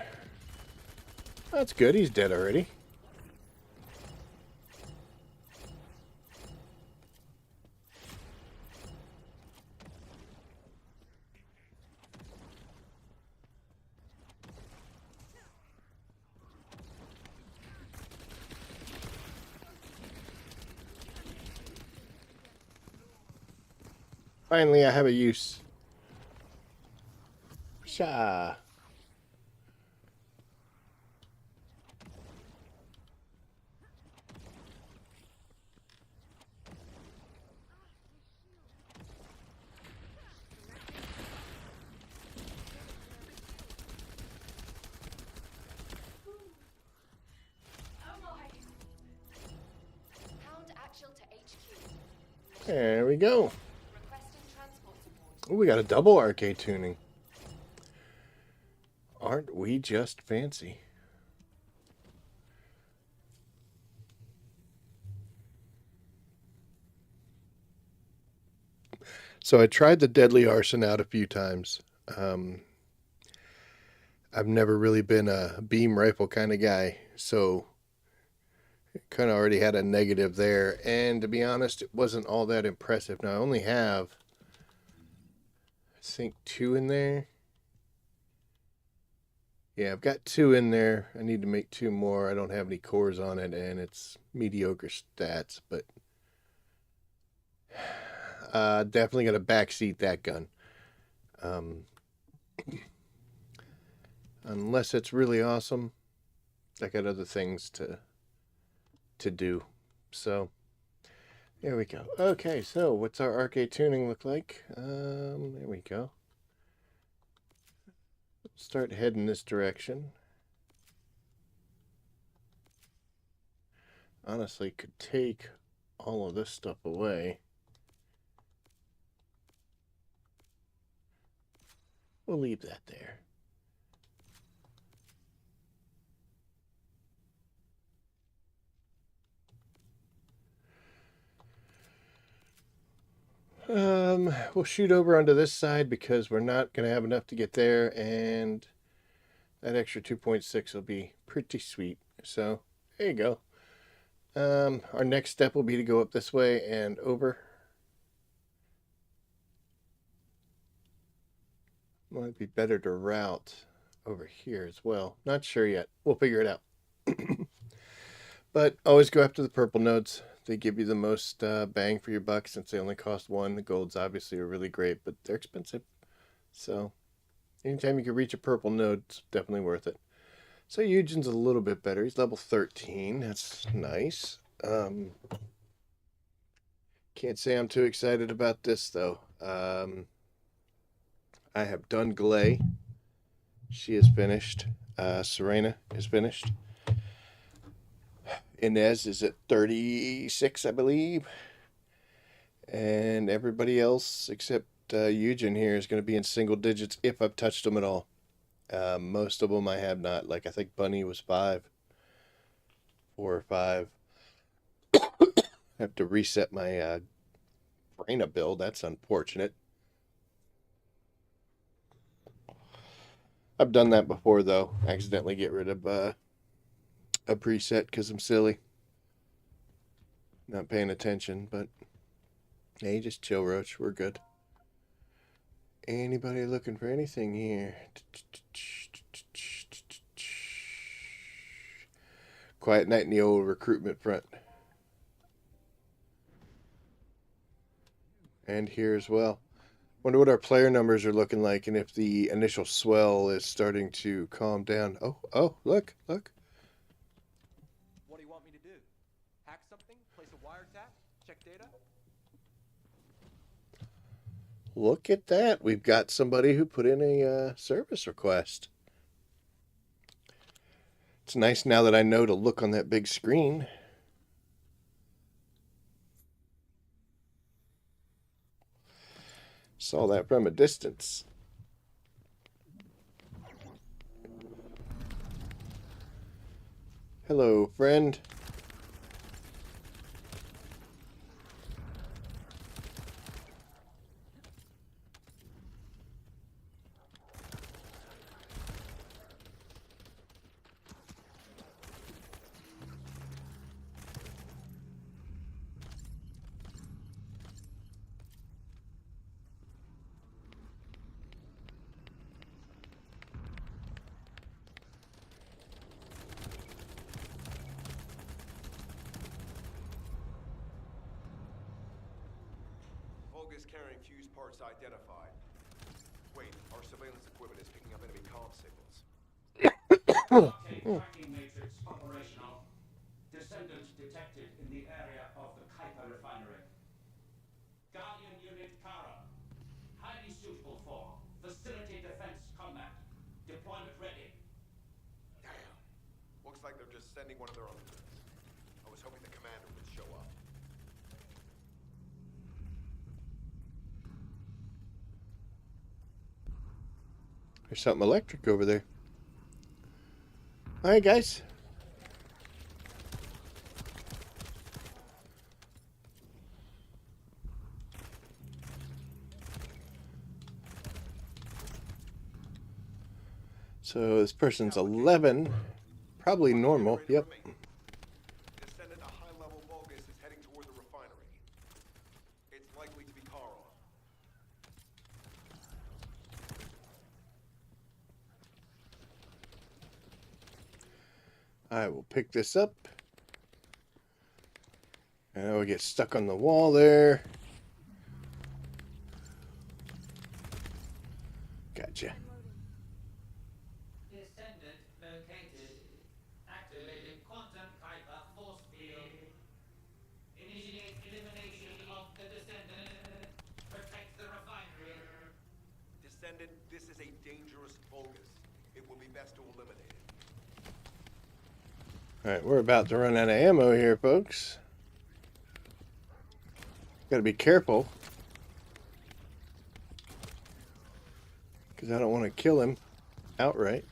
That's good, he's dead already. Finally, I have a use. Sha. Hound actual to HQ. There we go. Requesting transport support. Ooh, we got a double Arche Tuning. Aren't we just fancy? So I tried the Deadly Arson out a few times. I've never really been a beam rifle kind of guy, so it kind of already had a negative there. And to be honest, it wasn't all that impressive. Now I only have, I think, 2 in there. Yeah, I've got 2 in there. I need to make 2 more. I don't have any cores on it, and it's mediocre stats, but definitely going to backseat that gun. Unless it's really awesome, I got other things to do. So, there we go. Okay, so what's our Arche Tuning look like? There we go. Start heading this direction. Honestly, could take all of this stuff away. We'll leave that there. We'll shoot over onto this side because we're not going to have enough to get there, and that extra 2.6 will be pretty sweet. So, there you go. Our next step will be to go up this way and over. Might be better to route over here as well. Not sure yet. We'll figure it out. But always go after the purple nodes. They give you the most bang for your buck since they only cost 1. The golds obviously are really great, but they're expensive. So anytime you can reach a purple node, it's definitely worth it. So Eugen's a little bit better. He's level 13. That's nice. Can't say I'm too excited about this, though. I have done Glay. She is finished. Serena is finished. Inez is at 36, I believe. And everybody else except Eugen here is going to be in single digits if I've touched them at all. Most of them I have not. Like, I think Bunny was 5. 4 or 5. I have to reset my Braina build. That's unfortunate. I've done that before, though. Accidentally get rid of a preset because I'm silly. Not paying attention, but hey, just chill, Roach. We're good. Anybody looking for anything here? Quiet night in the old recruitment front. And here as well. Wonder what our player numbers are looking like and if the initial swell is starting to calm down. Oh, look. What do you want me to do? Hack something? Place a wiretap? Check data? Look at that. We've got somebody who put in a service request. It's nice now that I know to look on that big screen. Saw that from a distance. Hello, friend. Vulgus carrying fuse parts identified. Wait, our surveillance equipment is picking up enemy comm signals. Tracking matrix operational. Descendant detected in the area of the Kuiper refinery. Guardian unit Kara. Highly suitable for facility defense combat. Deployment ready. Damn. Looks like they're just sending one of their own units. I was hoping the commander would show up. There's something electric over there. All right, guys. So this person's 11. Probably normal. Yep. Descendant, a high-level Vulgus is heading toward the refinery. It's likely to be Charon. I will pick this up. And we get stuck on the wall there. Gotcha. Descendant located. Activating quantum Kuiper force field. Initiate elimination of the Descendant. Protect the refinery. Descendant, this is a dangerous Vulgus. It will be best to eliminate it. Alright, we're about to run out of ammo here, folks. Gotta be careful. Because I don't want to kill him outright.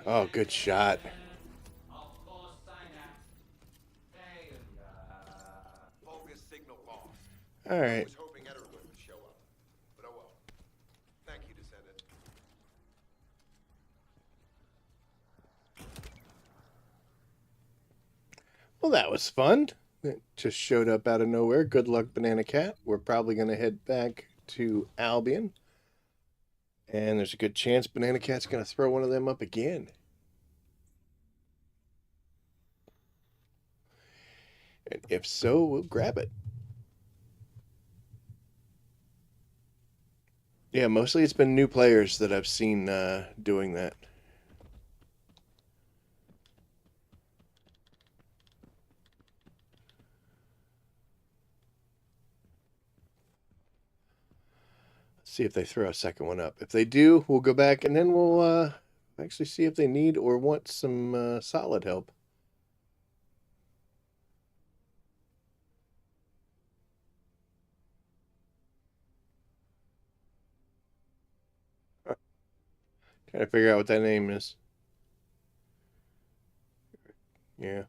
Oh, good shot. Of course, Synapse. Vulgus signal lost. I Alright. was hoping Edward would show up. But oh well. Thank you, Descendant. Well, that was fun. It just showed up out of nowhere. Good luck, Banana Cat. We're probably going to head back to Albion. And there's a good chance Banana Cat's going to throw one of them up again. And if so, we'll grab it. Yeah, mostly it's been new players that I've seen doing that. See if they throw a second one up. If they do, we'll go back and then we'll actually see if they need or want some solid help. Trying to figure out what that name is. Yeah.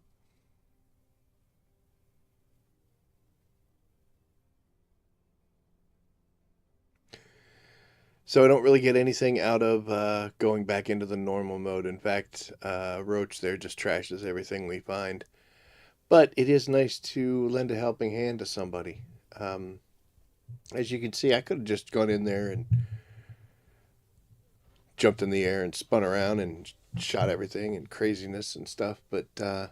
So I don't really get anything out of going back into the normal mode. In fact, Roach there just trashes everything we find. But it is nice to lend a helping hand to somebody. As you can see, I could have just gone in there and jumped in the air and spun around and shot everything and craziness and stuff. But I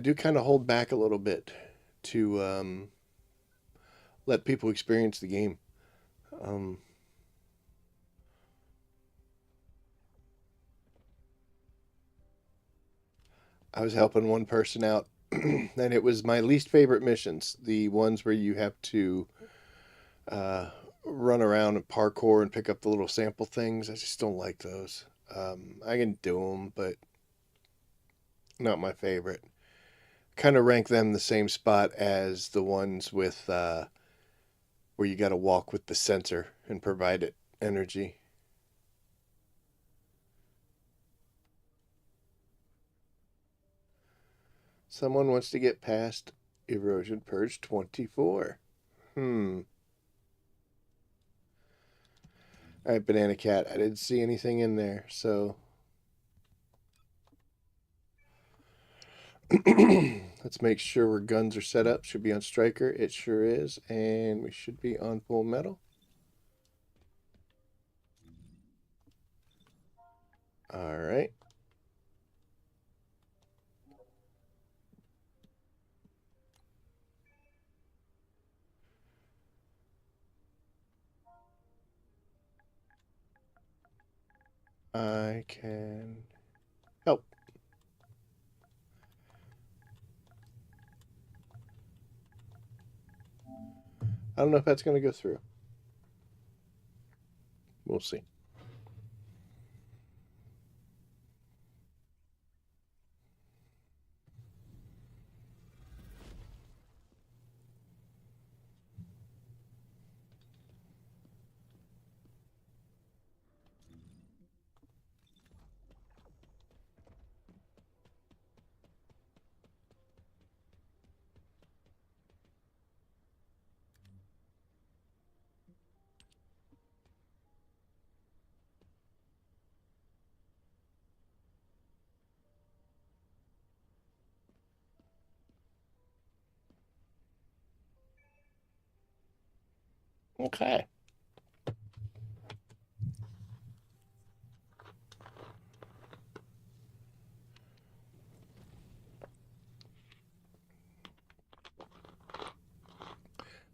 do kind of hold back a little bit to let people experience the game. I was helping one person out, and it was my least favorite missions. The ones where you have to run around and parkour and pick up the little sample things. I just don't like those. I can do them, but not my favorite. Kind of rank them the same spot as the ones with where you got to walk with the sensor and provide it energy. Someone wants to get past Erosion Purge 24. Alright, Banana Cat. I didn't see anything in there, so let's make sure our guns are set up. Should be on Striker. It sure is. And we should be on Full Metal. Alright. I can help. I don't know if that's going to go through. We'll see. Okay.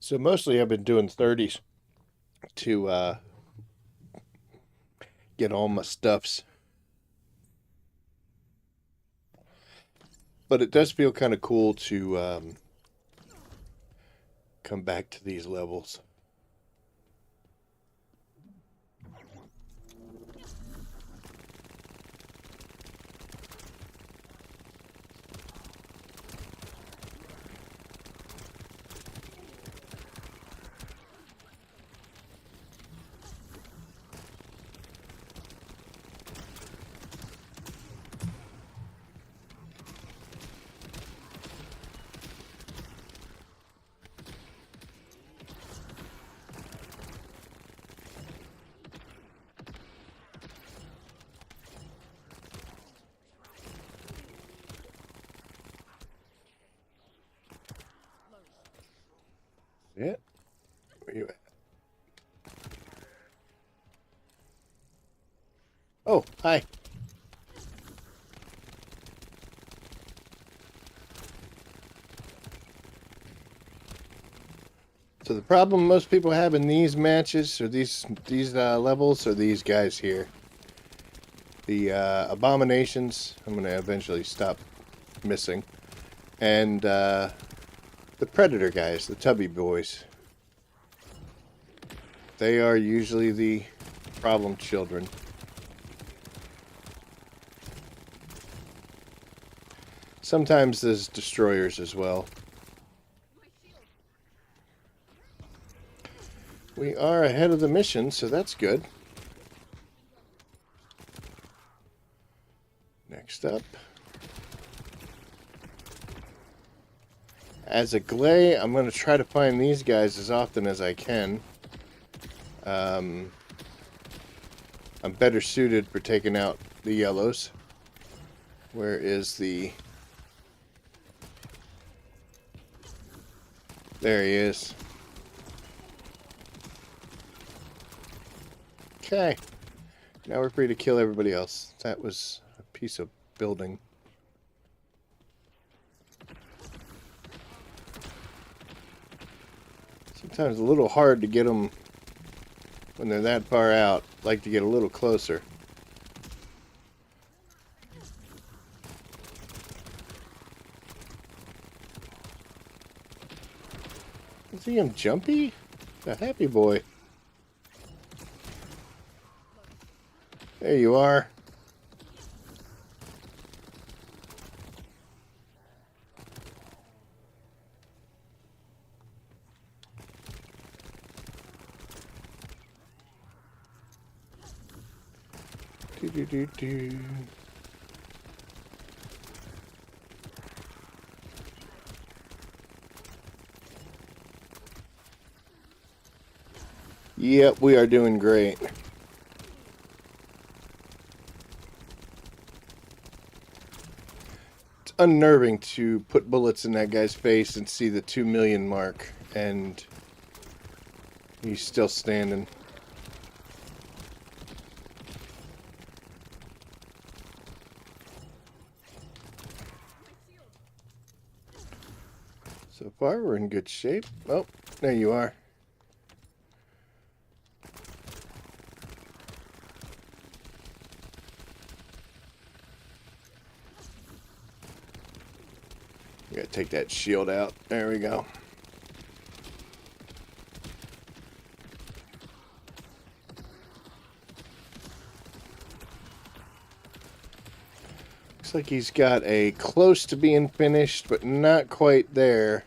So mostly I've been doing 30s to get all my stuffs. But it does feel kind of cool to come back to these levels. Yeah. Where you at? Oh, hi. So the problem most people have in these matches or these levels are these guys here. The abominations. I'm gonna eventually stop missing, and the predator guys, the tubby boys. They are usually the problem children. Sometimes there's destroyers as well. We are ahead of the mission, so that's good. Next up. As a Glay, I'm going to try to find these guys as often as I can. I'm better suited for taking out the yellows. Where is the... There he is. Okay. Now we're free to kill everybody else. That was a piece of building. Sometimes a little hard to get them when they're that far out. I'd like to get a little closer. Is he jumpy? A happy boy. There you are. Do. Yep, we are doing great. It's unnerving to put bullets in that guy's face and see the 2 million mark, and he's still standing. So far, we're in good shape. Oh, there you are. We gotta take that shield out. There we go. Looks like he's got a close to being finished, but not quite there.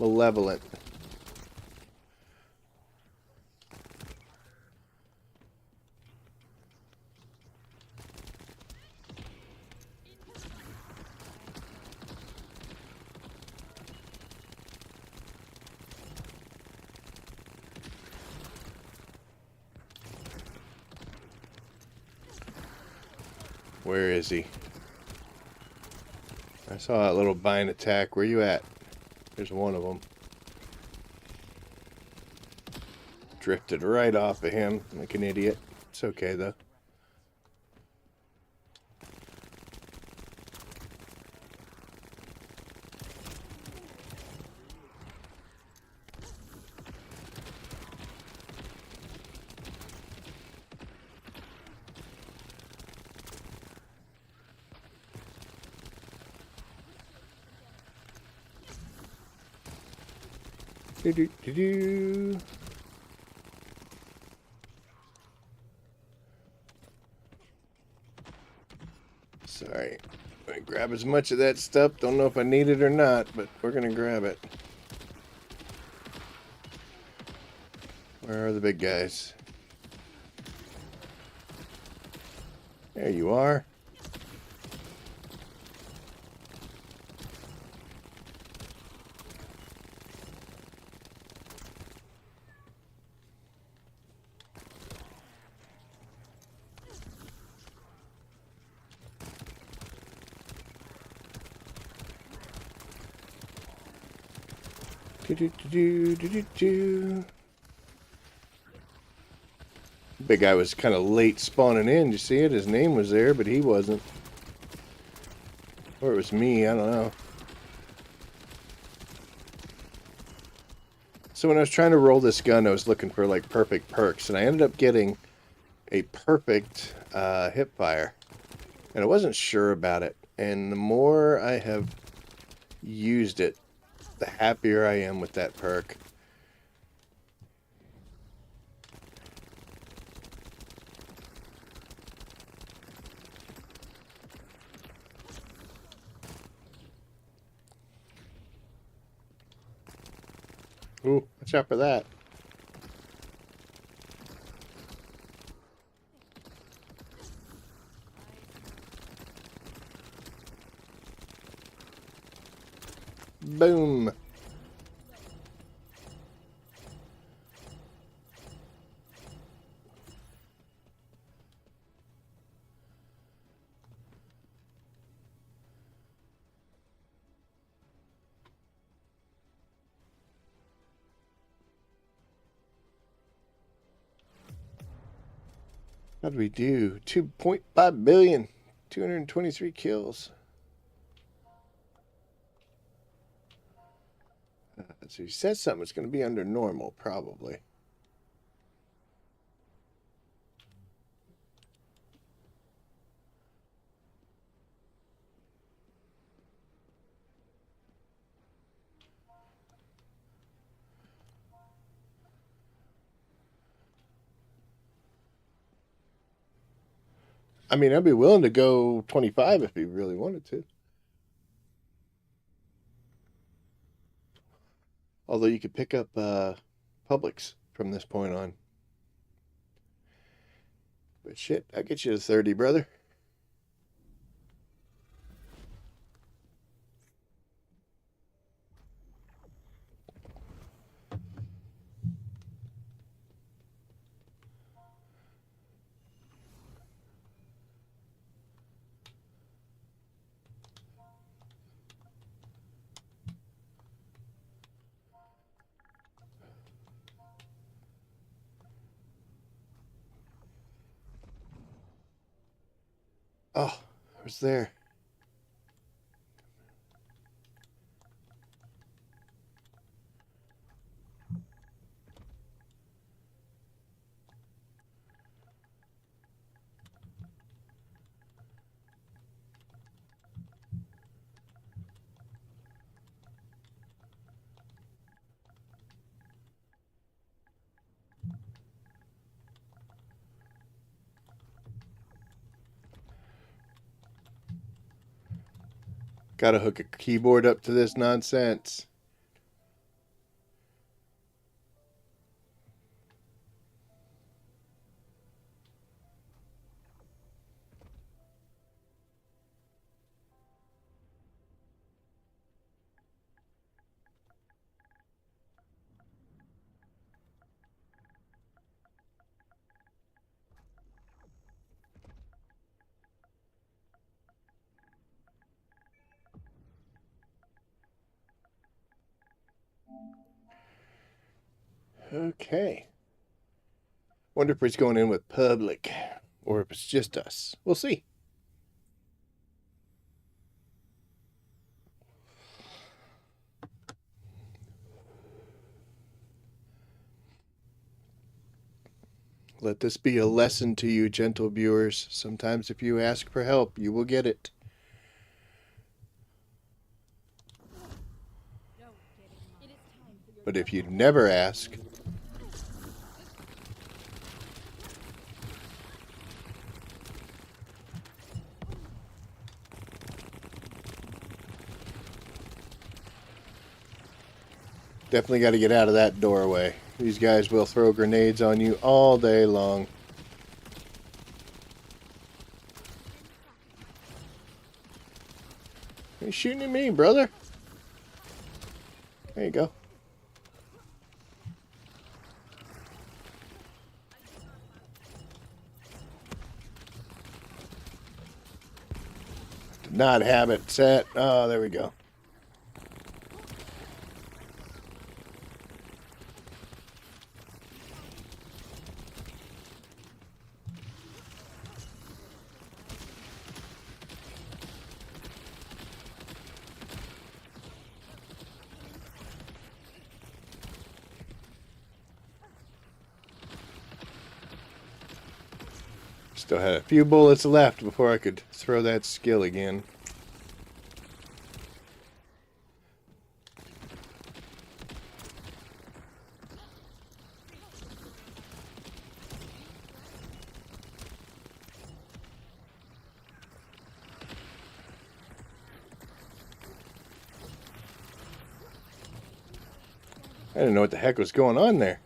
Malevolent. Where is he? I saw that little bind attack. Where you at? There's one of them. Drifted right off of him like an idiot. It's okay though. Do. Sorry. I'm gonna grab as much of that stuff. Don't know if I need it or not, but we're gonna grab it. Where are the big guys? There you are. Do. Big guy was kind of late spawning in. Did you see it? His name was there, but he wasn't. Or it was me. I don't know. So when I was trying to roll this gun, I was looking for like perfect perks, and I ended up getting a perfect hip fire, and I wasn't sure about it. And the more I have used it, the happier I am with that perk. Ooh, watch out for that. Boom. How did we do? 2.5 billion. 223 kills. So he said something. It's going to be under normal, probably. I mean, I'd be willing to go 25 if he really wanted to. Although you could pick up Publix from this point on. But shit, I'll get you to 30, brother. Oh, I was there. Gotta hook a keyboard up to this nonsense. Okay. Wonder if he's going in with public or if it's just us. We'll see. Let this be a lesson to you, gentle viewers. Sometimes if you ask for help, you will get it. But if you never ask, definitely got to get out of that doorway. These guys will throw grenades on you all day long. Are you shooting at me, brother? There you go. Did not have it set. Oh, there we go. Still had a few bullets left before I could throw that skill again. I didn't know what the heck was going on there.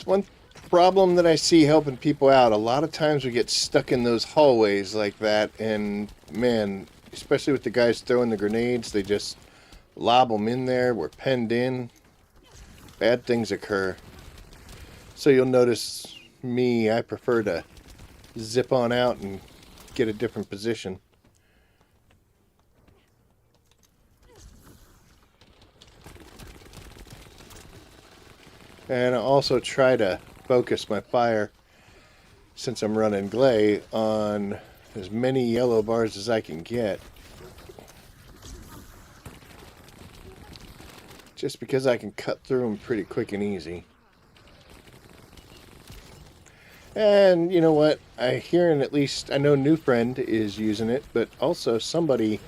It's one problem that I see helping people out. A lot of times we get stuck in those hallways like that, and man, especially with the guys throwing the grenades, they just lob them in there. We're penned in. Bad things occur. So you'll notice me, I prefer to zip on out and get a different position. And I also try to focus my fire, since I'm running Glay, on as many yellow bars as I can get. Just because I can cut through them pretty quick and easy. And you know what? I hear, and at least I know New Friend is using it, but also somebody,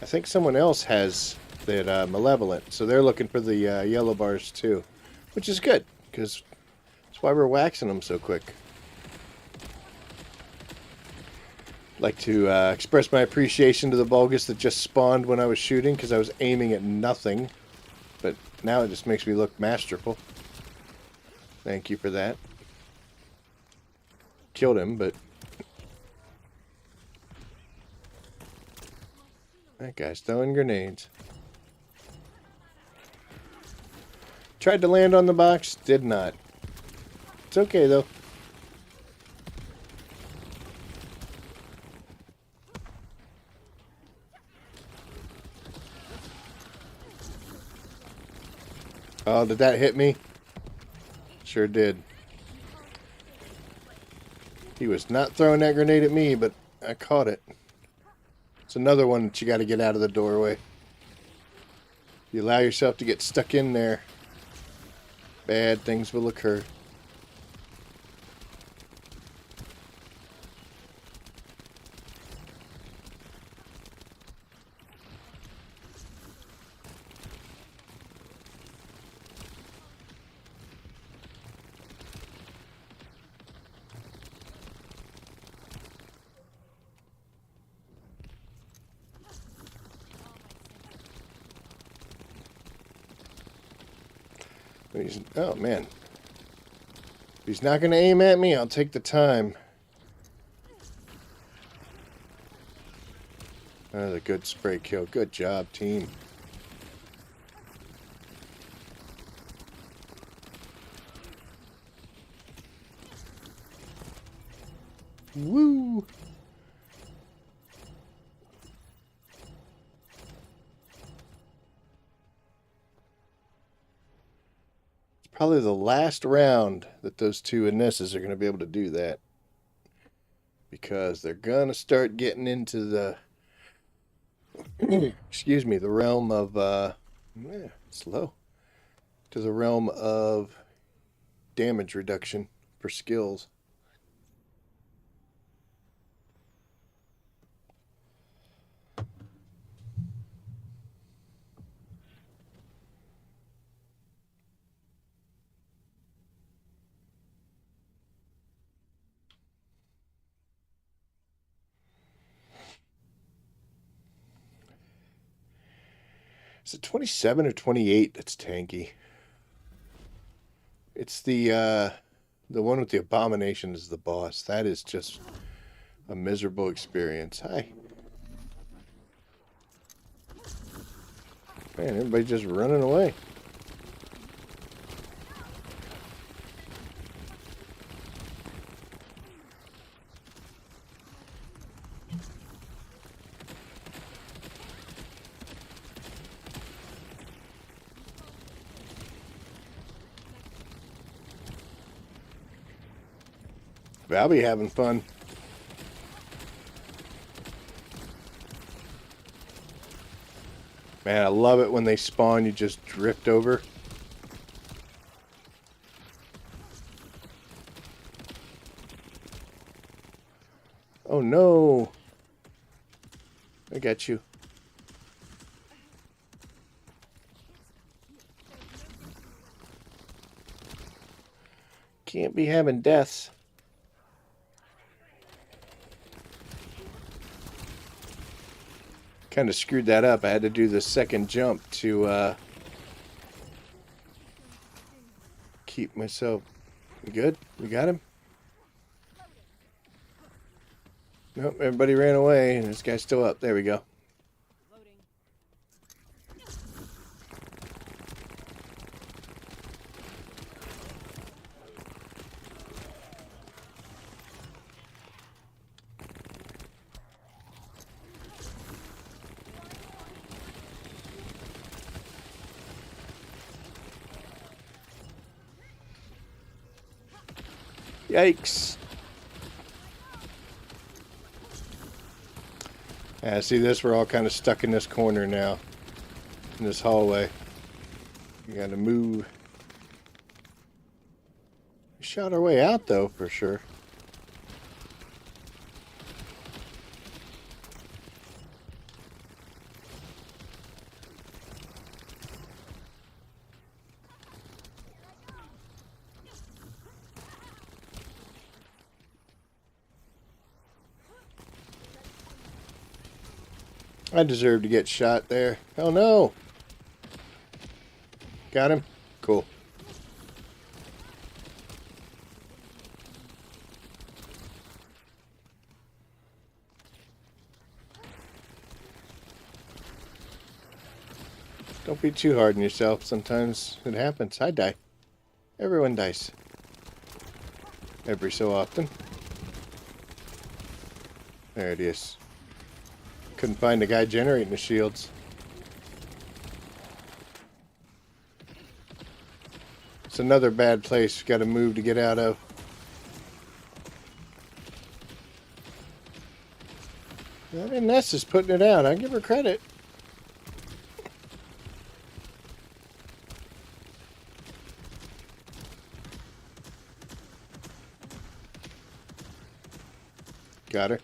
I think someone else has that Malevolent, so they're looking for the yellow bars too, which is good, because that's why we're waxing them so quick. Like to express my appreciation to the Bulgus that just spawned when I was shooting, because I was aiming at nothing, but now it just makes me look masterful. Thank you for that. Killed him, but that guy's throwing grenades. Tried to land on the box, did not. It's okay though. Oh, did that hit me? Sure did. He was not throwing that grenade at me, but I caught it. It's another one that you got to get out of the doorway. You allow yourself to get stuck in there, bad things will occur. Oh man. If he's not going to aim at me, I'll take the time. Another good spray kill. Good job, team. Woo! Probably the last round that those two Inesses are going to be able to do that. Because they're going to start getting into the, excuse me, the realm of, slow. To the realm of damage reduction for skills. Is it 27 or 28 that's tanky? It's the one with the abomination is the boss. That is just a miserable experience. Hi. Man, everybody's just running away. But I'll be having fun. Man, I love it when they spawn, you just drift over. Oh no! I got you. Can't be having deaths. Kind of screwed that up. I had to do the second jump to keep myself You good? We got him? Nope, everybody ran away, and this guy's still up. There we go. Yikes. See this? We're all kind of stuck in this corner now. In this hallway. We gotta move. We shot our way out, though, for sure. I deserve to get shot there. Oh no! Got him? Cool. Don't be too hard on yourself. Sometimes it happens. I die. Everyone dies. Every so often. There it is. Couldn't find the guy generating the shields. It's another bad place. Got to move to get out of. I mean, Ness is putting it out. I give her credit. Got her.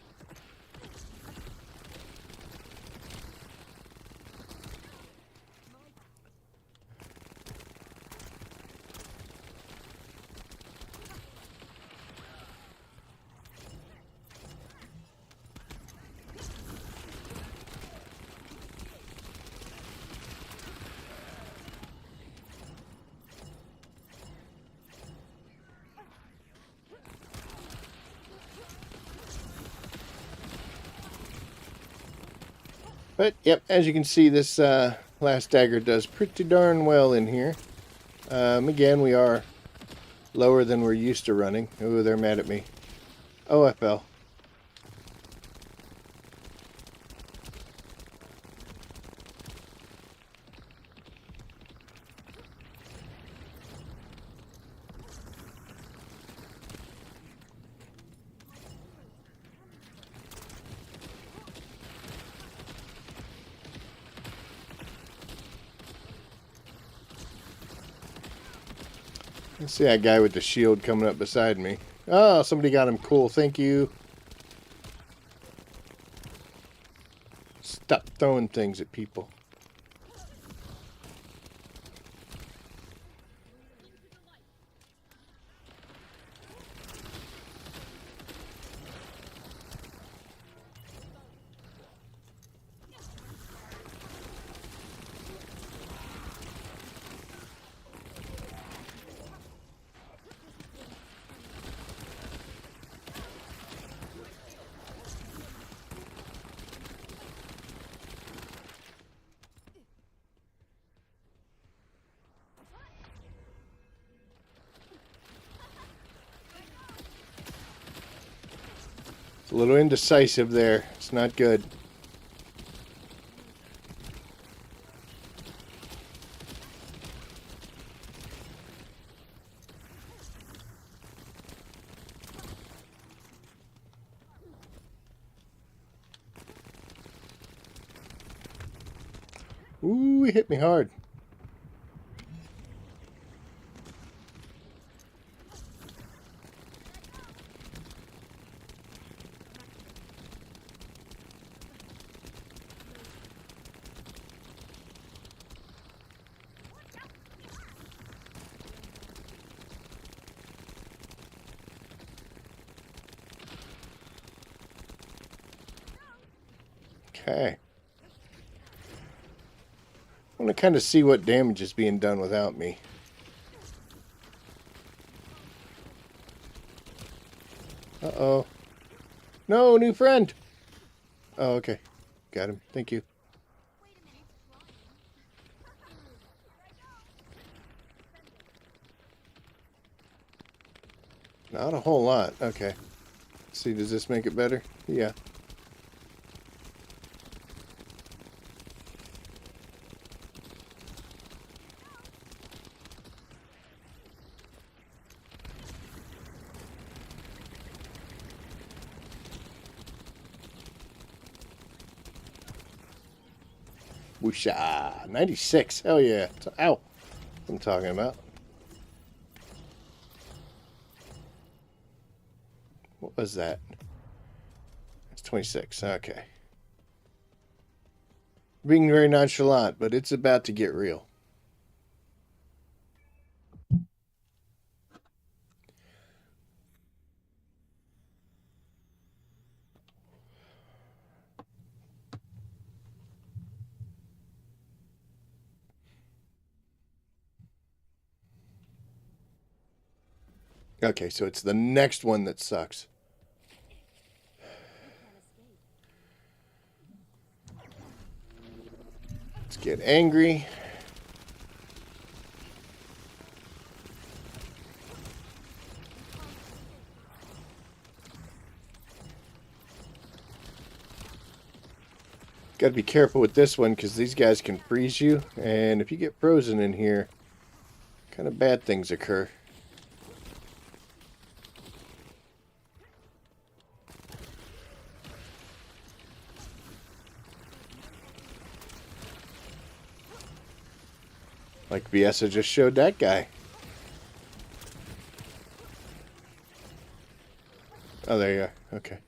But, yep, as you can see, this last dagger does pretty darn well in here. Again, we are lower than we're used to running. Ooh, they're mad at me. Oh, I fell. I see that guy with the shield coming up beside me. Oh, somebody got him. Cool, thank you. Stop throwing things at people. It's a little indecisive there. It's not good. Ooh, he hit me hard. Okay. I want to kind of see what damage is being done without me. Uh-oh. No, new friend! Oh, okay. Got him. Thank you. Not a whole lot. Okay. Let's see, does this make it better? Yeah. Whoosha! 96. Hell yeah. Ow. I'm talking about. What was that? It's 26. Okay. Being very nonchalant, but it's about to get real. Okay, so it's the next one that sucks. Let's get angry. Got to be careful with this one because these guys can freeze you, and if you get frozen in here, kind of bad things occur. Like Viessa just showed that guy. Oh, there you are. Okay.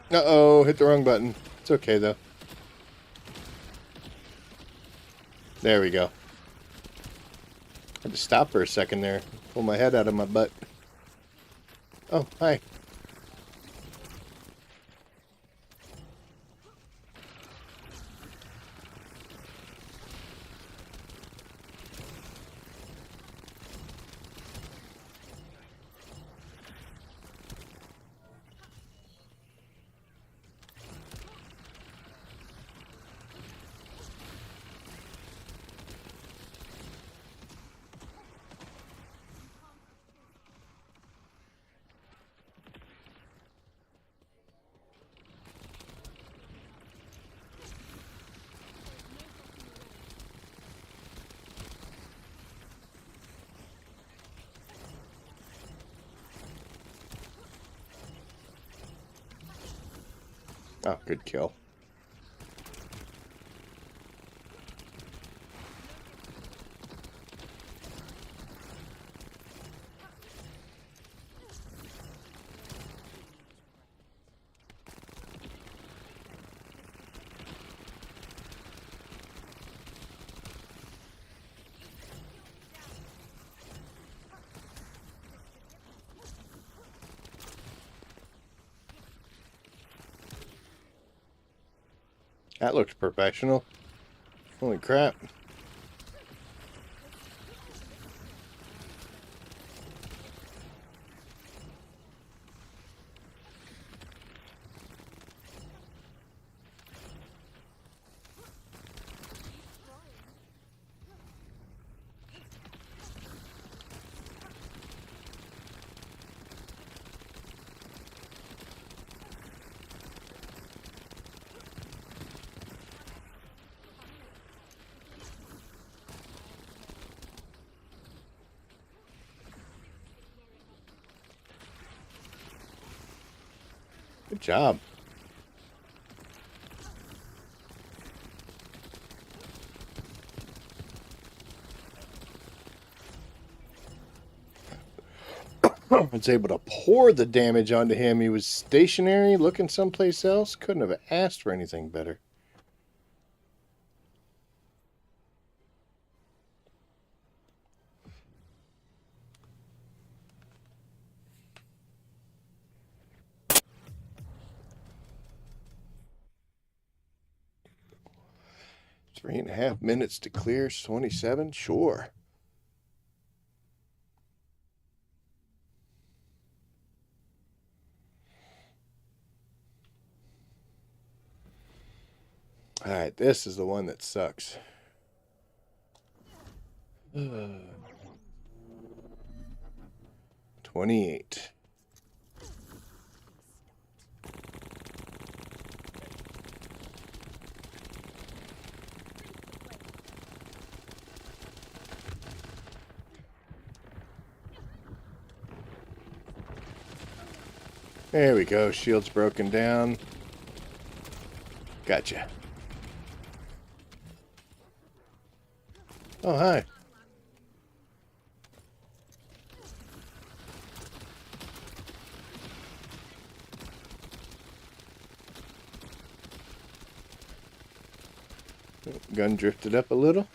Uh-oh, hit the wrong button. It's okay, though. There we go. Had to stop for a second there. Pull my head out of my butt. Oh, hi. Oh, good kill. That looks professional. Holy crap. Good job. Was able to pour the damage onto him. He was stationary, looking someplace else. Couldn't have asked for anything better. 3.5 minutes to clear 27? Sure. Alright, this is the one that sucks. 28. There we go. Shield's broken down. Gotcha. Oh, hi. Gun drifted up a little.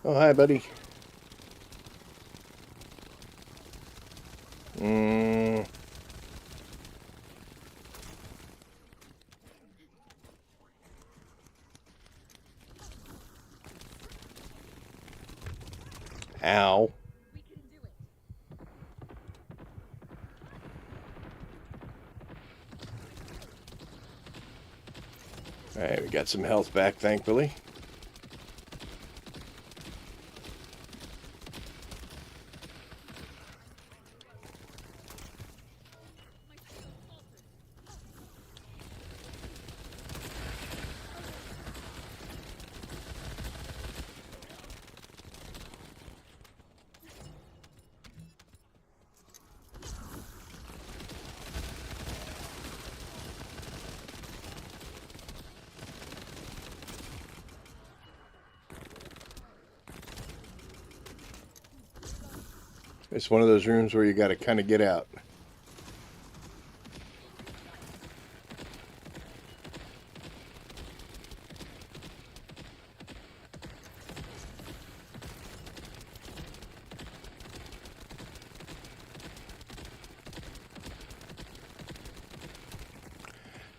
Oh, hi, buddy. Ow. We can do it. Alright, we got some health back, thankfully. It's one of those rooms where you got to kind of get out.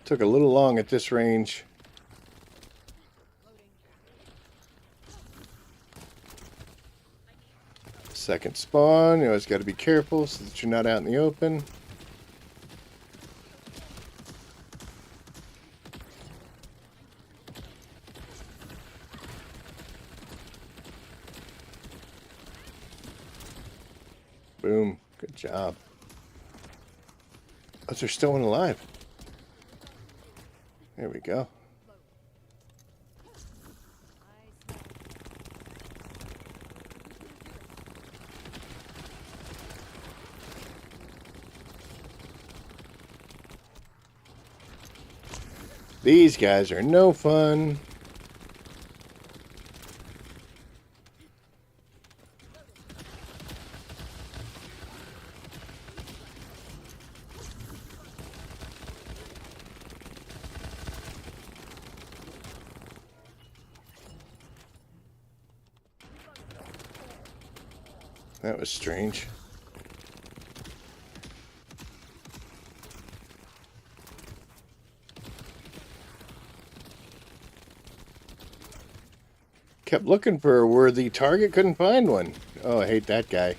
Took a little long at this range. Second spawn, you always got to be careful so that you're not out in the open. Boom, good job. Oh, they're still alive. There we go. These guys are no fun. That was strange. Kept looking for a worthy target, couldn't find one. Oh, I hate that guy.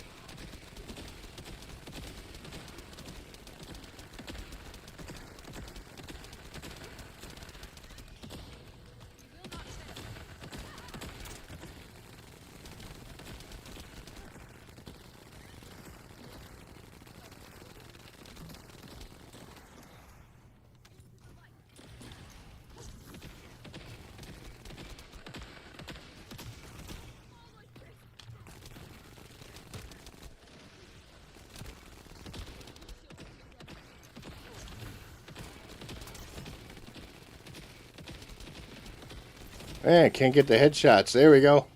Man, can't get the headshots. There we go.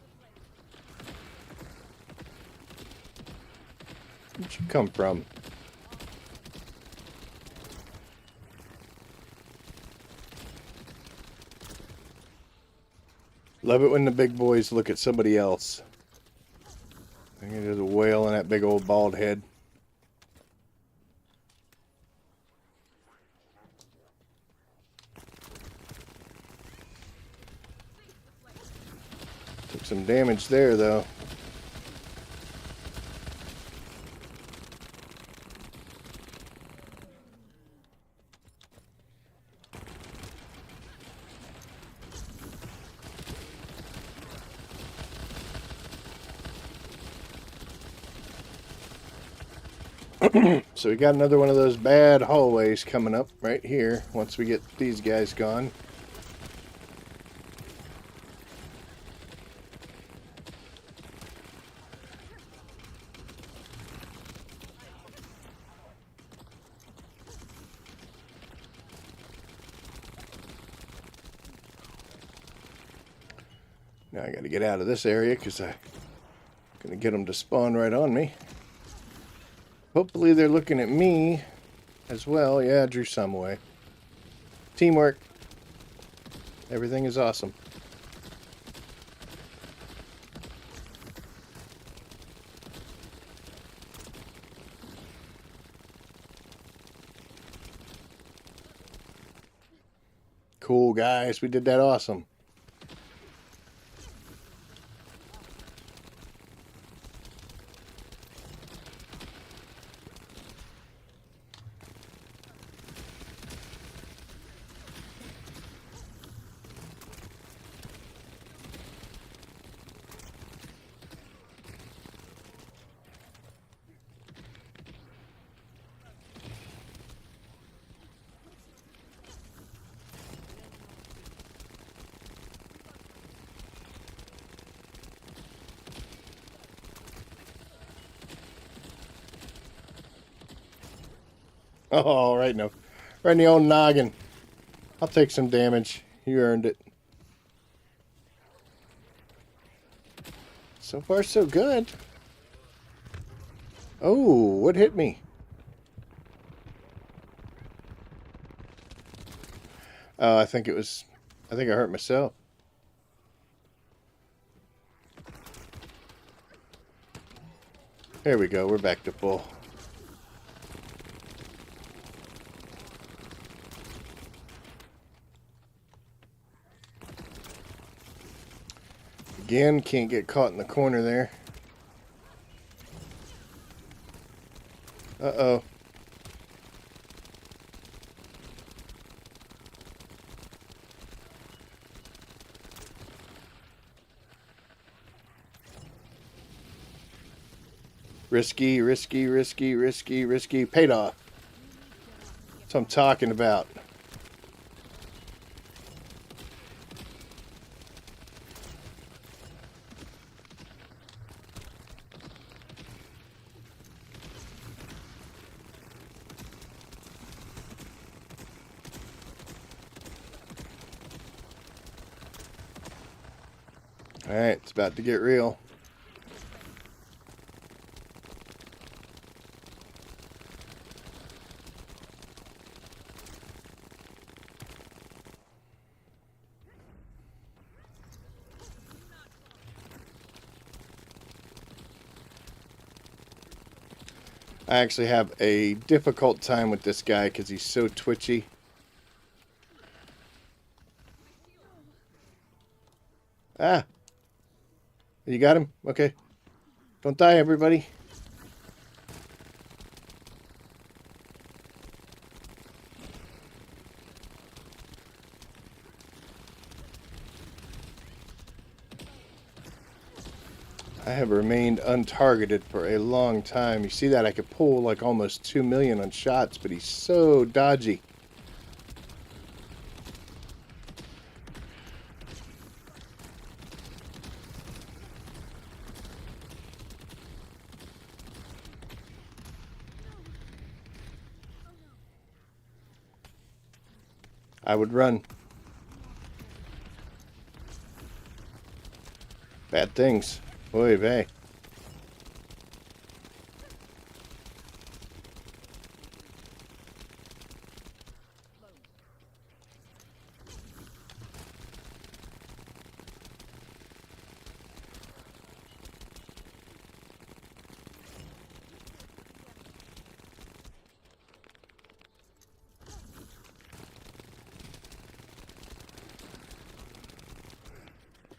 Where'd you come from? Love it when the big boys look at somebody else. I think there's a whale in that big old bald head. Took some damage there, though. So we got another one of those bad hallways coming up right here once we get these guys gone. Now I got to get out of this area because I'm going to get them to spawn right on me. Hopefully they're looking at me as well. Yeah, I drew some away. Teamwork. Everything is awesome. Cool, guys. We did that awesome. Oh, right in the old noggin. I'll take some damage. You earned it. So far, so good. Oh, what hit me? Oh, I think I hurt myself. There we go. We're back to full. Again, can't get caught in the corner there. Uh-oh. Risky, risky, risky, risky, risky. Paid off. That's what I'm talking about. Alright, it's about to get real. I actually have a difficult time with this guy because he's so twitchy. Ah! You got him? Okay. Don't die, everybody. I have remained untargeted for a long time. You see that? I could pull like almost 2 million on shots, but he's so dodgy. I would run. Bad things. Oy vey.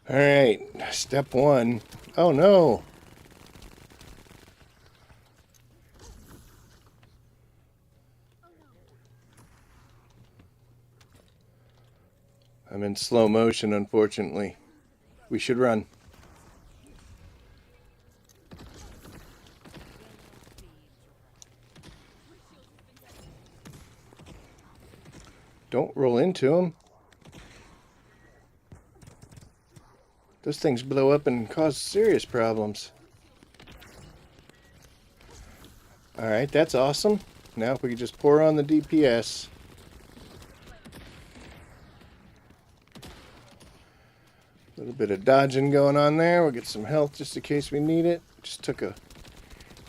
Alright, step one. Oh no! I'm in slow motion, unfortunately. We should run. Don't roll into him. Those things blow up and cause serious problems. Alright, that's awesome. Now if we could just pour on the DPS. A little bit of dodging going on there. We'll get some health just in case we need it. Just took a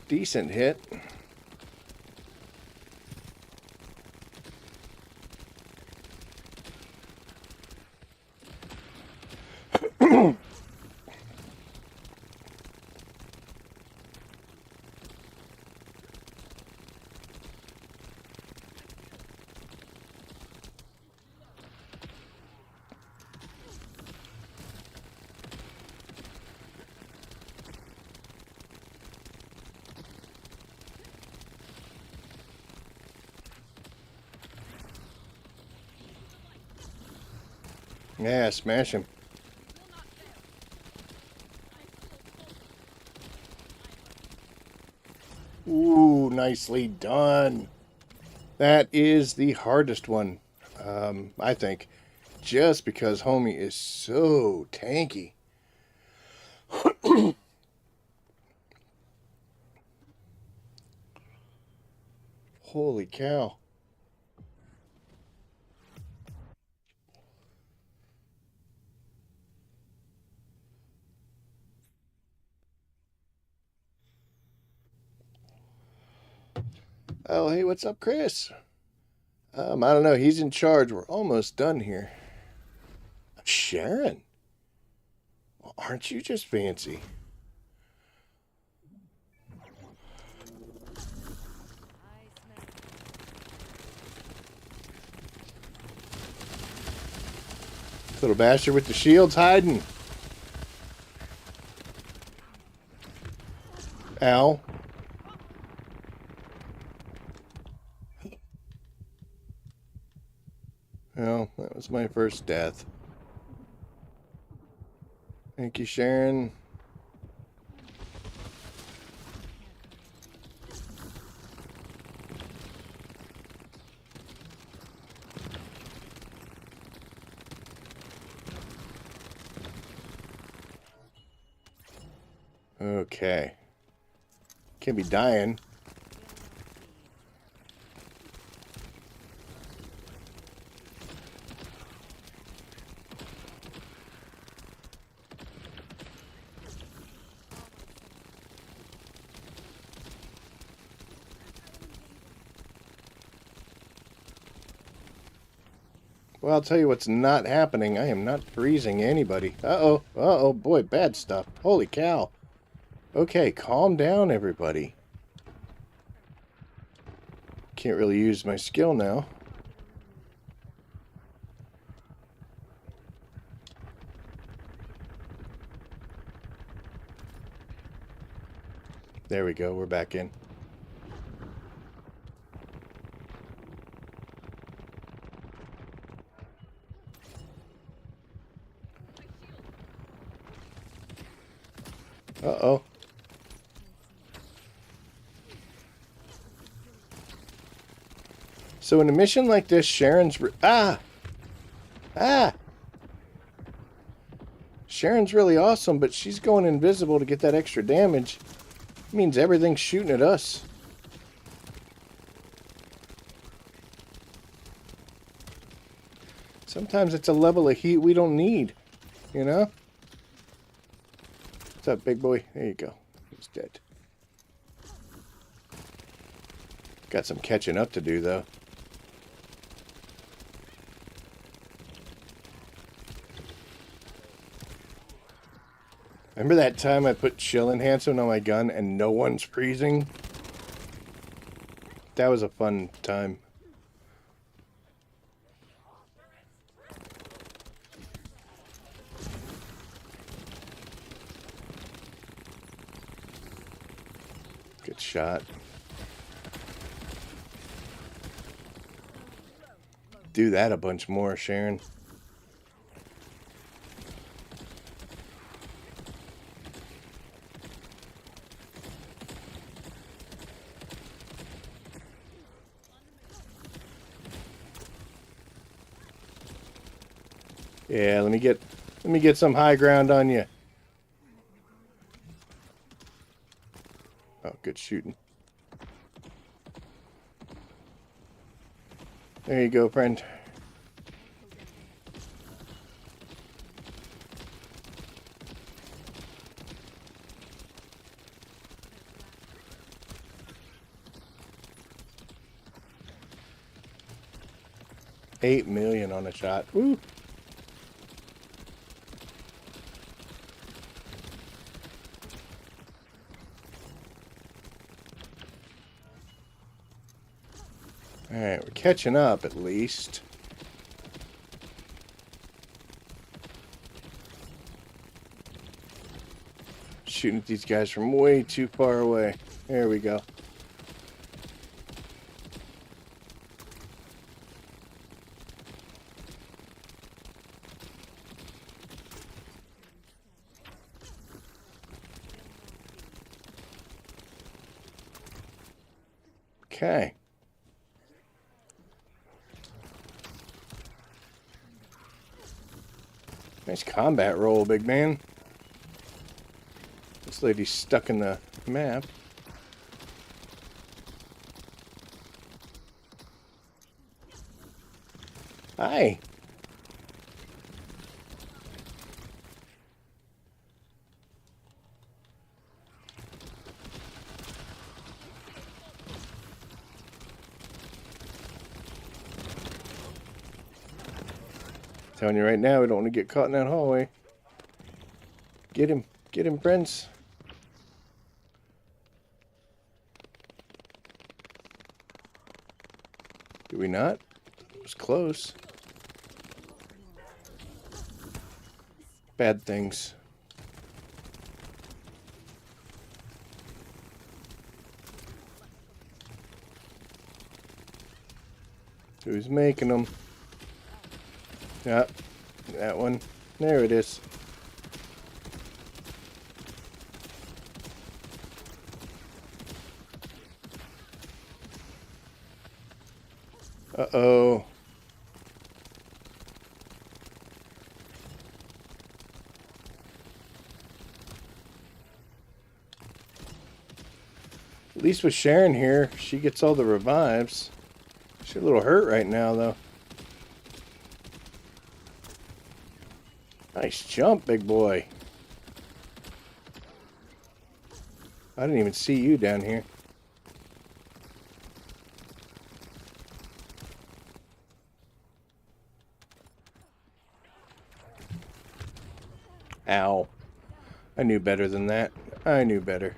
decent hit. Yeah, smash him. Ooh, nicely done. That is the hardest one, I think. Just because homie is so tanky. Holy cow. Oh, hey, what's up, Chris? I don't know. He's in charge. We're almost done here. Sharon? Well, aren't you just fancy? Little bastard with the shields hiding. Ow. Well, that was my first death. Thank you, Sharon. Okay. Can't be dying. Well, I'll tell you what's not happening. I am not freezing anybody. Uh-oh. Uh-oh. Boy, bad stuff. Holy cow. Okay, calm down, everybody. Can't really use my skill now. There we go. We're back in. Uh-oh. So in a mission like this, Sharon's... Sharon's really awesome, but she's going invisible to get that extra damage. It means everything's shooting at us. Sometimes it's a level of heat we don't need, you know? What's up, big boy? There you go. He's dead. Got some catching up to do, though. Remember that time I put chill enhancement on my gun and no one's freezing? That was a fun time. Good shot. Do that a bunch more, Sharon. Yeah, let me get some high ground on you. Oh, good shooting. There you go, friend. $8 million on a shot. Woo! Alright, we're catching up at least. Shooting at these guys from way too far away. There we go. Okay. Nice combat roll, big man. This lady's stuck in the map. Hi. Telling you right now, we don't want to get caught in that hallway. Get him, Prince. Do we not? It was close. Bad things. Who's making them? Yep, that one. There it is. Uh-oh. At least with Sharon here, she gets all the revives. She's a little hurt right now, though. Nice jump, big boy. I didn't even see you down here. Ow. I knew better than that. I knew better.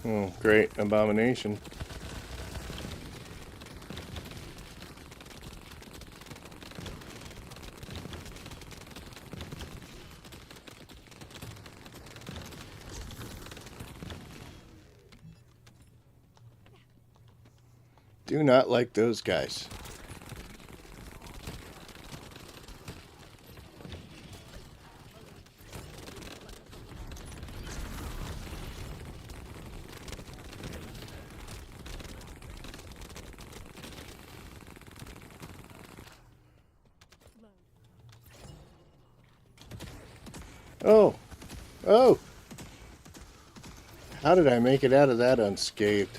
Oh, great. Abomination. Do not like those guys. Oh. Oh. How did I make it out of that unscathed?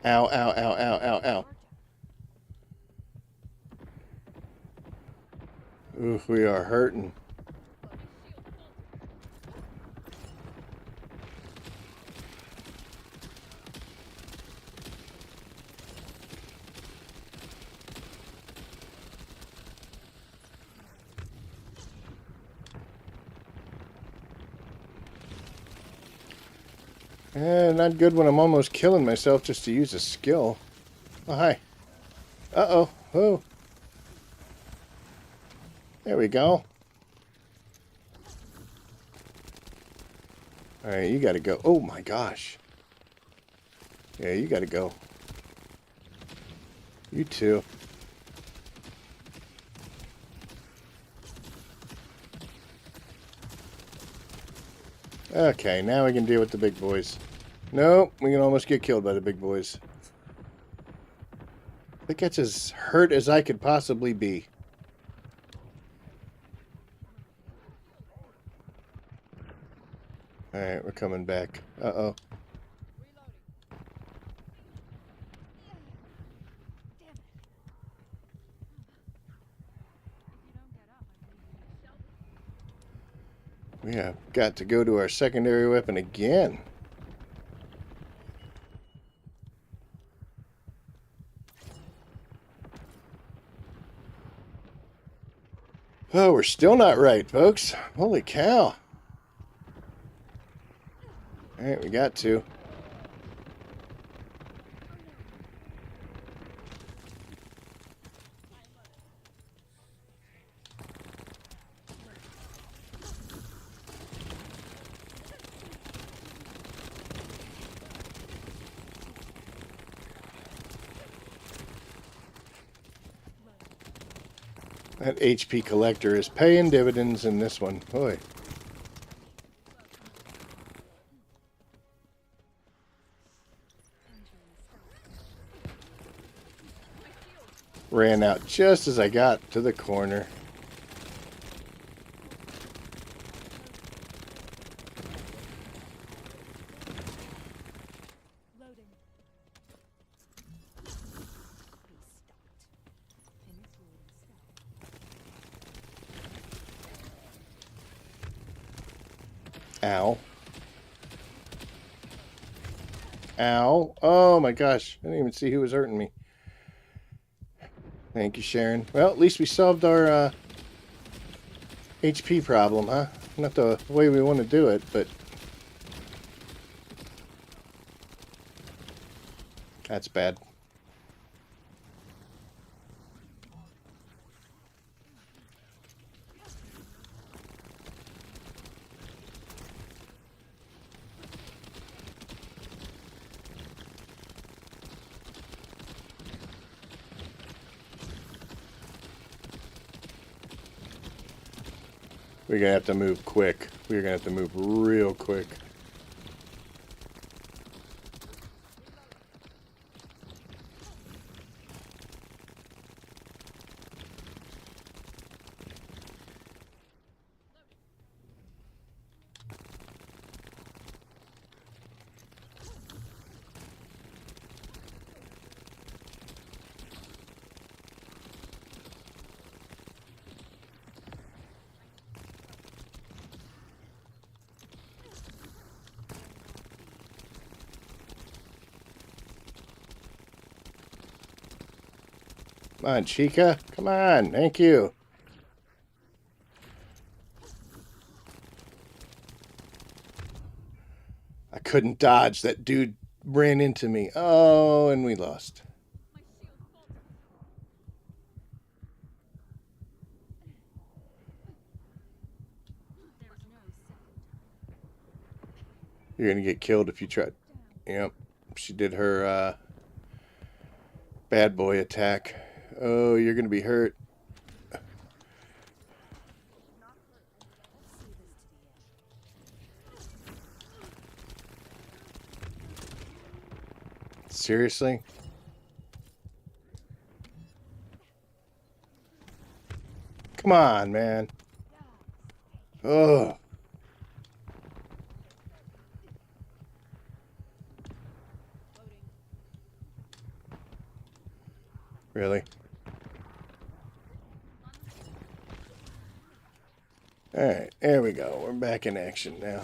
Ow, ow, ow, ow, ow, ow. Oof, we are hurting. Not good when I'm almost killing myself just to use a skill. Oh, hi. Uh-oh. Oh. There we go. Alright, you gotta go. Oh my gosh. Yeah, you gotta go. You too. Okay, now we can deal with the big boys. Nope, we can almost get killed by the big boys. I think that's as hurt as I could possibly be. Alright, we're coming back. Uh-oh. We have got to go to our secondary weapon again. Oh, we're still not right, folks. Holy cow. Alright, we got to. That HP collector is paying dividends in this one. Boy. Ran out just as I got to the corner. Loading. Ow. Ow. Oh my gosh. I didn't even see who was hurting me. Thank you, Sharon. Well, at least we solved our HP problem, huh? Not the way we want to do it, but that's bad. We're going to have to move quick. We're going to have to move real quick. Come on, Chica. Come on. Thank you. I couldn't dodge. That dude ran into me. Oh, and we lost. You're going to get killed if you try. Yep. She did her bad boy attack. Oh, you're going to be hurt. Seriously? Come on, man. Oh. Really? Alright, there we go. We're back in action now.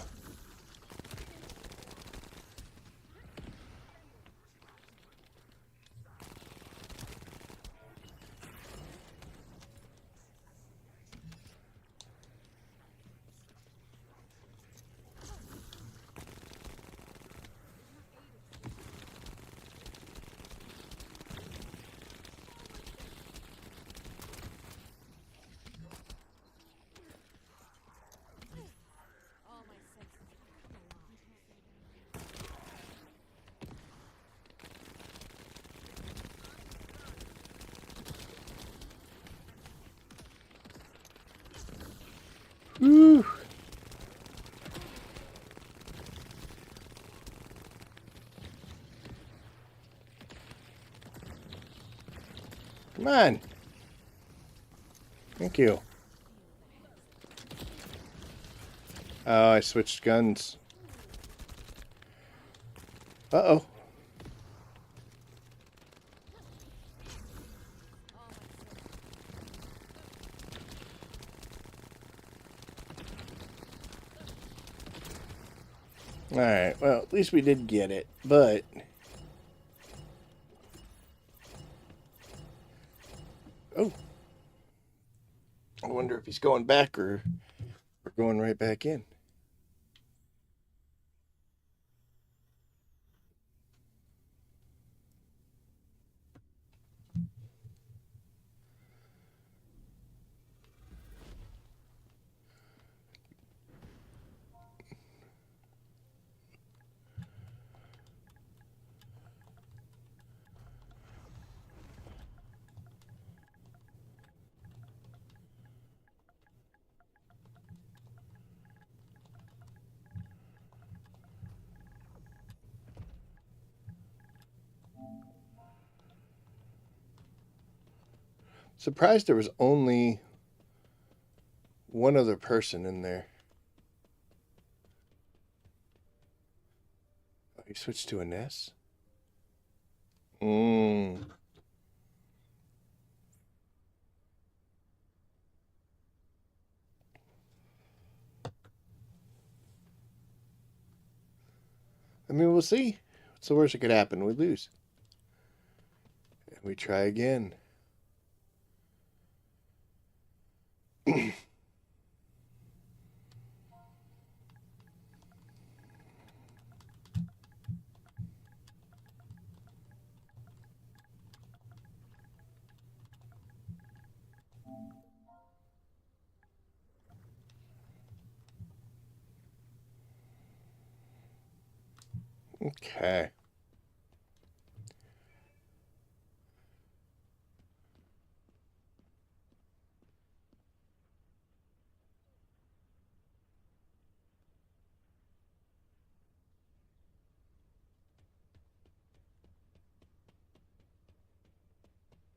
All my senses come alive. Woo! Come on. Thank you. Oh, I switched guns. Uh-oh. Alright, well, at least we did get it, but... Oh. I wonder if he's going back or going right back in. Surprised there was only one other person in there. Oh, he switched to a Ness? I mean, we'll see. What's the worst that could happen? We lose. And we try again. Okay.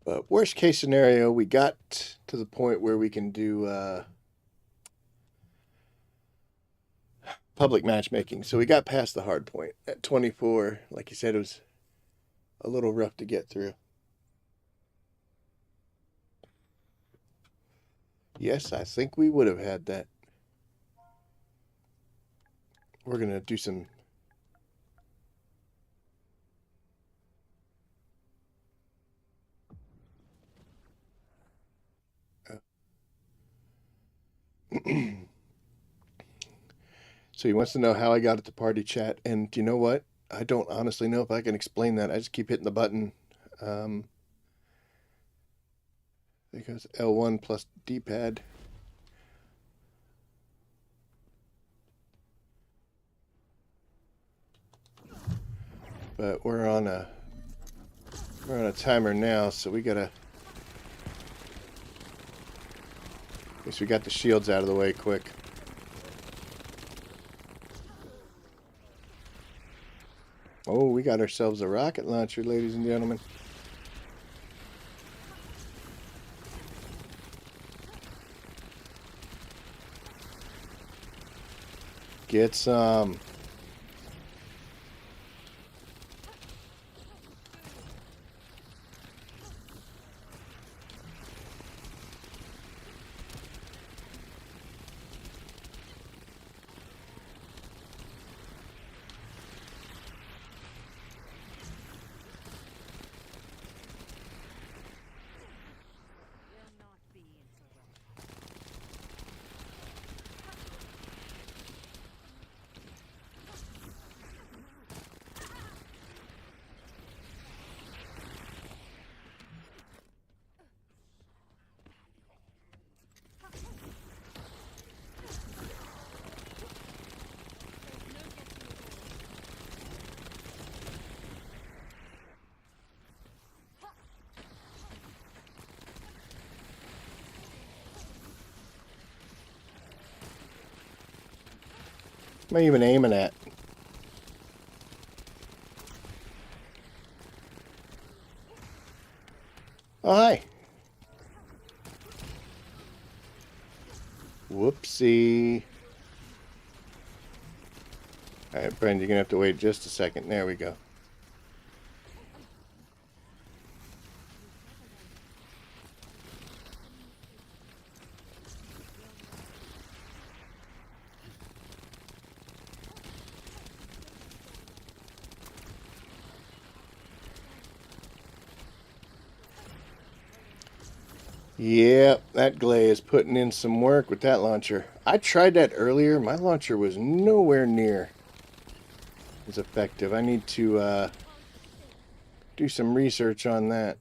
But worst case scenario, we got to the point where we can do public matchmaking. So we got past the hard point. At 24, like you said, it was a little rough to get through. Yes, I think we would have had that. We're going to do some... So he wants to know how I got at the party chat. And do you know what? I don't honestly know if I can explain that. I just keep hitting the button. Because L1 plus D-pad. But we're on a timer now, so we gotta... At least we got the shields out of the way quick. Oh, we got ourselves a rocket launcher, ladies and gentlemen. Get some. Am I even aiming at? Oh, hi. Whoopsie. Alright, Brent, you're going to have to wait just a second. There we go. Yep, that Glay is putting in some work with that launcher. I tried that earlier. My launcher was nowhere near as effective. I need to do some research on that.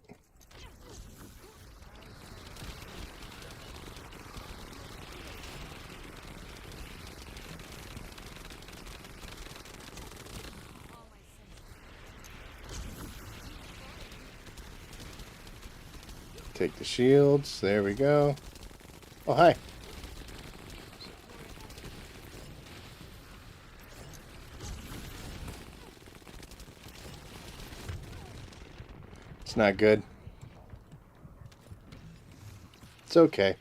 Take the shields. There we go. Oh, hi. It's not good. It's okay.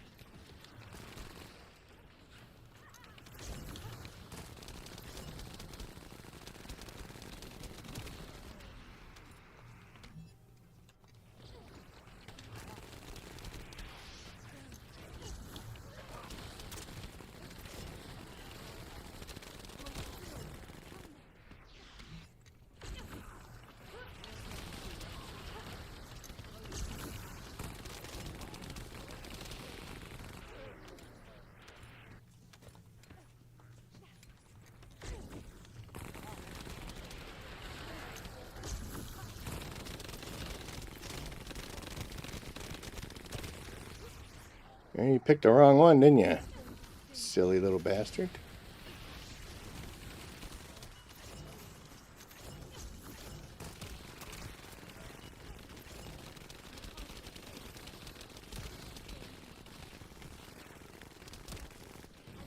You picked the wrong one, didn't you? Silly little bastard.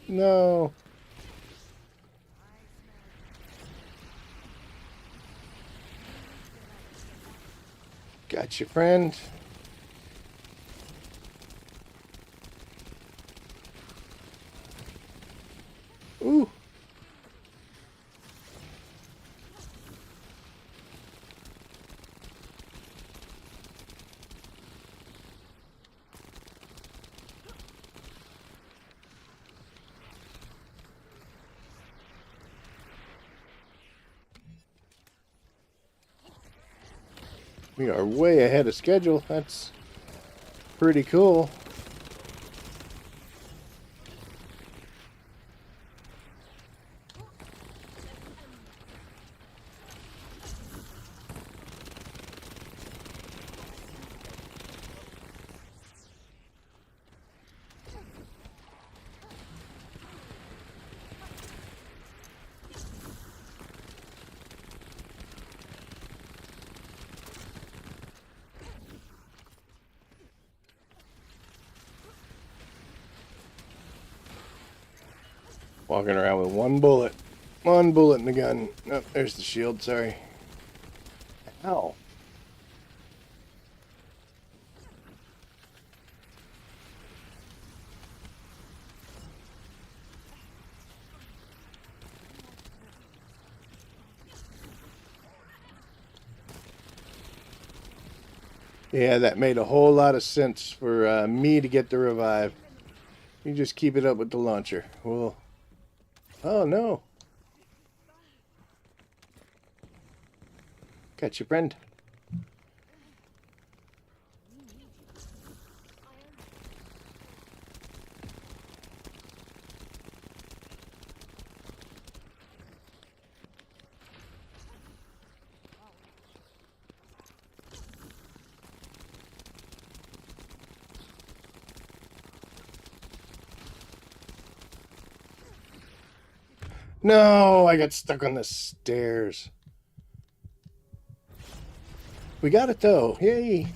No. Got you, friend. Ooh. We are way ahead of schedule. That's pretty cool. Walking around with one bullet. One bullet in the gun. Oh, there's the shield, sorry. Ow. Yeah, that made a whole lot of sense for me to get the revive. You just keep it up with the launcher. Well, oh no. Got you, friend. No, I got stuck on the stairs. We got it though. Yay.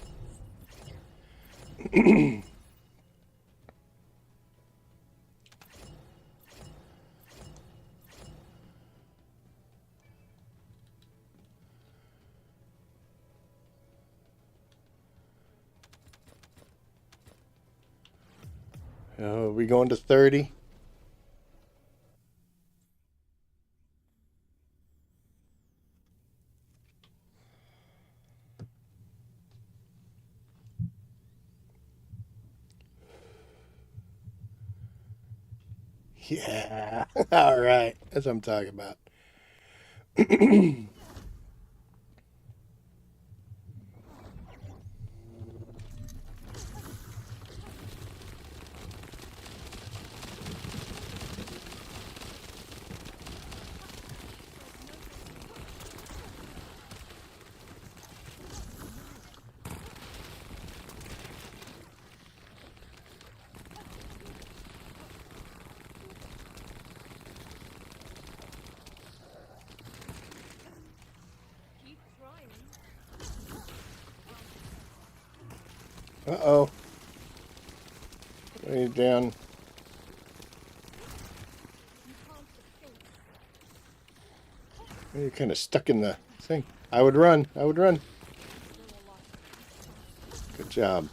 Are we going to 30? Yeah. All right. That's what I'm talking about. Keep trying. Uh-oh. Way down. You're kind of stuck in the thing. I would run. I would run. Good job.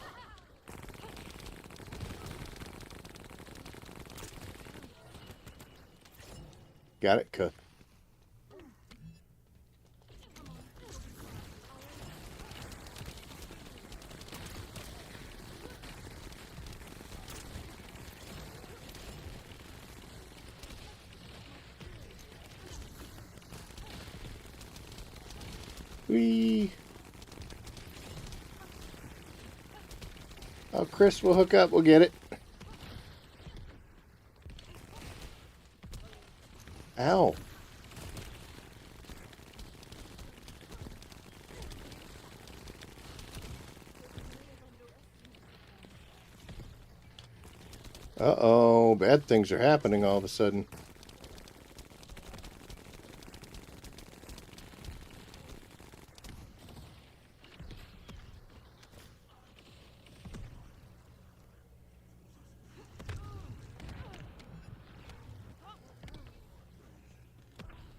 Got it, Cook. Whee! Oh, Chris, we'll hook up. We'll get it. Ow. Uh-oh. Bad things are happening all of a sudden.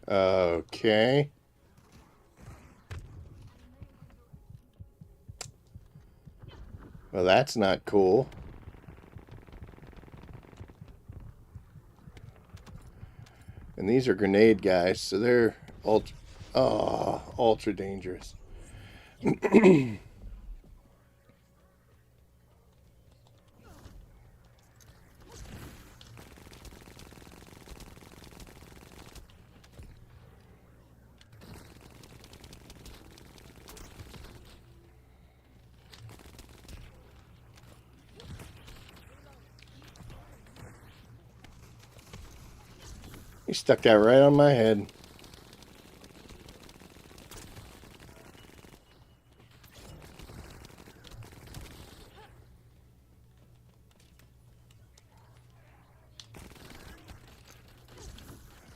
Okay. Well, that's not cool. And these are grenade guys, so they're ultra dangerous. He stuck that right on my head.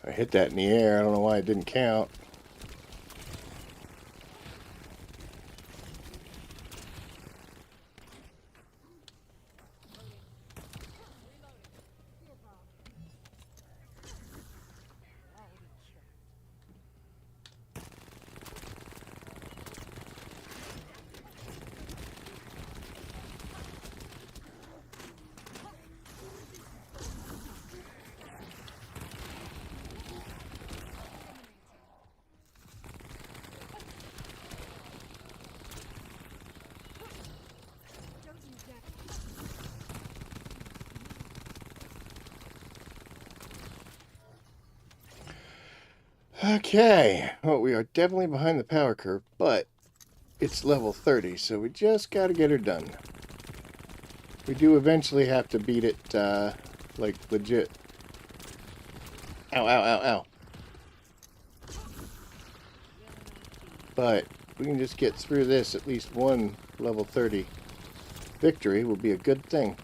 I hit that in the air. I don't know why it didn't count. Okay, well, we are definitely behind the power curve, but it's level 30, so we just got to get her done. We do eventually have to beat it, like, legit. Ow, ow, ow, ow. But we can just get through this, at least one level 30 victory will be a good thing.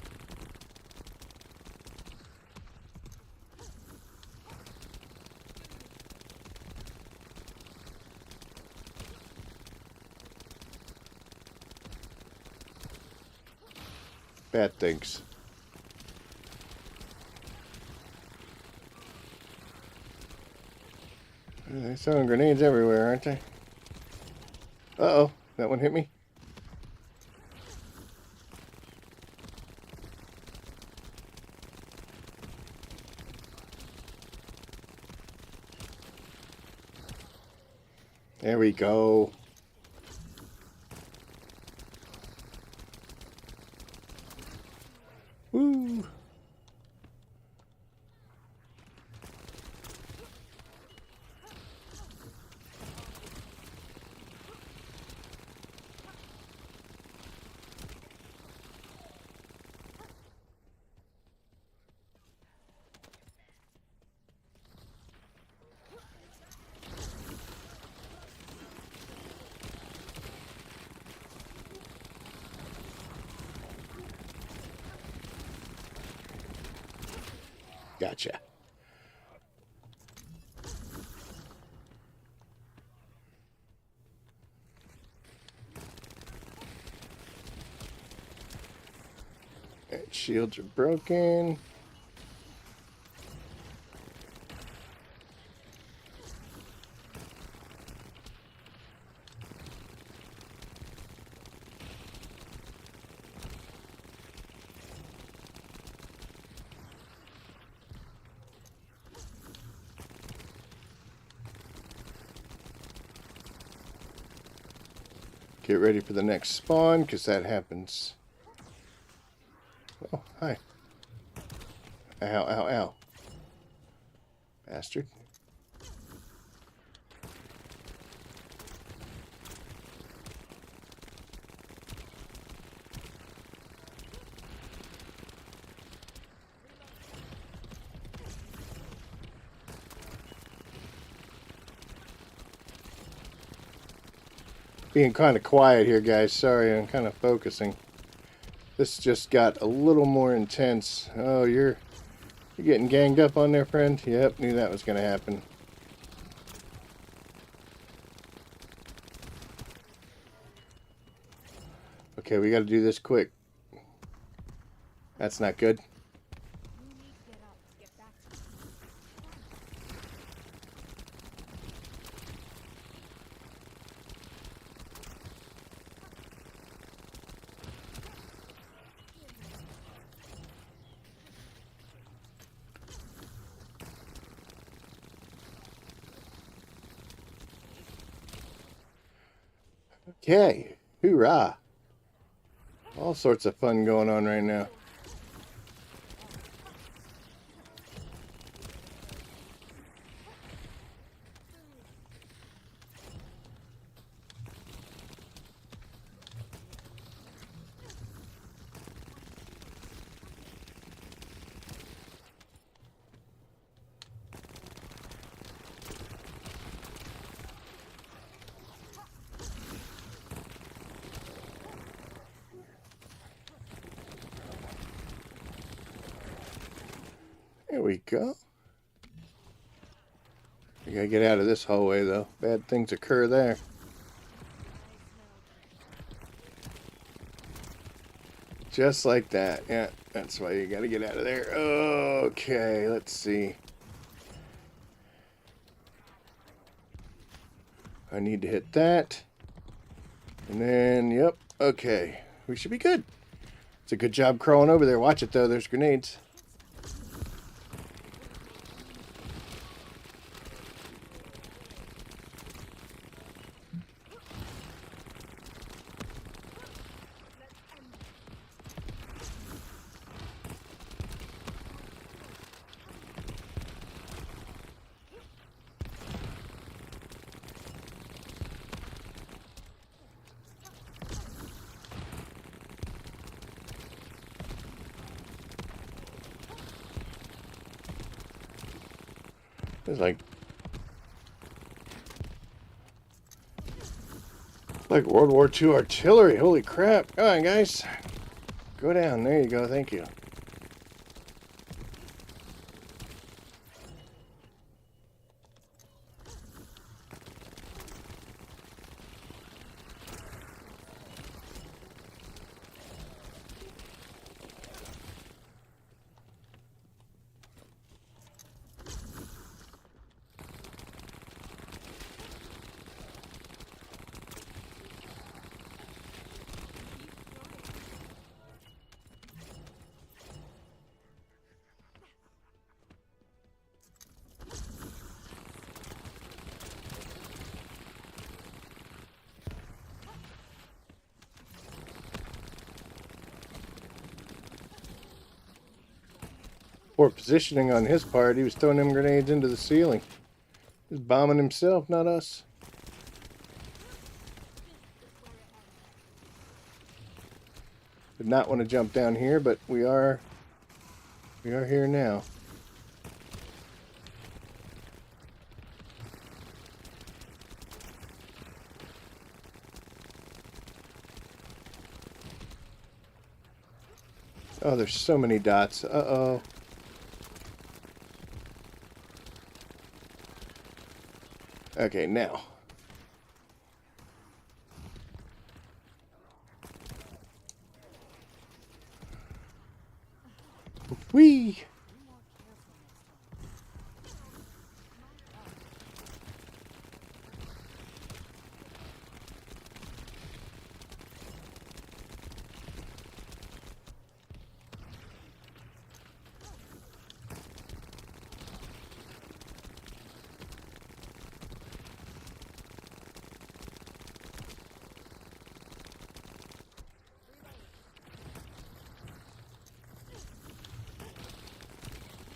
Bad things. They're throwing grenades everywhere, aren't they? Uh-oh, that one hit me. There we go. Woo! Gotcha. Alright, shields are broken. Get ready for the next spawn, because that happens. Oh, hi. Ow, ow, ow. Bastard. Being kind of quiet here, guys. Sorry, I'm kind of focusing. This just got a little more intense. Oh, you're getting ganged up on there, friend? Yep, knew that was going to happen. Okay, we got to do this quick. That's not good. You need to get up to get back to Okay, hoorah. All sorts of fun going on right now. There we go. We gotta get out of this hallway, though. Bad things occur there. Just like that. Yeah, that's why you gotta get out of there. Okay, let's see. I need to hit that. And then, yep, okay. We should be good. It's a good job crawling over there. Watch it, though. There's grenades. It's like World War II artillery. Holy crap. Come on, guys. Go down. There you go. Thank you. Poor positioning on his part. He was throwing them grenades into the ceiling. He was bombing himself, not us. Did not want to jump down here, but we are here now. Oh, there's so many dots. Uh-oh. Okay, now. Whee!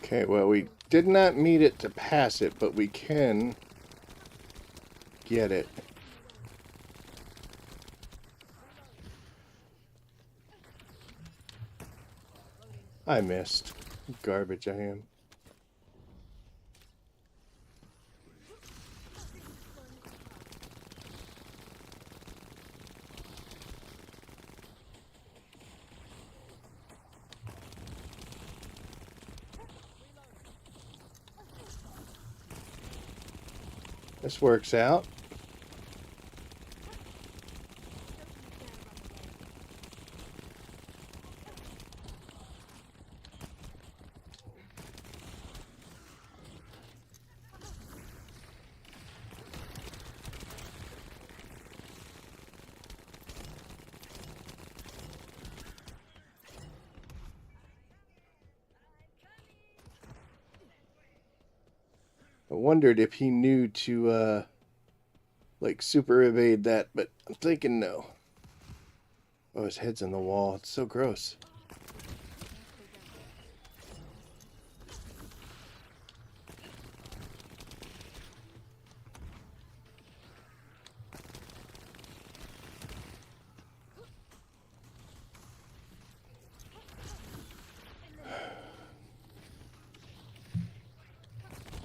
Okay, well, we did not meet it to pass it, but we can get it. I missed. Garbage I am. This works out. I wondered if he knew to, like, super evade that, but I'm thinking no. Oh, his head's in the wall. It's so gross.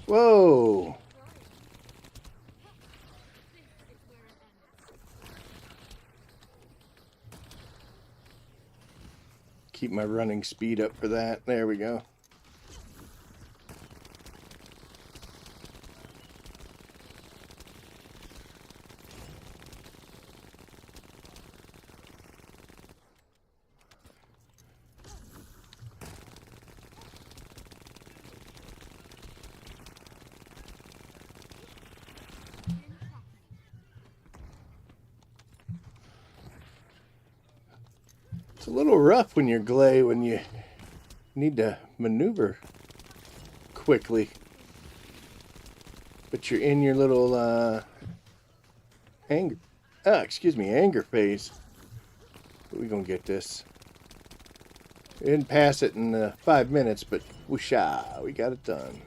Whoa! Keep my running speed up for that. There we go. It's a little rough when you're Glay, when you need to maneuver quickly. But you're in your little anger phase. But we're gonna get this. We didn't pass it in 5 minutes, but whoosha, we got it done.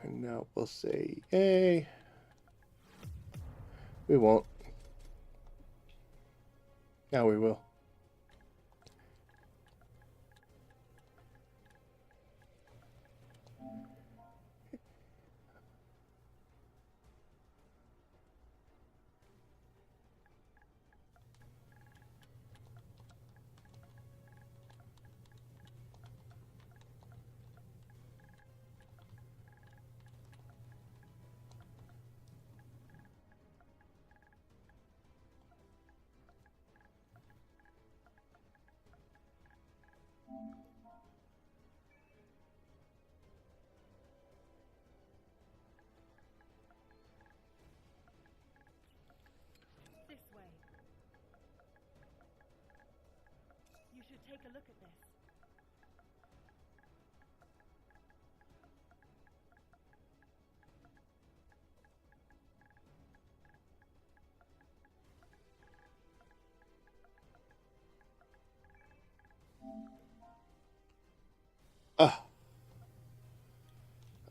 And now we'll say, yay. We won't. Now we will. This way. You should take a look at this.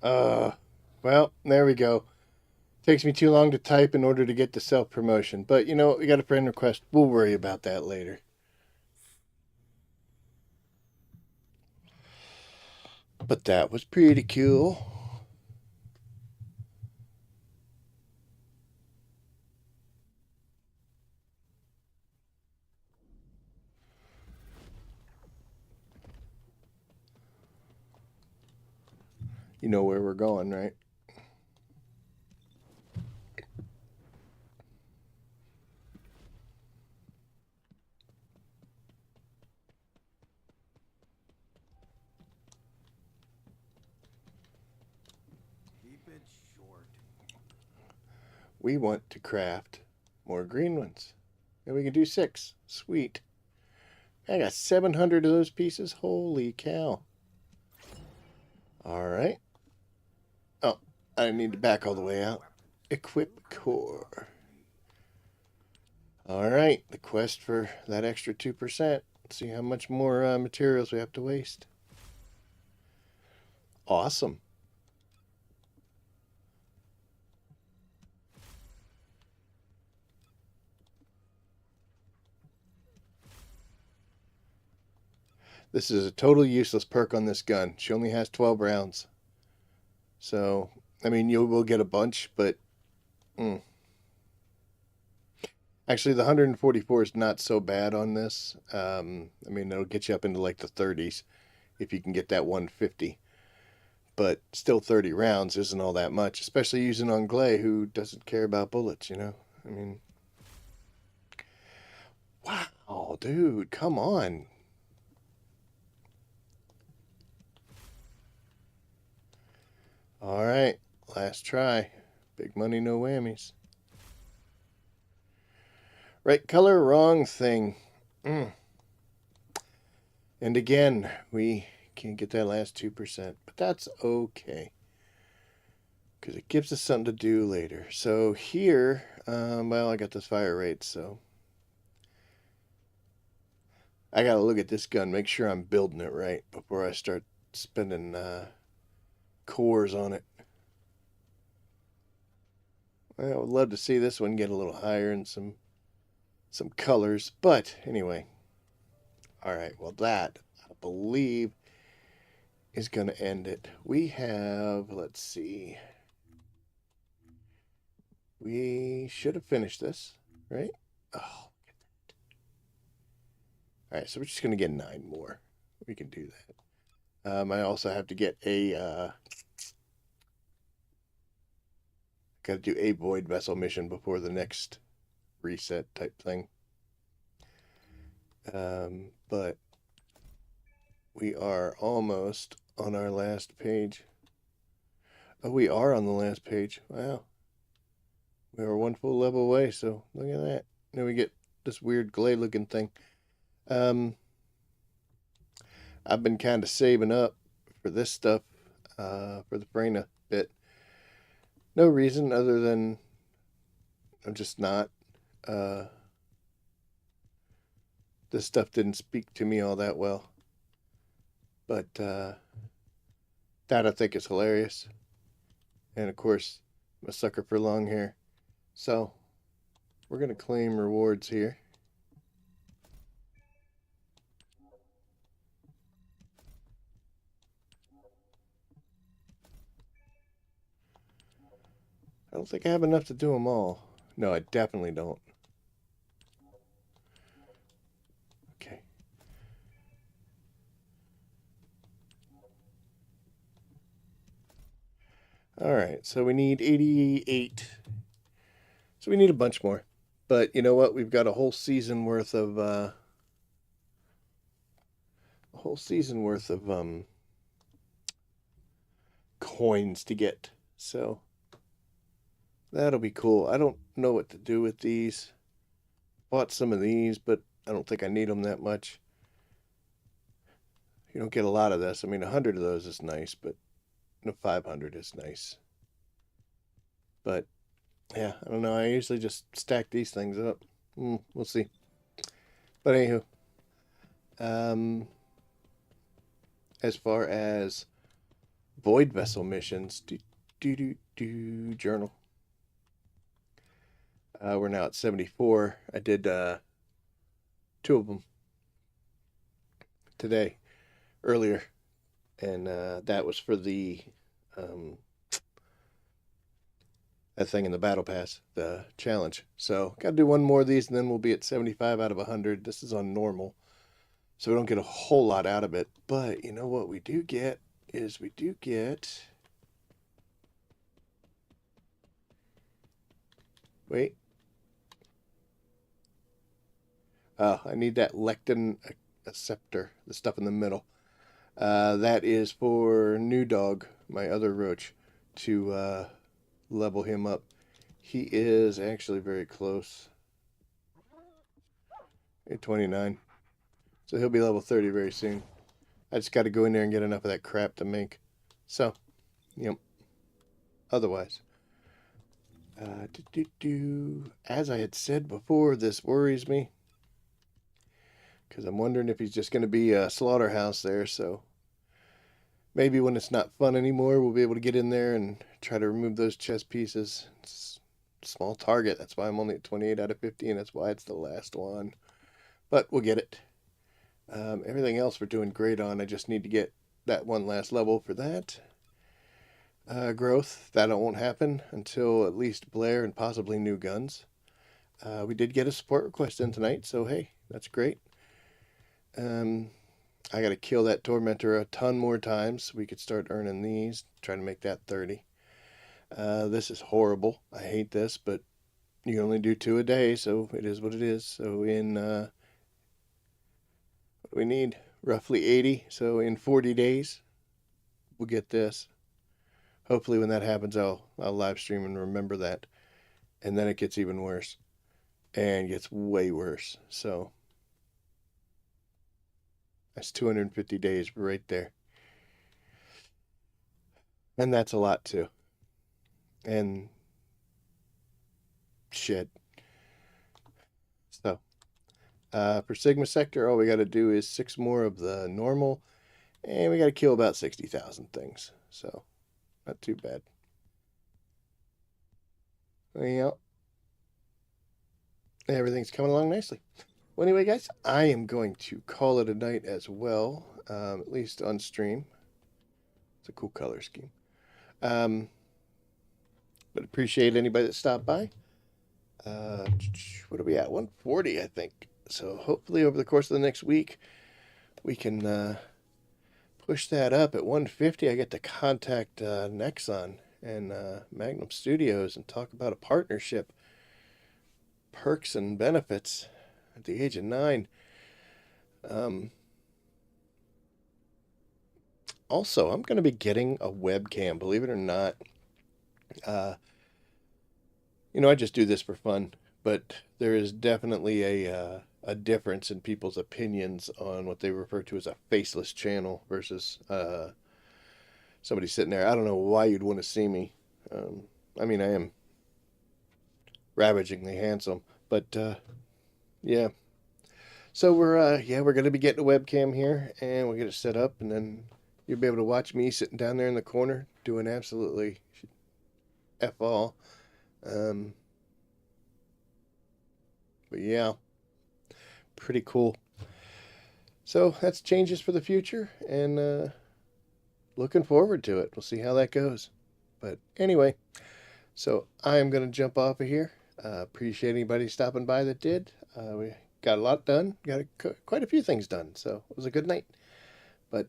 Well, there we go. Takes me too long to type in order to get the self-promotion. But you know what? We got a friend request. We'll worry about that later. But that was pretty cool. You know where we're going, right? Keep it short. We want to craft more green ones. And we can do 6. Sweet. I got 700 of those pieces. Holy cow. Alright. Oh, I need to back all the way out. Equip core. Alright, the quest for that extra 2%. Let's see how much more materials we have to waste. Awesome. This is a totally useless perk on this gun. She only has 12 rounds. So, I mean, you will get a bunch, but... Actually, the 144 is not so bad on this. I mean, it'll get you up into like the 30s if you can get that 150. But still 30 rounds isn't all that much, especially using on Glay, who doesn't care about bullets, you know? I mean... Wow, dude, come on. Alright, last try. Big money, no whammies. Right color, wrong thing. And again, we can't get that last 2%, but that's okay. Because it gives us something to do later. So here, well, I got this fire rate, so... I gotta look at this gun, make sure I'm building it right before I start spending cores on it. I would love to see this one get a little higher and some colors, but anyway. Alright, well that, I believe, is going to end it. We have, let's see. We should have finished this, right? Oh, look at that. Alright, so we're just going to get 9 more. We can do that. I also have to get a... got to do a void vessel mission before the next reset type thing. But we are almost on our last page. Oh, we are on the last page. Wow. We are 1 full level away, so look at that. Now we get this weird Glade looking thing. I've been kind of saving up for this stuff, for the Freyna bit. No reason other than I'm just not. This stuff didn't speak to me all that well. But that I think is hilarious. And of course, I'm a sucker for long hair. So, we're going to claim rewards here. I don't think I have enough to do them all. No, I definitely don't. Okay. Alright, so we need 88. So we need a bunch more. But you know what? We've got a whole season worth of coins to get. So that'll be cool. I don't know what to do with these. Bought some of these, but I don't think I need them that much. You don't get a lot of this. I mean, 100 of those is nice, but 500 is nice. But yeah, I don't know. I usually just stack these things up. We'll see. But anywho, as far as Void vessel missions. Journal. We're now at 74. I did 2 of them today, earlier, and that was for the that thing in the battle pass, the challenge. So got to do 1 more of these, and then we'll be at 75 out of 100. This is on normal, so we don't get a whole lot out of it. But you know what we do get is we do get. Wait. I need that lectin acceptor, the stuff in the middle. That is for New Dog, my other roach, to level him up. He is actually very close. At 29. So he'll be level 30 very soon. I just got to go in there and get enough of that crap to make. So, yep. Otherwise. As I had said before, this worries me. Because I'm wondering if he's just going to be a slaughterhouse there. So maybe when it's not fun anymore, we'll be able to get in there and try to remove those chess pieces. It's a small target. That's why I'm only at 28 out of 50, and that's why it's the last one. But we'll get it. Everything else we're doing great on. I just need to get that one last level for that. Growth. That won't happen until at least Blair and possibly new guns. We did get a support request in tonight, so hey, that's great. I got to kill that Tormentor a ton more times so we could start earning these. Try to make that 30. This is horrible. I hate this, but you can only do 2 a day, so it is what it is. So in, what do we need? Roughly 80. So in 40 days, we'll get this. Hopefully when that happens, I'll live stream and remember that. And then it gets even worse. And gets way worse. So that's 250 days right there. And that's a lot too. And shit. So, for Sigma Sector, all we got to do is 6 more of the normal. And we got to kill about 60,000 things. So, not too bad. Yeah. Everything's coming along nicely. Well, anyway, guys, I am going to call it a night as well, at least on stream. It's a cool color scheme. But appreciate anybody that stopped by. What are we at? 140, I think. So hopefully over the course of the next week, we can push that up. At 150, I get to contact Nexon and Magnum Studios and talk about a partnership. Perks and benefits at the age of 9. Also, I'm going to be getting a webcam, believe it or not. I just do this for fun, but there is definitely a difference in people's opinions on what they refer to as a faceless channel versus somebody sitting there. I don't know why you'd want to see me. I mean, I am ravagingly handsome, but yeah. So we're going to be getting a webcam here, and we'll get it set up, and then you'll be able to watch me sitting down there in the corner doing absolutely F all. But yeah, pretty cool. So that's changes for the future, and looking forward to it. We'll see how that goes. But anyway, so I am going to jump off of here. Appreciate anybody stopping by that did. We got a lot done. Got quite a few things done. So it was a good night. But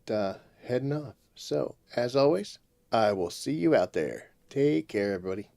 heading off. So as always, I will see you out there. Take care, everybody.